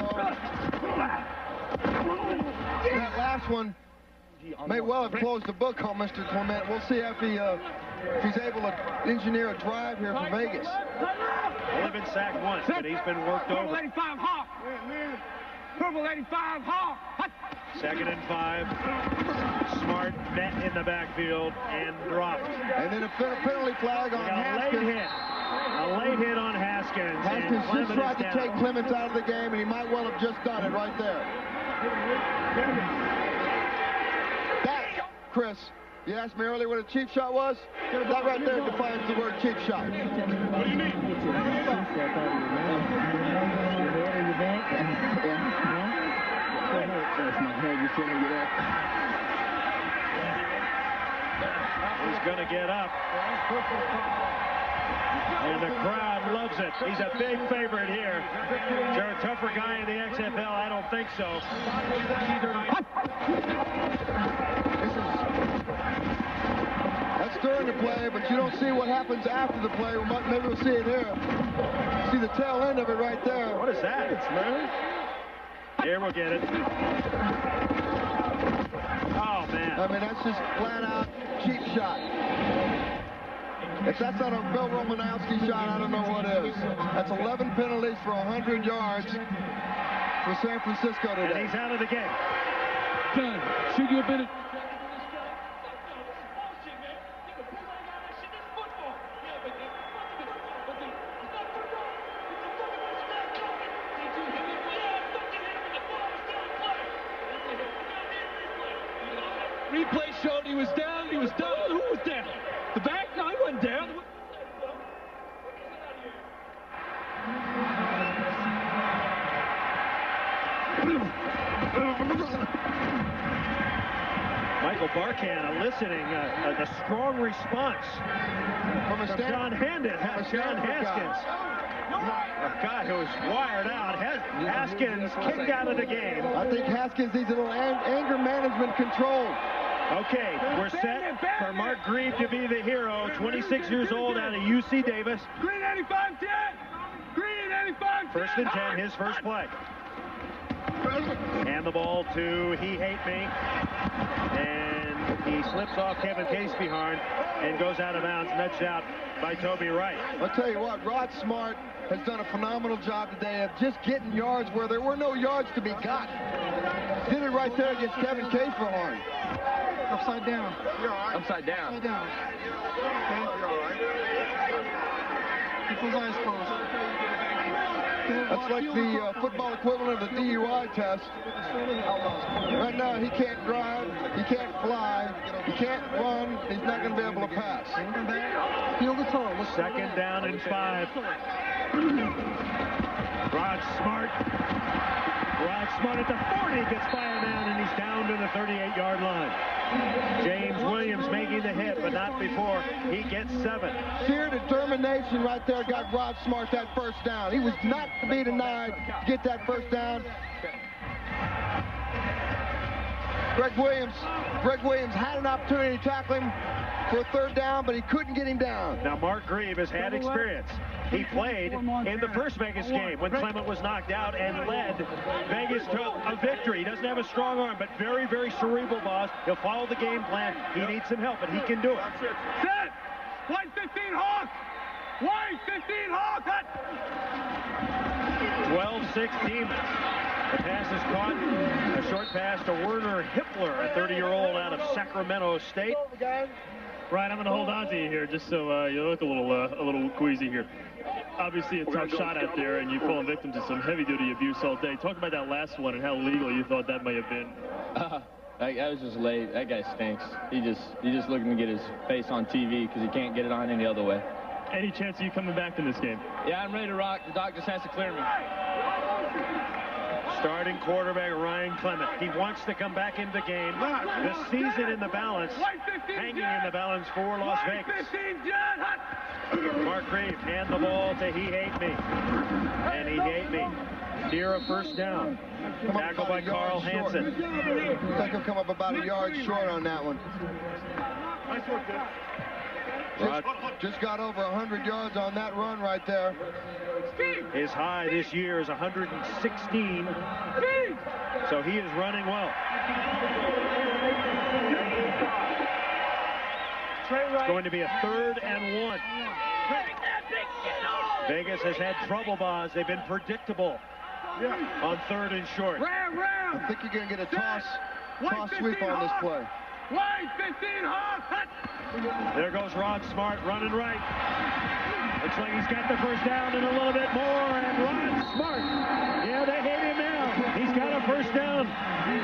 That last one may well have closed the book on Mr. Clement. We'll see if he's able to engineer a drive here for Vegas. Only been sacked once, but he's been worked over. Purple 85, Hawk! Purple 85, Hawk! 2nd and 5. Smart met in the backfield and dropped. And then a penalty flag on Haskins. A late hit on Haskins. Haskins just tried to take Clements out of the game, and he might well have just done it right there. That, Chris, you asked me earlier what a cheap shot was? That right there defines the word cheap shot. What do you mean? He's going to get up. And the crowd loves it. He's a big favorite here. Is there a tougher guy in the XFL? I don't think so. That's during the play, but you don't see what happens after the play. Maybe we'll see it here. See the tail end of it right there. What is that? Here, we'll get it. Oh, man. I mean, that's just flat-out cheap shot. If that's not a Bill Romanowski shot, I don't know what is. That's 11 penalties for 100 yards for San Francisco today. And he's out of the game. John, should you have been... Replay showed he was down. He was down. Who was down? The back? No, he wasn't down. Michael Barkan eliciting a strong response from John Haskins. A guy who was wired out. Haskins kicked out of the game. I think Haskins needs a little anger management control. Okay, we're set for Mark Grieve to be the hero. 26 years old out of UC Davis. Green 85, 10! Green 85, 10! 1st and 10, his first play. And the ball to He Hate Me. And he slips off Kevin Casebeharn and goes out of bounds, nudged out by Toby Wright. I'll tell you what, Rod Smart has done a phenomenal job today of just getting yards where there were no yards to be got. Did it right there against Kevin Casebeharn. Upside down. You're all right. Upside down. Upside down. Okay. You're all right. Keep those eyes closed. That's like the football equivalent of the DUI test. Right now, he can't drive, he can't fly, he can't run, he's not going to be able to pass. Feel the toe. 2nd down and 5. Rod Smart at the 40 gets by a man, and he's down to the 38-yard line. James Williams making the hit, but not before he gets 7. Sheer determination right there got Rod Smart that first down. He was not to be denied to get that first down. Greg Williams had an opportunity to tackle him for a 3rd down, but he couldn't get him down. Now, Mark Grieve has had experience. He played in the first Vegas game when Clement was knocked out and led Vegas to a victory. He doesn't have a strong arm, but very, very cerebral, boss. He'll follow the game plan. He needs some help, but he can do it. Set! White 15, Hawk! White 15, Hawk! 12-6 Demons. The pass is caught. A short pass to Werner Hippler, a 30-year-old out of Sacramento State. Ryan, I'm going to hold on to you here just so you look a little queasy here. Obviously a tough shot out there, and you've fallen victim to some heavy-duty abuse all day. Talk about that last one and how legal you thought that may have been. I was just late. That guy stinks. He's just looking to get his face on TV because he can't get it on any other way. Any chance of you coming back in this game? Yeah, I'm ready to rock. The doc just has to clear me. Starting quarterback Ryan Clement. He wants to come back into the game. The season in the balance, hanging in the balance for Las Vegas. Mark Reeve hand the ball to He Hate Me. And He Hate Me near a first down. Tackled by Carl Hansen. Looks like he'll come up about a yard short on that one. Just got over 100 yards on that run right there. His high this year is 116. So he is running well. It's going to be a 3rd and 1. Vegas has had trouble, Boz. They've been predictable on 3rd and short. I think you're going to get a toss sweep on this play. There goes Rod Smart running right. Looks like he's got the first down and a little bit more. And Rod Smart, yeah, they hate him now. He's got a first down.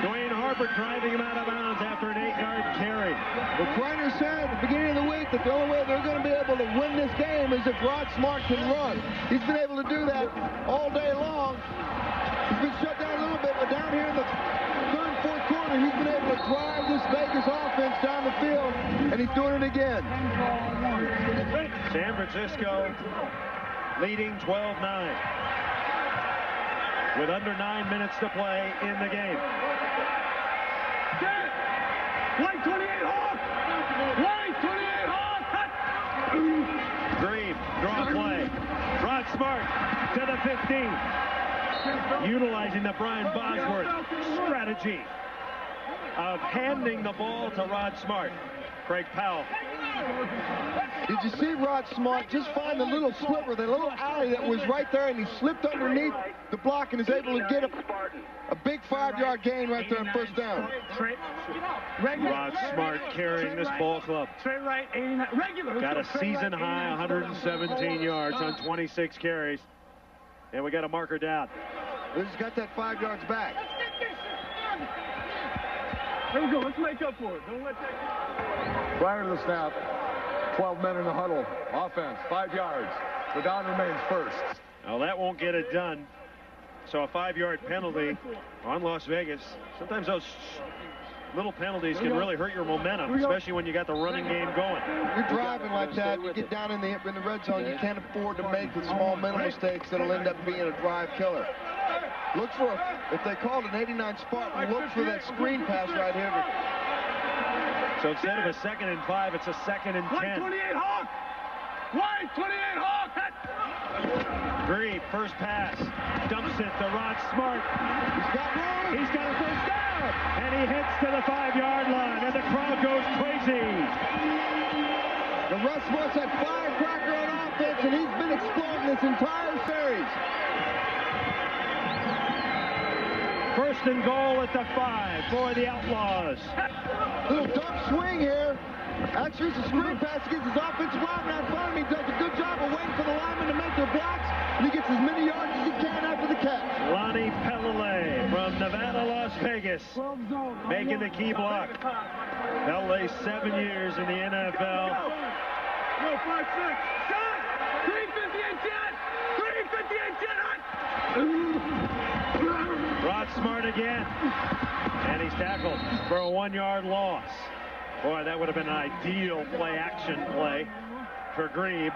Dwayne Harper driving him out of bounds after an 8-yard carry. Well, Kreiner said at the beginning of the week that the only way they're going to be able to win this game is if Rod Smart can run. He's been able to do that all day long. He's been shut down a little bit, but down here in the 3rd and 4th quarter, he's been able to drive this Vegas offense down the field, and he's doing it again. San Francisco leading 12-9 with under 9 minutes to play in the game. White 28 Hawk! White 28 Hawk! Green, draw play. Rod Smart to the 15. Utilizing the Brian Bosworth strategy of handing the ball to Rod Smart. Craig Powell. Did you see Rod Smart just find the little sliver, the little alley that was right there, and he slipped underneath the block and is able to get a big 5-yard gain right there on first down. Rod Smart carrying this ball club. Got a season high 117 yards on 26 carries. And we got a marker down. He's got that 5 yards back. Here we go. Let's make up for it. Don't let that. Prior to the snap, 12 men in the huddle. Offense, 5 yards. The down remains first. Now that won't get it done. So a 5-yard penalty on Las Vegas. Sometimes those little penalties can really hurt your momentum, especially when you got the running game going. You're driving like that, you get down in the red zone, you can't afford to make the small mental mistakes that'll end up being a drive killer. Look for, if they called an 89 Spartan, look for that screen pass right here. So instead of a 2nd and 5, it's a 2nd and 10. White 28 Hawk! White 28 Hawk! Green, first pass, dumps it to Rod Smart. He's got room. He's got a first down, and he hits to the 5-yard line, and the crowd goes crazy. The Russ Smart's had firecracker on offense, and he's been exploding this entire series. 1st and goal at the 5 for the Outlaws. Little dump swing here. Actually, it's a screen pass against his offensive lineman out front of him. He does a good job of waiting for the linemen to make their blocks, and he gets as many yards as he can after the catch. Lonnie Pellet from Nevada, Las Vegas, making the key block. Pellet 7 years in the NFL. Go, 5-6, shot! 358 10! Rod Smart again. And he's tackled for a 1-yard loss. Boy, that would have been an ideal play-action play for Grebe.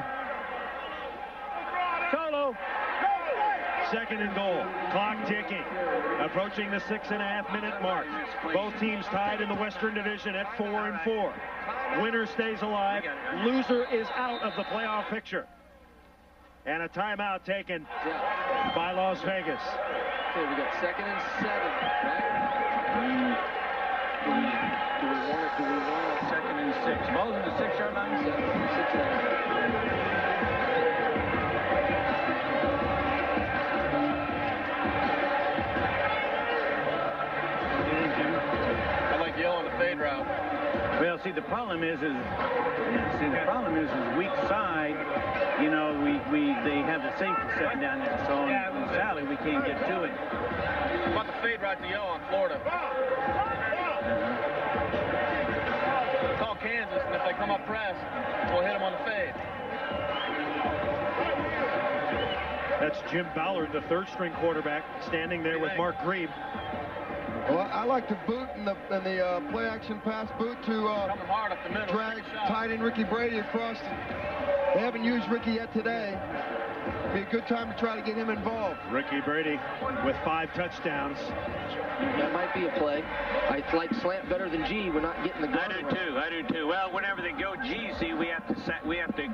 Solo. 2nd and goal. Clock ticking. Approaching the 6.5-minute mark. Both teams tied in the Western Division at 4-4. Winner stays alive. Loser is out of the playoff picture. And a timeout taken by Las Vegas. Okay, we got 2nd and 7, right? Do we want a 2nd and 6? Ball's in the 6-yard line. 6-yard. I like yelling the fade route. Well, see, the problem is weak side. You know, they have the safety set down there, so on Sally we can't get to it. About to fade right to yellow on Florida. Call Kansas, and if they come up press, we'll hit them on the fade. That's Jim Ballard, the third-string quarterback, standing there with Mark Grebe. Well, I like to boot in the play-action pass boot to drag tight end Ricky Brady across. They haven't used Ricky yet today. Be a good time to try to get him involved. Ricky Brady with 5 touchdowns. That might be a play. I like slant better than G. We're not getting the guard. I do too. Well, whenever they go G, see, we have to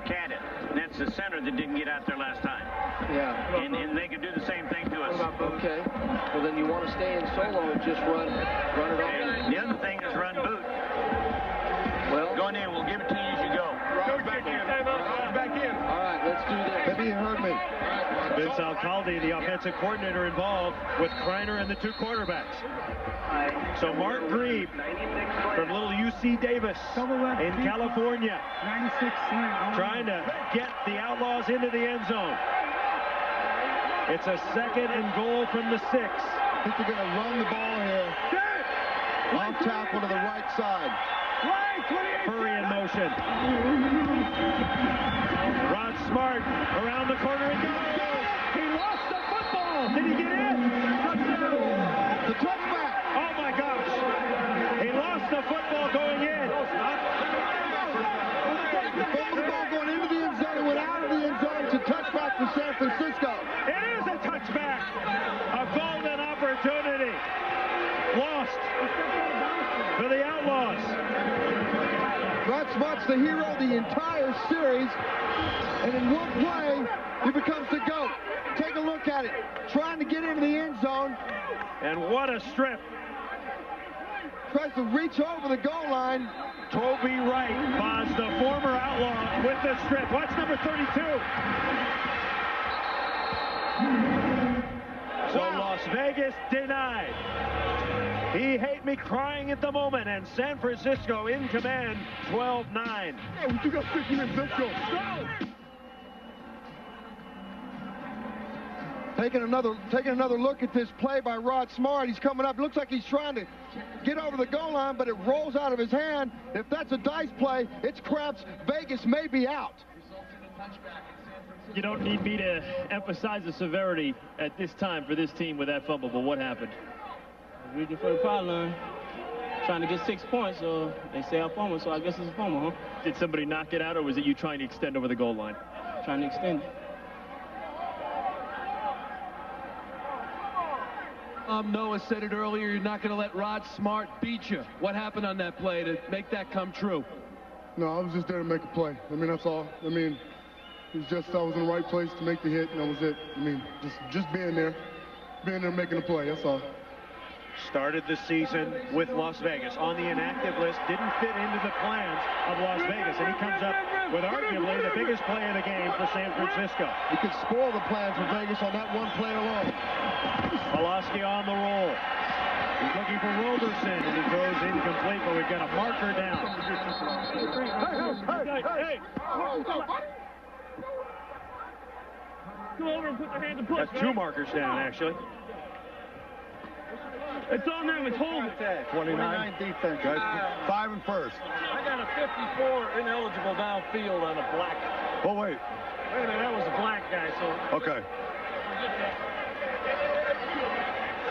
cat it. And that's the center that didn't get out there last time. Yeah. And they could do the same thing to us. Okay. Well, then you want to stay in solo and just run it off. The other thing is run boot. Well, going in. We'll give it to you as you go. Back in. Back in. All right, let's do this. Maybe you heard me. Vince Alcalde, the offensive coordinator, involved with Kreiner and the 2 quarterbacks. So Mark Grebe from little UC Davis in California, trying to get the Outlaws into the end zone. It's a 2nd and goal from the 6. I think they're going to run the ball here. Off tackle to the right side. Furry in motion. Rod Smart around the corner and goes. He lost the football. Did he get in? The touchback. Oh my gosh. He lost the football going in. He fumbled the ball going into the end zone and went out of the end zone. It's a touchback for San Francisco. It is a touchback. A golden opportunity. Lost for the Outlaws. Rod Smart's the hero of the entire series, and in one play, he becomes the GOAT. Take a look at it. Trying to get into the end zone. And what a strip. Tries to reach over the goal line. Toby Wright, Boz, the former Outlaw, with the strip. Watch number 32. So Las Vegas denied. He hate me crying at the moment, and San Francisco in command, 12-9. Oh, you got 6 minutes, let's go. Taking another look at this play by Rod Smart. He's coming up. Looks like he's trying to get over the goal line, but it rolls out of his hand. If that's a dice play, it's craps. Vegas may be out. You don't need me to emphasize the severity at this time for this team with that fumble, but what happened? Reaching for the pylon, trying to get 6 points, so they say a fumble, so I guess it's a fumble, huh? Did somebody knock it out, or was it you trying to extend over the goal line? Trying to extend it. Noah said it earlier, you're not going to let Rod Smart beat you. What happened on that play to make that come true? No, I was just there to make a play. I mean, that's all. I mean, it was just I was in the right place to make the hit, and that was it. I mean, just being there making a play, that's all. Started the season with Las Vegas on the inactive list, didn't fit into the plans of Las Vegas, and he comes up with arguably the biggest play of the game for San Francisco. He could spoil the plans for Vegas on that one play alone. Pulaski on the roll. He's looking for Roberson, and he throws incomplete, but we've got a marker down. Hey! Go over and put their hands in push. That's 2 markers down, actually. It's on them. It's holding. 29 defense, guys. 5 and first. I got a 54 ineligible downfield on a black. Oh, wait. Wait a minute, that was a black guy, so. Okay.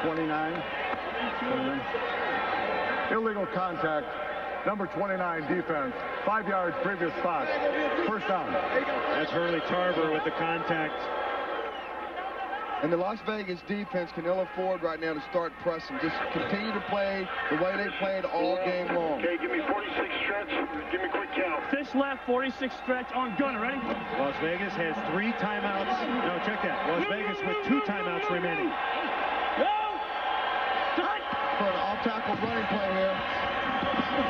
29. Illegal contact. Number 29 defense. 5 yards previous spot. First down. That's Hurley Tarver with the contact. And the Las Vegas defense can ill afford right now to start pressing. Just continue to play the way they played all game long. Okay, give me 46 stretch. Give me quick count. Fish left, 46 stretch on gunner. Ready? Las Vegas has 3 timeouts. No, check that. Las Vegas with 2 timeouts remaining. For an off-tackle running play here.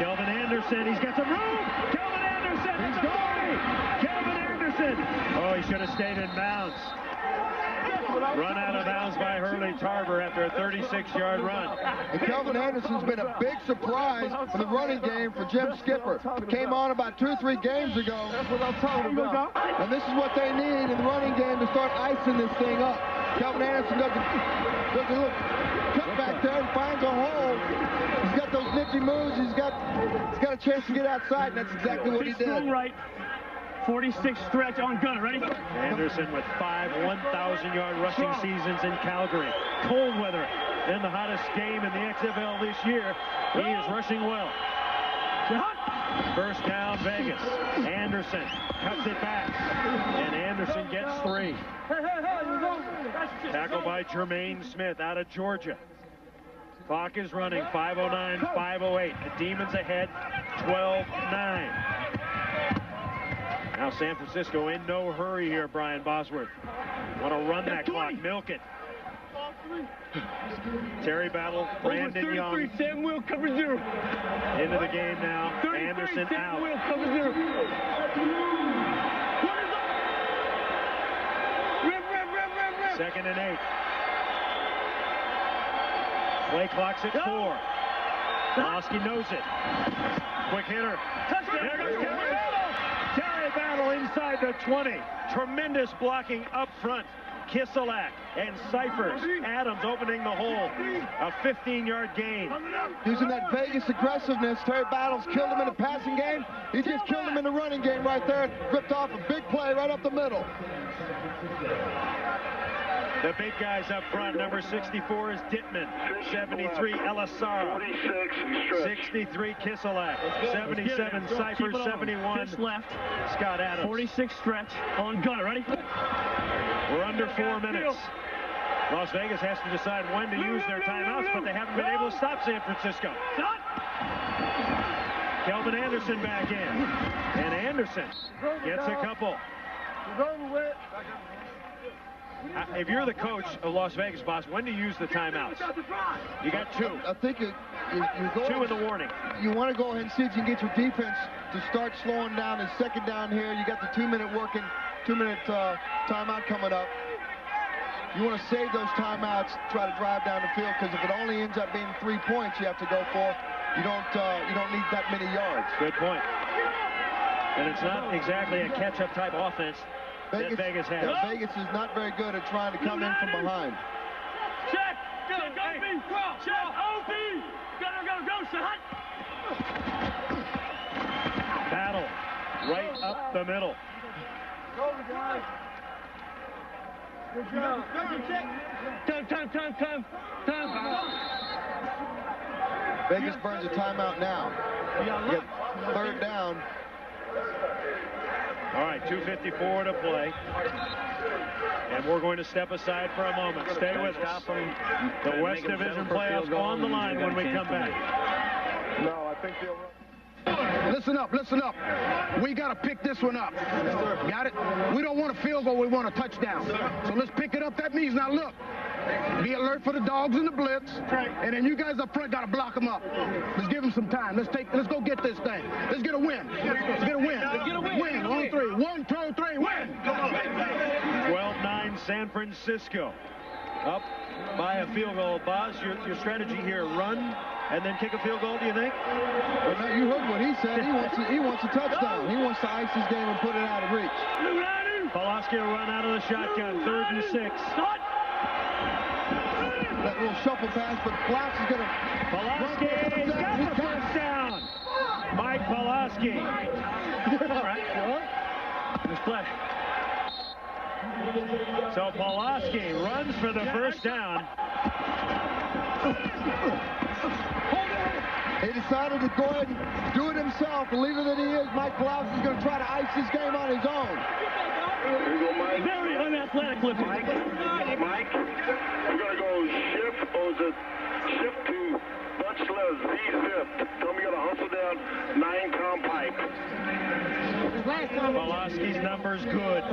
Kelvin Anderson, he's got some room. Kelvin Anderson, he's going. Kelvin Anderson. Oh, he should have stayed in bounds. Run out of bounds by Hurley Tarver after a 36-yard run. And Kelvin Anderson's been a big surprise for the running game for Jim Skipper. Came on about 2 or 3 games ago. That's what I'm talking about. And this is what they need in the running game to start icing this thing up. Kelvin Anderson does a little cut back there and finds a hole. He's got those nifty moves. He's got a chance to get outside, and that's exactly what he did. Right. 46 stretch on gunner. Ready? Anderson with 5 1,000-yard rushing seasons in Calgary. Cold weather in the hottest game in the XFL this year. He is rushing well. First down, Vegas. Anderson cuts it back, and Anderson gets 3. Tackled by Jermaine Smith out of Georgia. Clock is running, 5:09, 5:08. The Demons ahead, 12-9. Now San Francisco in no hurry here, Brian Bosworth. Want to run that clock, milk it. Terry Battle, Brandon Young. Sam Will cover 0. Into the game now. Anderson out. Will cover 0. Second and 8. Play clock's at 4. Kowalski knows it. Quick hitter. There goes Terry Battle. Terry Battle inside the 20. Tremendous blocking up front. Kiselak and Cyphers. Adams opening the hole. A 15-yard gain. Using that Vegas aggressiveness, Terry Battle's killed him in the passing game. He just killed him in the running game right there. Ripped off a big play right up the middle. The big guys up front. Number 64 is Dittman. 73, Elisara. 63, Kiselak. 77, Cyphers. 71, left. Scott Adams. 46 stretch on gunner. Ready? We're under 4 minutes. Las Vegas has to decide when to use their timeouts, but they haven't been able to stop San Francisco. Kelvin Anderson back in. And Anderson gets a couple. If you're the coach of Las Vegas, boss, when do you use the timeouts? You got 2. I think you're going 2 in the warning. You want to go ahead and see if you can get your defense to start slowing down. And second down here, you got the 2-minute working, 2-minute timeout coming up. You want to save those timeouts, try to drive down the field, because if it only ends up being 3 points you have to go for, you don't need that many yards. Good point. And it's not exactly a catch-up type offense. Vegas has. Yeah, Vegas is not very good at trying to come in from behind. Check! Go, B! Check! OB! Go, shot! Battle right up the middle. Good job. Time. Vegas burns a timeout now. You got 3rd down. All right, 2:54 to play. And we're going to step aside for a moment. Stay with us. The West Division playoffs on the line when we come back. No, I think they'll run. Listen up. We got to pick this one up. Got it? We don't want a field goal. We want a touchdown. So let's pick it up. That means, now look, be alert for the dogs in the blitz. And then you guys up front got to block them up. Let's give them some time. Let's go get this thing. Let's get a win. Let's get a win. Win on 3. 1, 2, 3, win. 12-9 San Francisco. Up by a field goal. Boz, your strategy here, run and then kick a field goal, do you think? Well, now you heard what he said. He wants a touchdown. He wants to ice this game and put it out of reach. Pulaski will run out of the shotgun. 3rd and 6. That little shuffle pass, but Klaus is going to... Pulaski's got the first down. Mike Pulaski. All right. Nice play. So Pulaski runs for the first down. He decided to go ahead and do it himself. The leader that he is, Mike Pulaski, is going to try to ice this game on his own. Very unathletic looking. Mike, we're going to go shift, or is it shift to bunch left, Z-zip. Tell me you're going to hustle down 9-count pipe. Pulaski's numbers good.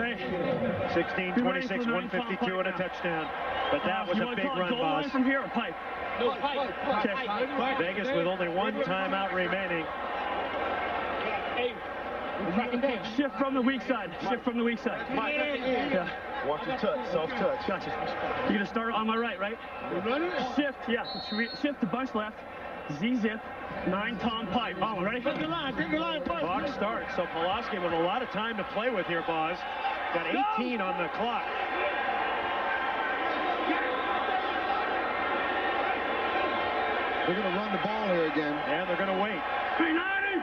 16, 26, 152 and a touchdown. But that was a big run, Boz. From here or pipe? No, pipe. Okay. Vegas with only 1 timeout remaining. Shift from the weak side. Shift from the weak side. Yeah. Watch your touch, soft touch. Gotcha. You're going to start on my right, right? Shift, yeah. Shift to bunch left. Z-zip. 9 Tom pipe. Oh, ready? Take the line, Clock starts. So Pulaski with a lot of time to play with here, Boz. Got 18 on the clock. They're going to run the ball here again. And they're going to wait. 390!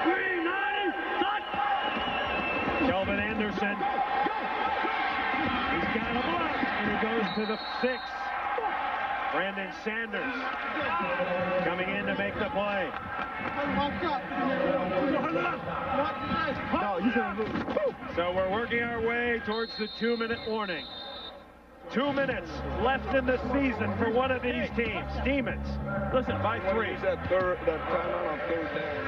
390! Stop! Kelvin Anderson. He's got a block. And he goes to the 6. Brandon Sanders coming in to make the play. So we're working our way towards the 2-minute warning. 2 minutes left in the season for one of these teams. Demons, listen, by 3. That timeout on third down.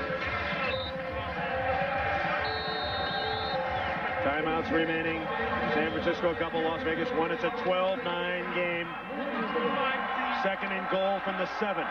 Timeouts remaining. San Francisco a couple, Las Vegas 1. It's a 12-9 game. 2nd and goal from the 7.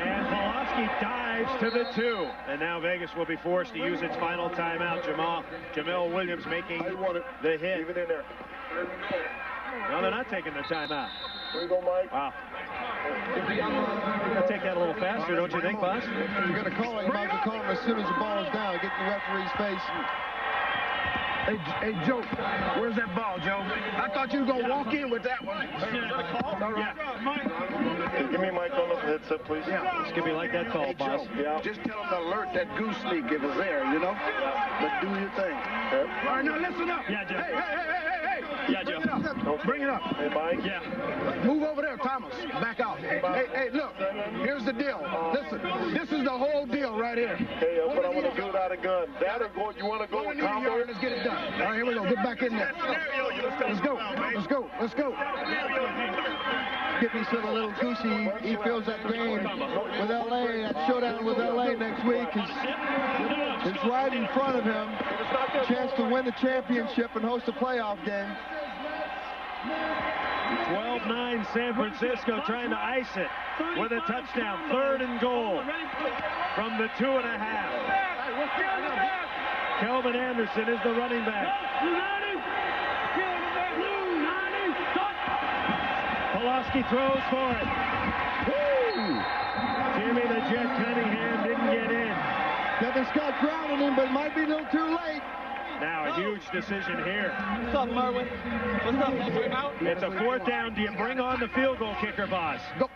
And Pulaski dives to the 2. And now Vegas will be forced to use its final timeout. Jamel Williams making the hit. Leave it in there. No, they're not taking the timeout. There you go, Mike. Wow. You'll take that a little faster, don't you think, Buzz? You're going to call it. You might as well call him as soon as the ball is down. Get in the referee's face. Hey, Joe, where's that ball, Joe? I thought you were going to walk in with that one. All right. Give me Mike on the headset, please. Yeah. Just give me like that call, hey, boss. Yeah. Just tell him to alert that goose leak if it's there, you know? But do your thing. Okay. All right, now listen up. Yeah, Joe. Hey. Yeah, Joe. Bring it up. Hey, Mike. Yeah. Move over there, Thomas. Back out. Hey, look. Here's the deal. Listen, this is the whole deal right here. Hey, but I want to do without a gun. That or go, you want to go with combo? Let's get it done. All right, here we go. Get back in there. Let's go. Skippy said a little goosey. He feels that game with L.A., that showdown with L.A. next week is right in front of him. Chance to win the championship and host a playoff game. 12-9 San Francisco trying to ice it with a touchdown. 3rd and goal from the 2.5. Kelvin Anderson is the running back. Pulaski throws for it. Woo! Jimmy the Jet Cunningham didn't get in. Kevin Scott grounded him, but it might be a little too late. Now a huge decision here. What's up, Merwin? What's up, out? It's a 4th down. Do you bring on the field goal kicker, boss? Go.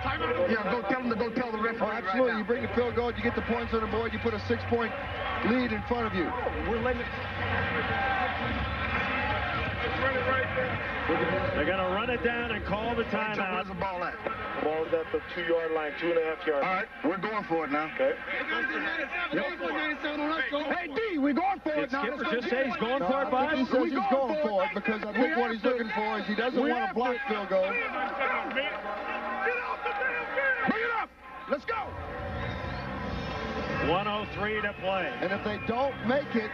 Yeah, go tell him to go tell the referee. Oh, absolutely. Right now. You bring the field goal, you get the points on the board, you put a 6-point lead in front of you. We're letting it. They're going to run it down and call the timeout. Where's the ball at? The ball's at the 2-yard line, 2.5 yards. All right, we're going for it now. Okay. Hey, D, we're going for Did it now. Skipper just say he's going for it, Bob? He says he's going for it because I think what he's looking for is he doesn't want a blocked field goal. Bring it up. Let's go. 1:03 to play. And if they don't make it,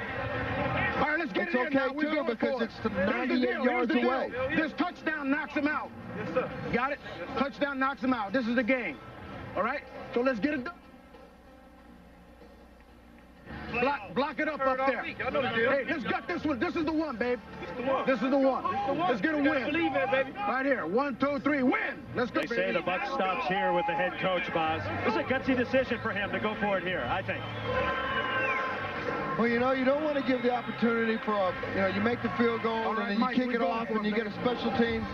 all right, let's get it's it okay in now. too because it's 98 yards away. This touchdown knocks him out. Yes, sir. Got it? Yes, touchdown knocks him out. This is the game. All right? So let's get it done. Block it up there. Hey, let's gut this one. This is the one, babe. This is the one. Let's get a win. Believe it, baby. Right here. 1, 2, 3. Win. Let's go, They baby. say the buck stops here with the head coach, Boz. This is a gutsy decision for him to go for it here, I think. Well, you know, you don't want to give the opportunity for you make the field goal and then you kick it off and you get a special team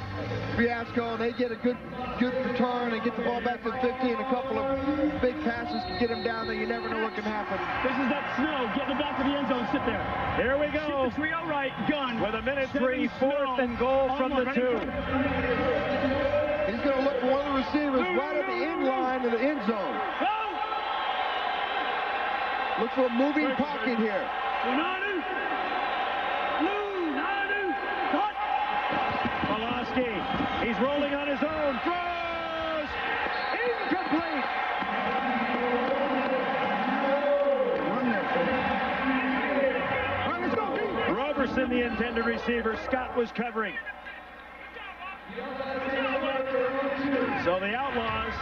fiasco and they get a good return and get the ball back to the 50 and a couple of big passes to get them down there. You never know what can happen. This is that snow. Get in the back of the end zone. Sit there. Here we go. Shoot the trio right. Gun. With 1:03, 4th and goal from the 2. He's going to look for one of the receivers right at the end line of the end zone. Look for a moving pocket here. Pulaski, he's rolling on his own. Throws! Incomplete! Roberson, the intended receiver. Scott was covering. So the Outlaws,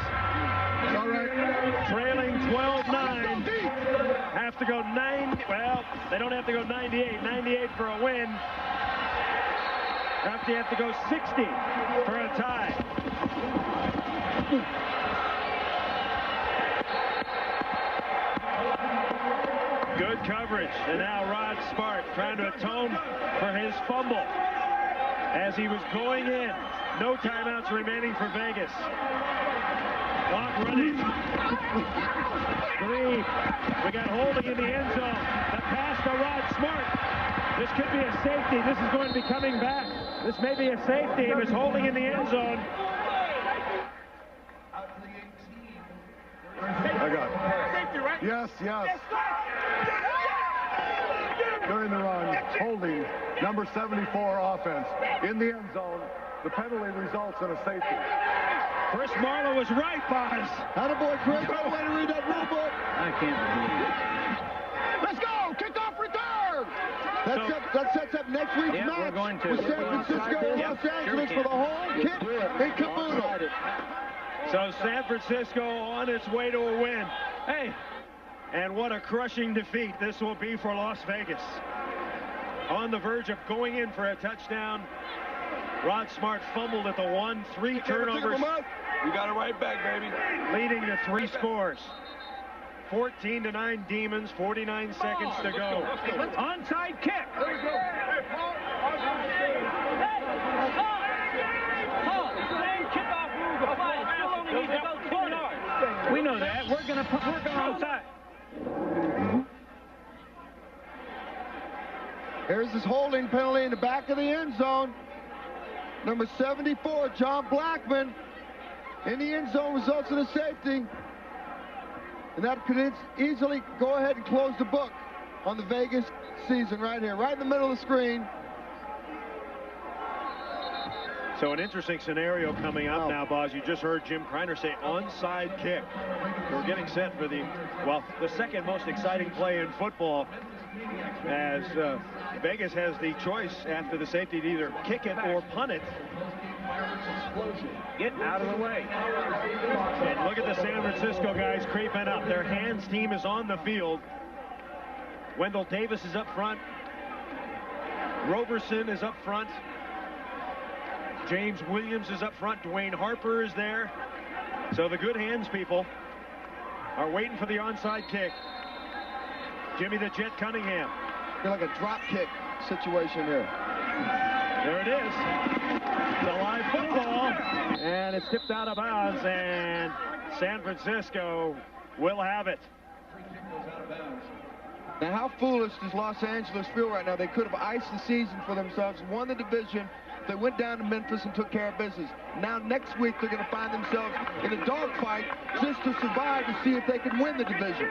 trailing 12-9, have to go 90. Well, they don't have to go 98. 98 for a win. They have to go 60 for a tie. Good coverage. And now Rod Smart trying to atone for his fumble as he was going in. No timeouts remaining for Vegas. Clock running. 3. We got holding in the end zone. The pass to Rod Smart. This could be a safety. This is going to be coming back. This may be a safety. It was holding in the end zone. I got it. Yes. During the run, holding number 74 offense in the end zone. The penalty results in a safety. Chris Marlowe was right, Boz. Attaboy, Chris. No way to read that rule book. I can't believe it. Let's go. Kickoff return. That sets up next week's match we're going to. with San Francisco and Los Angeles for the home kick in caboodle. So San Francisco on its way to a win. Hey, and what a crushing defeat this will be for Las Vegas. On the verge of going in for a touchdown. Rod Smart fumbled at the 1, 3 turnovers. You got it right back, baby. Leading to 3 scores. 14-9 Demons, 49 seconds to go. Onside kick. We know that. We're going onside. Here's his holding penalty in the back of the end zone. Number 74, John Blackman, in the end zone, results in a safety. And that could easily go ahead and close the book on the Vegas season right here, right in the middle of the screen. So an interesting scenario coming up now, Boz. You just heard Jim Kreiner say onside kick. We're getting set for the second most exciting play in football, as Vegas has the choice after the safety to either kick it or punt it. Get out of the way. And look at the San Francisco guys creeping up. Their hands team is on the field. Wendell Davis is up front. Roberson is up front. James Williams is up front. Dwayne Harper is there. So the good hands people are waiting for the onside kick. Jimmy the Jet Cunningham. Feel like a drop kick situation here. There it is. The live football. And it's tipped out of bounds. And San Francisco will have it. Now, how foolish does Los Angeles feel right now? They could have iced the season for themselves, won the division. They went down to Memphis and took care of business. Now, next week, they're going to find themselves in a dogfight just to survive to see if they can win the division.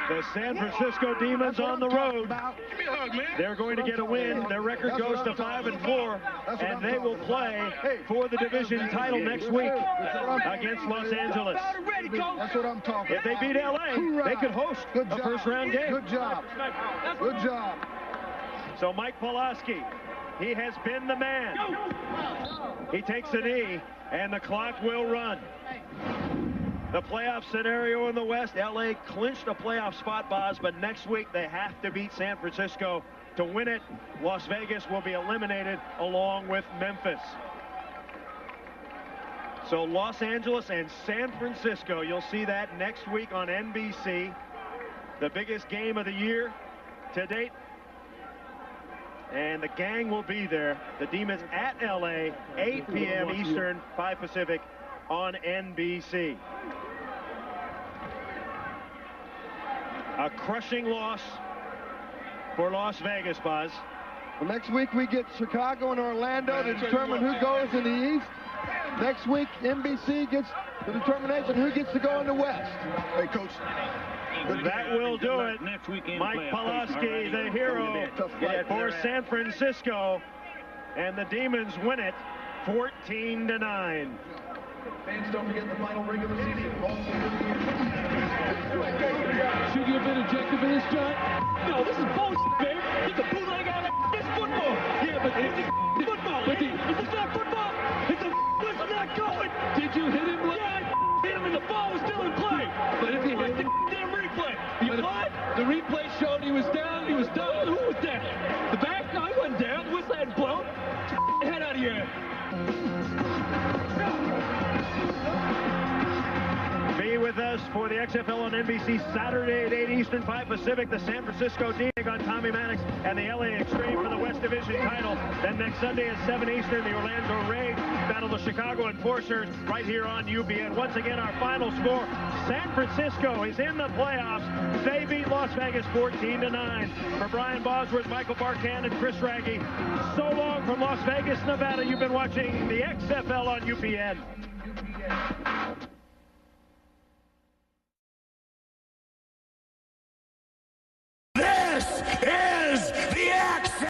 The San Francisco Demons on the road. They're going to get a win. Their record goes to 5-4, and they will play for the division title next week against Los Angeles. That's what I'm talking about. If they beat LA, they could host a first-round game. Good job. Good job. So Mike Pulaski, he has been the man. He takes a knee, and the clock will run. The playoff scenario in the West, LA clinched a playoff spot, Boz, but next week they have to beat San Francisco to win it. Las Vegas will be eliminated along with Memphis. So Los Angeles and San Francisco, you'll see that next week on NBC. The biggest game of the year to date. And the gang will be there. The Demons at LA, 8 p.m. Eastern, 5 Pacific on NBC. A crushing loss for Las Vegas, Buzz. Well, next week we get Chicago and Orlando to determine who goes in the East. Next week, NBC gets the determination who gets to go in the West. Hey, Coach. That will do it. Mike Pulaski, the hero for San Francisco. And the Demons win it 14-9. Fans, don't forget the final regular season. Should you have been ejected for this, John? No, this is bullshit, man. Get the bootleg out of this for the XFL on NBC Saturday at 8 Eastern, 5 Pacific. The San Francisco D-Egg on Tommy Maddox and the LA Extreme for the West Division title. Then next Sunday at 7 Eastern, the Orlando Rage battle the Chicago Enforcers right here on UBN. Once again, our final score, San Francisco is in the playoffs. They beat Las Vegas 14-9. For Brian Bosworth, Michael Barkan, and Chris Raggi, so long from Las Vegas, Nevada. You've been watching the XFL on UPN.